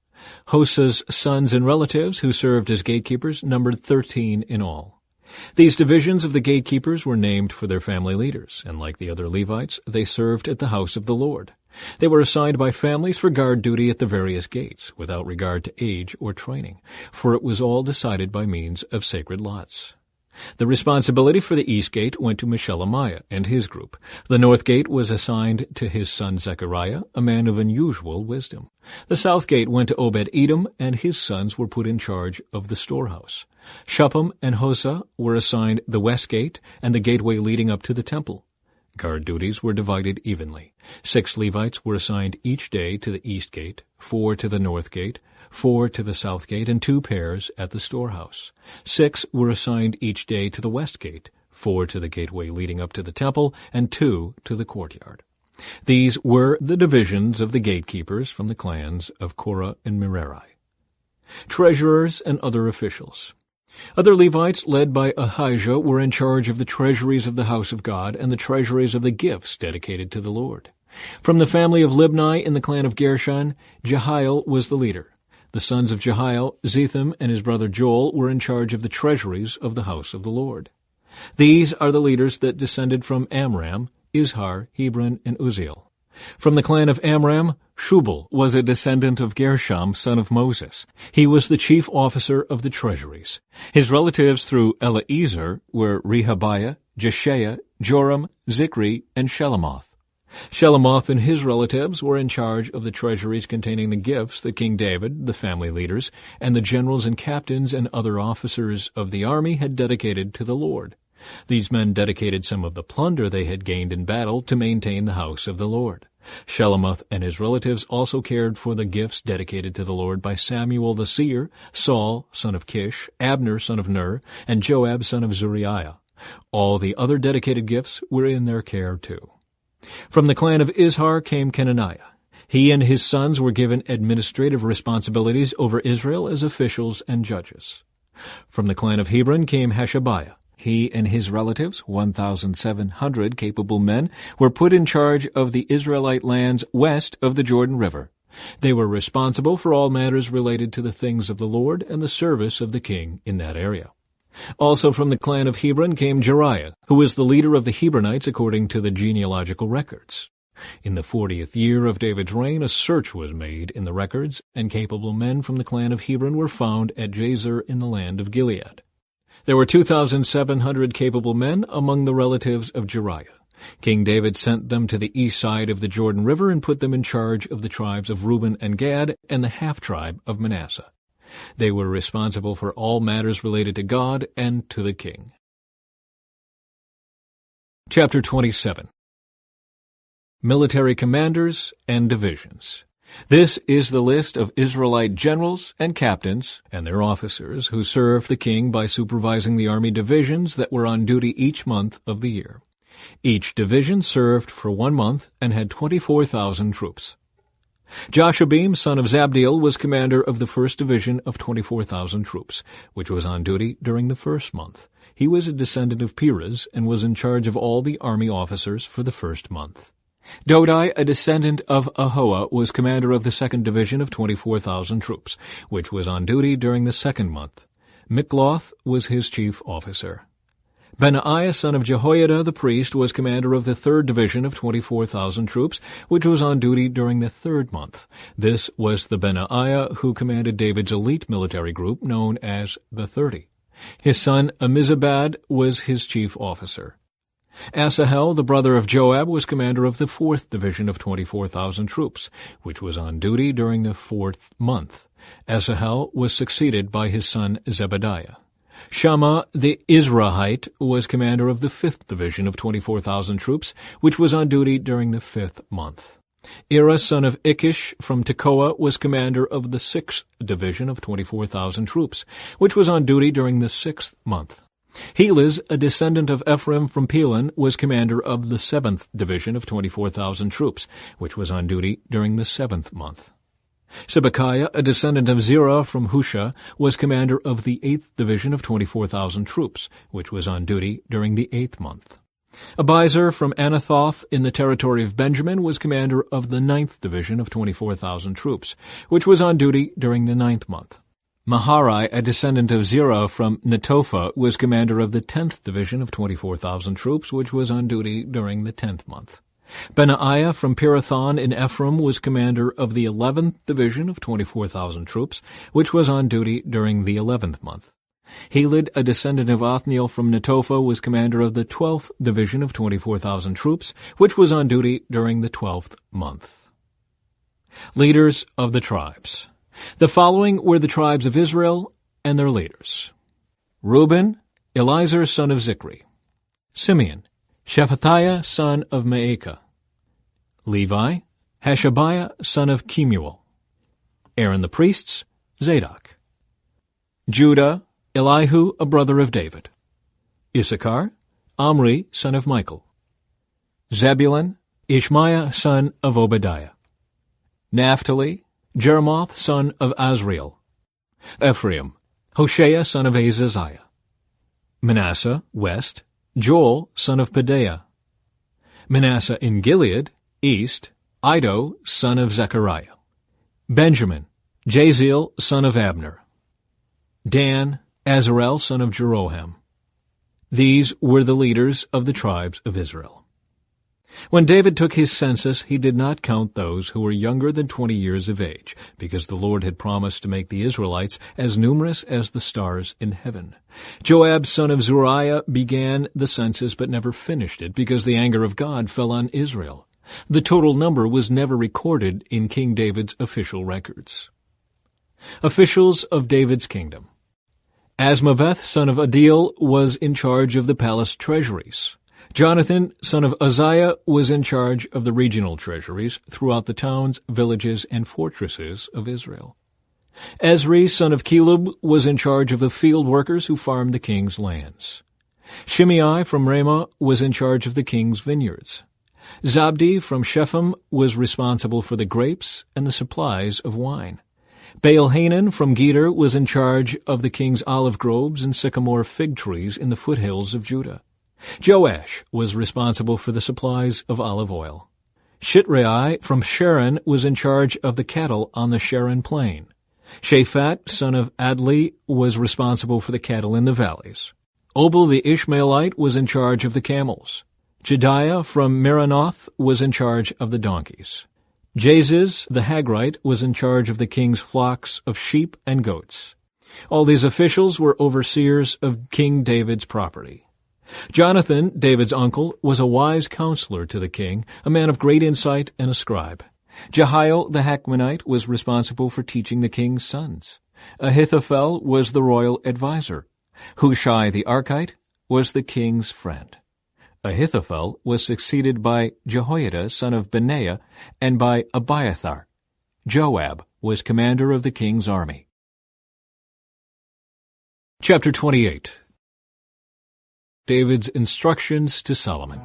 Hosa's sons and relatives who served as gatekeepers numbered 13 in all. These divisions of the gatekeepers were named for their family leaders, and like the other Levites, they served at the house of the Lord. They were assigned by families for guard duty at the various gates, without regard to age or training, for it was all decided by means of sacred lots. The responsibility for the east gate went to Meshelemiah and his group. The north gate was assigned to his son Zechariah, a man of unusual wisdom. The south gate went to Obed-Edom, and his sons were put in charge of the storehouse. Shuppam and Hosa were assigned the west gate and the gateway leading up to the temple. Guard duties were divided evenly. 6 Levites were assigned each day to the east gate, 4 to the north gate, 4 to the south gate, and 2 pairs at the storehouse. 6 were assigned each day to the west gate, 4 to the gateway leading up to the temple, and 2 to the courtyard. These were the divisions of the gatekeepers from the clans of Korah and Merari. Treasurers and other officials. Other Levites, led by Ahijah, were in charge of the treasuries of the house of God and the treasuries of the gifts dedicated to the Lord. From the family of Libni in the clan of Gershon, Jehiel was the leader. The sons of Jehiel, Zetham and his brother Joel, were in charge of the treasuries of the house of the Lord. These are the leaders that descended from Amram, Izhar, Hebron, and Uzziel. From the clan of Amram, Shubal was a descendant of Gershom, son of Moses. He was the chief officer of the treasuries. His relatives through Eliezer were Rehabiah, Jeshaiah, Joram, Zikri, and Shelomoth. Shelomoth and his relatives were in charge of the treasuries containing the gifts that King David, the family leaders, and the generals and captains and other officers of the army had dedicated to the Lord. These men dedicated some of the plunder they had gained in battle to maintain the house of the Lord. Shelomoth and his relatives also cared for the gifts dedicated to the Lord by Samuel the seer, Saul, son of Kish, Abner, son of Ner, and Joab, son of Zuriah. All the other dedicated gifts were in their care too. From the clan of Izhar came Kenaniah. He and his sons were given administrative responsibilities over Israel as officials and judges. From the clan of Hebron came Hashabiah. He and his relatives, 1,700 capable men, were put in charge of the Israelite lands west of the Jordan River. They were responsible for all matters related to the things of the Lord and the service of the king in that area. Also from the clan of Hebron came Jeriah, who was the leader of the Hebronites according to the genealogical records. In the 40th year of David's reign, a search was made in the records, and capable men from the clan of Hebron were found at Jazer in the land of Gilead. There were 2,700 capable men among the relatives of Jeriah. King David sent them to the east side of the Jordan River and put them in charge of the tribes of Reuben and Gad and the half-tribe of Manasseh. They were responsible for all matters related to God and to the king. Chapter 27. Military commanders and divisions. This is the list of Israelite generals and captains and their officers who served the king by supervising the army divisions that were on duty each month of the year. Each division served for 1 month and had 24,000 troops. Joshabim, son of Zabdiel, was commander of the 1st division of 24,000 troops, which was on duty during the 1st month. He was a descendant of Perez and was in charge of all the army officers for the 1st month. Dodai, a descendant of Ahoah, was commander of the 2nd division of 24,000 troops, which was on duty during the 2nd month. Mikloth was his chief officer. Benaiah, son of Jehoiada the priest, was commander of the 3rd division of 24,000 troops, which was on duty during the 3rd month. This was the Benaiah who commanded David's elite military group known as the 30. His son Amizabad was his chief officer. Asahel, the brother of Joab, was commander of the 4th division of 24,000 troops, which was on duty during the 4th month. Asahel was succeeded by his son Zebediah. Shammah the Israelite was commander of the 5th division of 24,000 troops, which was on duty during the 5th month. Ira, son of Ikish from Tekoa, was commander of the 6th division of 24,000 troops, which was on duty during the 6th month. Helez, a descendant of Ephraim from Pelon, was commander of the 7th division of 24,000 troops, which was on duty during the 7th month. Sibekiah, a descendant of Zerah from Husha, was commander of the 8th division of 24,000 troops, which was on duty during the 8th month. Abiezer from Anathoth in the territory of Benjamin was commander of the 9th division of 24,000 troops, which was on duty during the 9th month. Maharai, a descendant of Zerah from Netophah, was commander of the 10th division of 24,000 troops, which was on duty during the 10th month. Benaiah from Pirathon in Ephraim was commander of the 11th division of 24,000 troops, which was on duty during the 11th month. Helid, a descendant of Othniel from Netophah, was commander of the 12th division of 24,000 troops, which was on duty during the 12th month. Leaders of the tribes. The following were the tribes of Israel and their leaders. Reuben, Elizur son of Zikri. Simeon, Shephatiah son of Maacah. Levi, Hashabiah son of Kemuel. Aaron the priests, Zadok. Judah, Elihu, a brother of David. Issachar, Omri son of Michael. Zebulun, Ishmaiah son of Obadiah. Naphtali, Jeremoth son of Azriel. Ephraim, Hoshea son of Azaziah. Manasseh, west, Joel son of Pedaiah. Manasseh in Gilead, east, Iddo son of Zechariah. Benjamin, Jaziel son of Abner. Dan, Azarel son of Jeroham. These were the leaders of the tribes of Israel. When David took his census, he did not count those who were younger than 20 years of age, because the Lord had promised to make the Israelites as numerous as the stars in heaven. Joab son of Zeruiah began the census but never finished it, because the anger of God fell on Israel. The total number was never recorded in King David's official records. Officials of David's kingdom. Asmaveth son of Adiel was in charge of the palace treasuries. Jonathan, son of Uzziah, was in charge of the regional treasuries throughout the towns, villages, and fortresses of Israel. Ezri, son of Caleb, was in charge of the field workers who farmed the king's lands. Shimei from Ramah was in charge of the king's vineyards. Zabdi from Shephem was responsible for the grapes and the supplies of wine. Baal-Hanan from Geder was in charge of the king's olive groves and sycamore fig trees in the foothills of Judah. Joash was responsible for the supplies of olive oil. Shitrai from Sharon was in charge of the cattle on the Sharon plain. Shaphat, son of Adli, was responsible for the cattle in the valleys. Obal the Ishmaelite was in charge of the camels. Jediah from Meronoth was in charge of the donkeys. Jaziz the Hagrite was in charge of the king's flocks of sheep and goats. All these officials were overseers of King David's property. Jonathan, David's uncle, was a wise counselor to the king, a man of great insight and a scribe. Jehiel the Hakmonite was responsible for teaching the king's sons. Ahithophel was the royal adviser. Hushai the Archite was the king's friend. Ahithophel was succeeded by Jehoiada, son of Benaiah, and by Abiathar. Joab was commander of the king's army. Chapter 28. David's instructions to Solomon.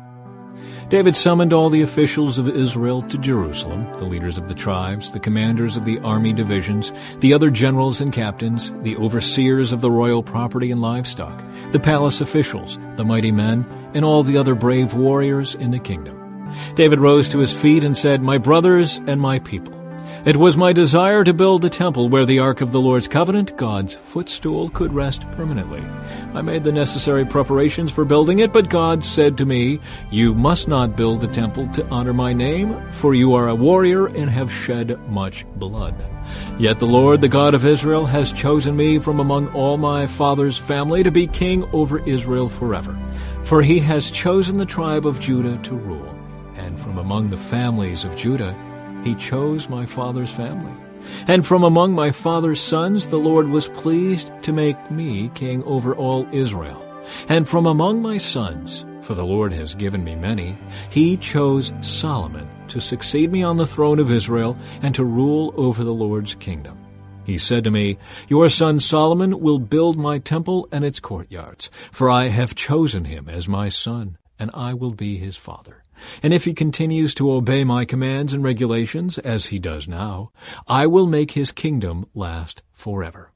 David summoned all the officials of Israel to Jerusalem, the leaders of the tribes, the commanders of the army divisions, the other generals and captains, the overseers of the royal property and livestock, the palace officials, the mighty men, and all the other brave warriors in the kingdom. David rose to his feet and said, "My brothers and my people, it was my desire to build a temple where the ark of the Lord's covenant, God's footstool, could rest permanently. I made the necessary preparations for building it, but God said to me, 'You must not build a temple to honor my name, for you are a warrior and have shed much blood. Yet the Lord, the God of Israel, has chosen me from among all my father's family to be king over Israel forever. For he has chosen the tribe of Judah to rule, and from among the families of Judah he chose my father's family. And from among my father's sons the Lord was pleased to make me king over all Israel. And from among my sons, for the Lord has given me many, he chose Solomon to succeed me on the throne of Israel and to rule over the Lord's kingdom. He said to me, 'Your son Solomon will build my temple and its courtyards, for I have chosen him as my son, and I will be his father. And if he continues to obey my commands and regulations, as he does now, I will make his kingdom last forever.'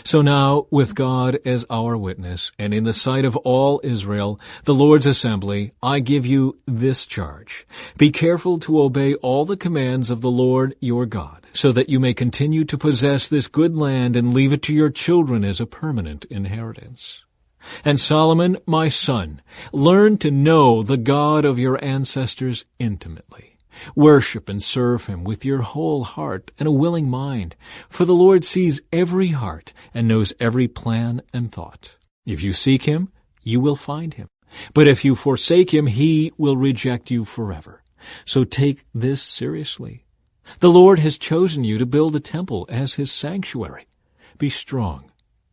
So now, with God as our witness, and in the sight of all Israel, the Lord's assembly, I give you this charge. Be careful to obey all the commands of the Lord your God, so that you may continue to possess this good land and leave it to your children as a permanent inheritance. And Solomon, my son, learn to know the God of your ancestors intimately. Worship and serve him with your whole heart and a willing mind, for the Lord sees every heart and knows every plan and thought. If you seek him, you will find him. But if you forsake him, he will reject you forever. So take this seriously. The Lord has chosen you to build a temple as his sanctuary. Be strong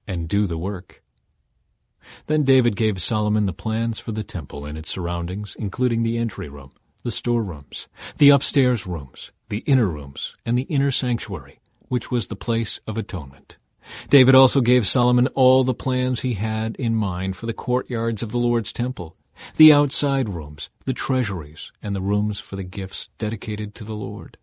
and do the work." Then David gave Solomon the plans for the temple and its surroundings, including the entry room, the storerooms, the upstairs rooms, the inner rooms, and the inner sanctuary, which was the place of atonement. David also gave Solomon all the plans he had in mind for the courtyards of the Lord's temple, the outside rooms, the treasuries, and the rooms for the gifts dedicated to the Lord.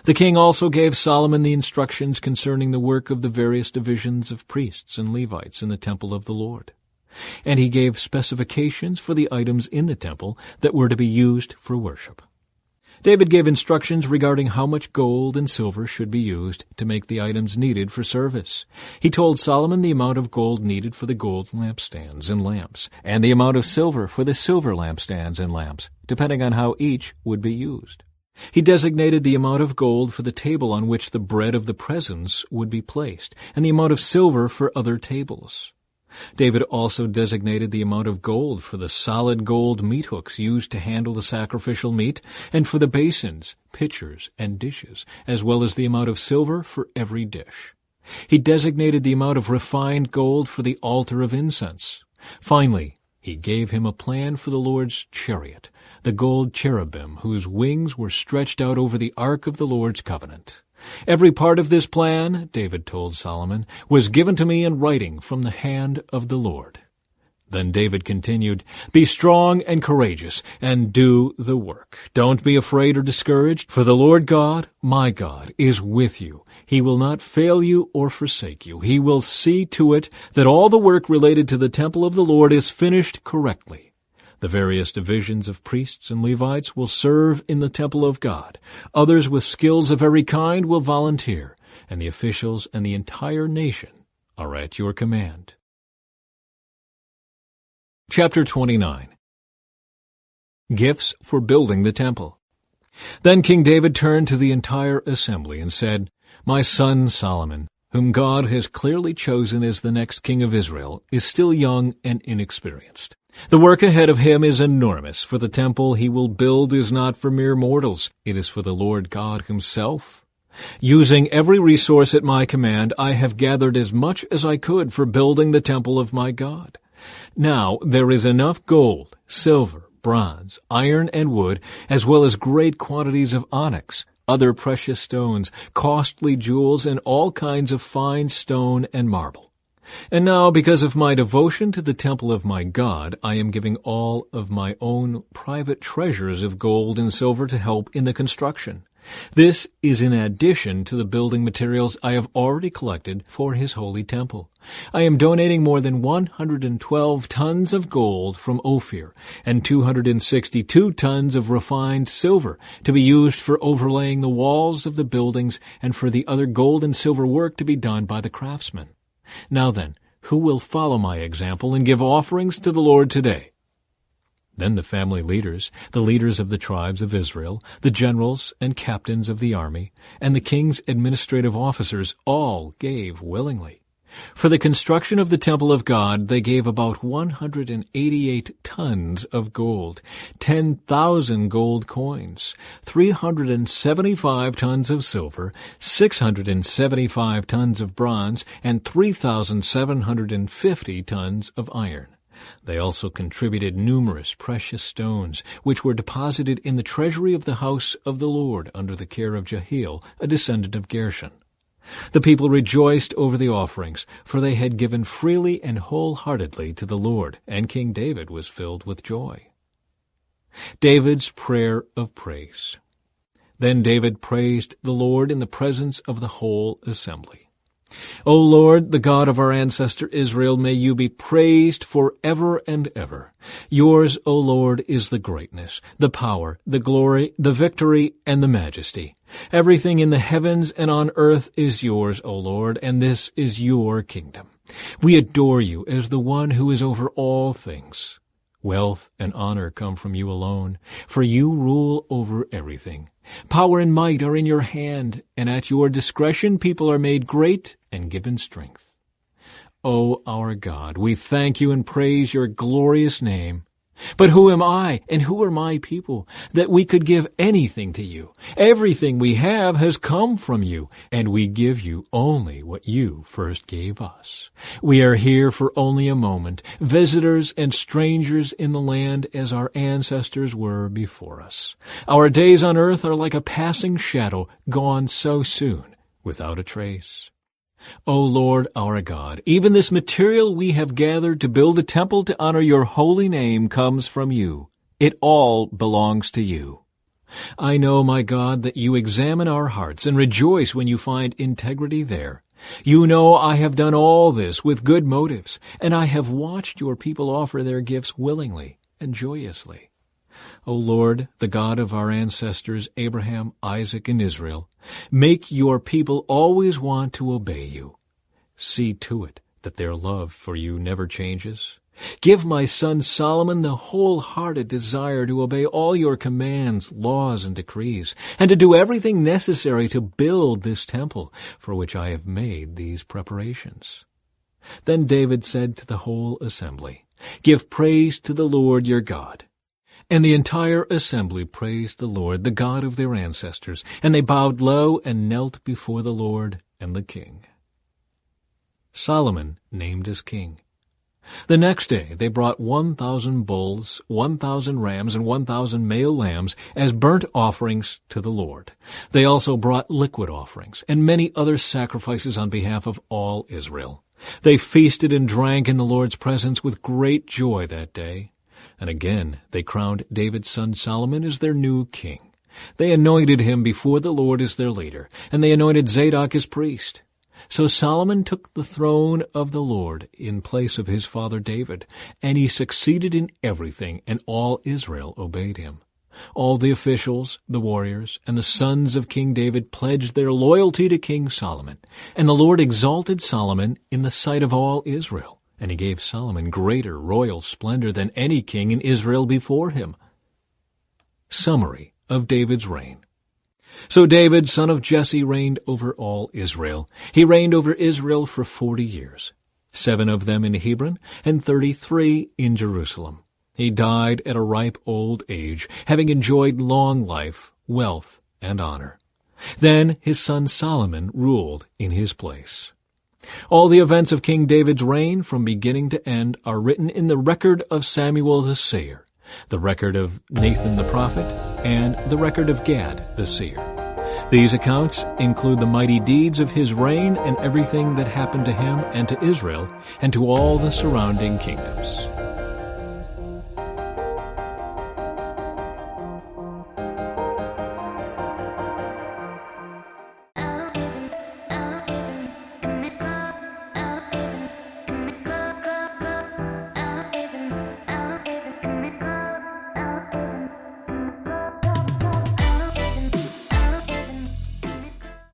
The king also gave Solomon the instructions concerning the work of the various divisions of priests and Levites in the temple of the Lord. And he gave specifications for the items in the temple that were to be used for worship. David gave instructions regarding how much gold and silver should be used to make the items needed for service. He told Solomon the amount of gold needed for the gold lampstands and lamps, and the amount of silver for the silver lampstands and lamps, depending on how each would be used. He designated the amount of gold for the table on which the bread of the presence would be placed, and the amount of silver for other tables. David also designated the amount of gold for the solid gold meat hooks used to handle the sacrificial meat, and for the basins, pitchers, and dishes, as well as the amount of silver for every dish. He designated the amount of refined gold for the altar of incense. Finally, he gave him a plan for the Lord's chariot, the gold cherubim whose wings were stretched out over the ark of the Lord's covenant. Every part of this plan, David told Solomon, was given to me in writing from the hand of the Lord. Then David continued, "Be strong and courageous, and do the work. Don't be afraid or discouraged, for the Lord God, my God, is with you. He will not fail you or forsake you. He will see to it that all the work related to the temple of the Lord is finished correctly. The various divisions of priests and Levites will serve in the temple of God. Others with skills of every kind will volunteer, and the officials and the entire nation are at your command." Chapter 29. Gifts for building the temple. Then King David turned to the entire assembly and said, "My son Solomon, whom God has clearly chosen as the next king of Israel, is still young and inexperienced. The work ahead of him is enormous, for the temple he will build is not for mere mortals. It is for the Lord God himself. Using every resource at my command, I have gathered as much as I could for building the temple of my God. Now there is enough gold, silver, bronze, iron, and wood, as well as great quantities of onyx, other precious stones, costly jewels, and all kinds of fine stone and marble. And now, because of my devotion to the temple of my God, I am giving all of my own private treasures of gold and silver to help in the construction. This is in addition to the building materials I have already collected for his holy temple. I am donating more than 112 tons of gold from Ophir and 262 tons of refined silver to be used for overlaying the walls of the buildings and for the other gold and silver work to be done by the craftsmen. Now then, who will follow my example and give offerings to the Lord today?" Then the family leaders, the leaders of the tribes of Israel, the generals and captains of the army, and the king's administrative officers all gave willingly. For the construction of the temple of God, they gave about 188 tons of gold, 10,000 gold coins, 375 tons of silver, 675 tons of bronze, and 3,750 tons of iron. They also contributed numerous precious stones, which were deposited in the treasury of the house of the Lord under the care of Jehiel, a descendant of Gershon. The people rejoiced over the offerings, for they had given freely and wholeheartedly to the Lord, and King David was filled with joy. David's prayer of praise. Then David praised the Lord in the presence of the whole assembly. "O Lord, the God of our ancestor Israel, may you be praised forever and ever. Yours, O Lord, is the greatness, the power, the glory, the victory, and the majesty. Everything in the heavens and on earth is yours, O Lord, and this is your kingdom. We adore you as the one who is over all things. Wealth and honor come from you alone, for you rule over everything. Power and might are in your hand, and at your discretion people are made great and given strength. O our God, we thank you and praise your glorious name. But who am I, and who are my people, that we could give anything to you? Everything we have has come from you, and we give you only what you first gave us. We are here for only a moment, visitors and strangers in the land as our ancestors were before us. Our days on earth are like a passing shadow, gone so soon, without a trace. O Lord our God, even this material we have gathered to build a temple to honor your holy name comes from you. It all belongs to you. I know, my God, that you examine our hearts and rejoice when you find integrity there. You know I have done all this with good motives, and I have watched your people offer their gifts willingly and joyously. O Lord, the God of our ancestors Abraham, Isaac, and Israel, make your people always want to obey you. See to it that their love for you never changes. Give my son Solomon the wholehearted desire to obey all your commands, laws, and decrees, and to do everything necessary to build this temple for which I have made these preparations." Then David said to the whole assembly, "Give praise to the Lord your God." And the entire assembly praised the Lord, the God of their ancestors, and they bowed low and knelt before the Lord and the king. Solomon named as king. The next day they brought 1,000 bulls, 1,000 rams, and 1,000 male lambs as burnt offerings to the Lord. They also brought liquid offerings and many other sacrifices on behalf of all Israel. They feasted and drank in the Lord's presence with great joy that day. And again they crowned David's son Solomon as their new king. They anointed him before the Lord as their leader, and they anointed Zadok as priest. So Solomon took the throne of the Lord in place of his father David, and he succeeded in everything, and all Israel obeyed him. All the officials, the warriors, and the sons of King David pledged their loyalty to King Solomon, and the Lord exalted Solomon in the sight of all Israel, and he gave Solomon greater royal splendor than any king in Israel before him. Summary of David's reign. So David, son of Jesse, reigned over all Israel. He reigned over Israel for 40 years, 7 of them in Hebron, and 33 in Jerusalem. He died at a ripe old age, having enjoyed long life, wealth, and honor. Then his son Solomon ruled in his place. All the events of King David's reign from beginning to end are written in the record of Samuel the seer, the record of Nathan the prophet, and the record of Gad the seer. These accounts include the mighty deeds of his reign and everything that happened to him and to Israel and to all the surrounding kingdoms.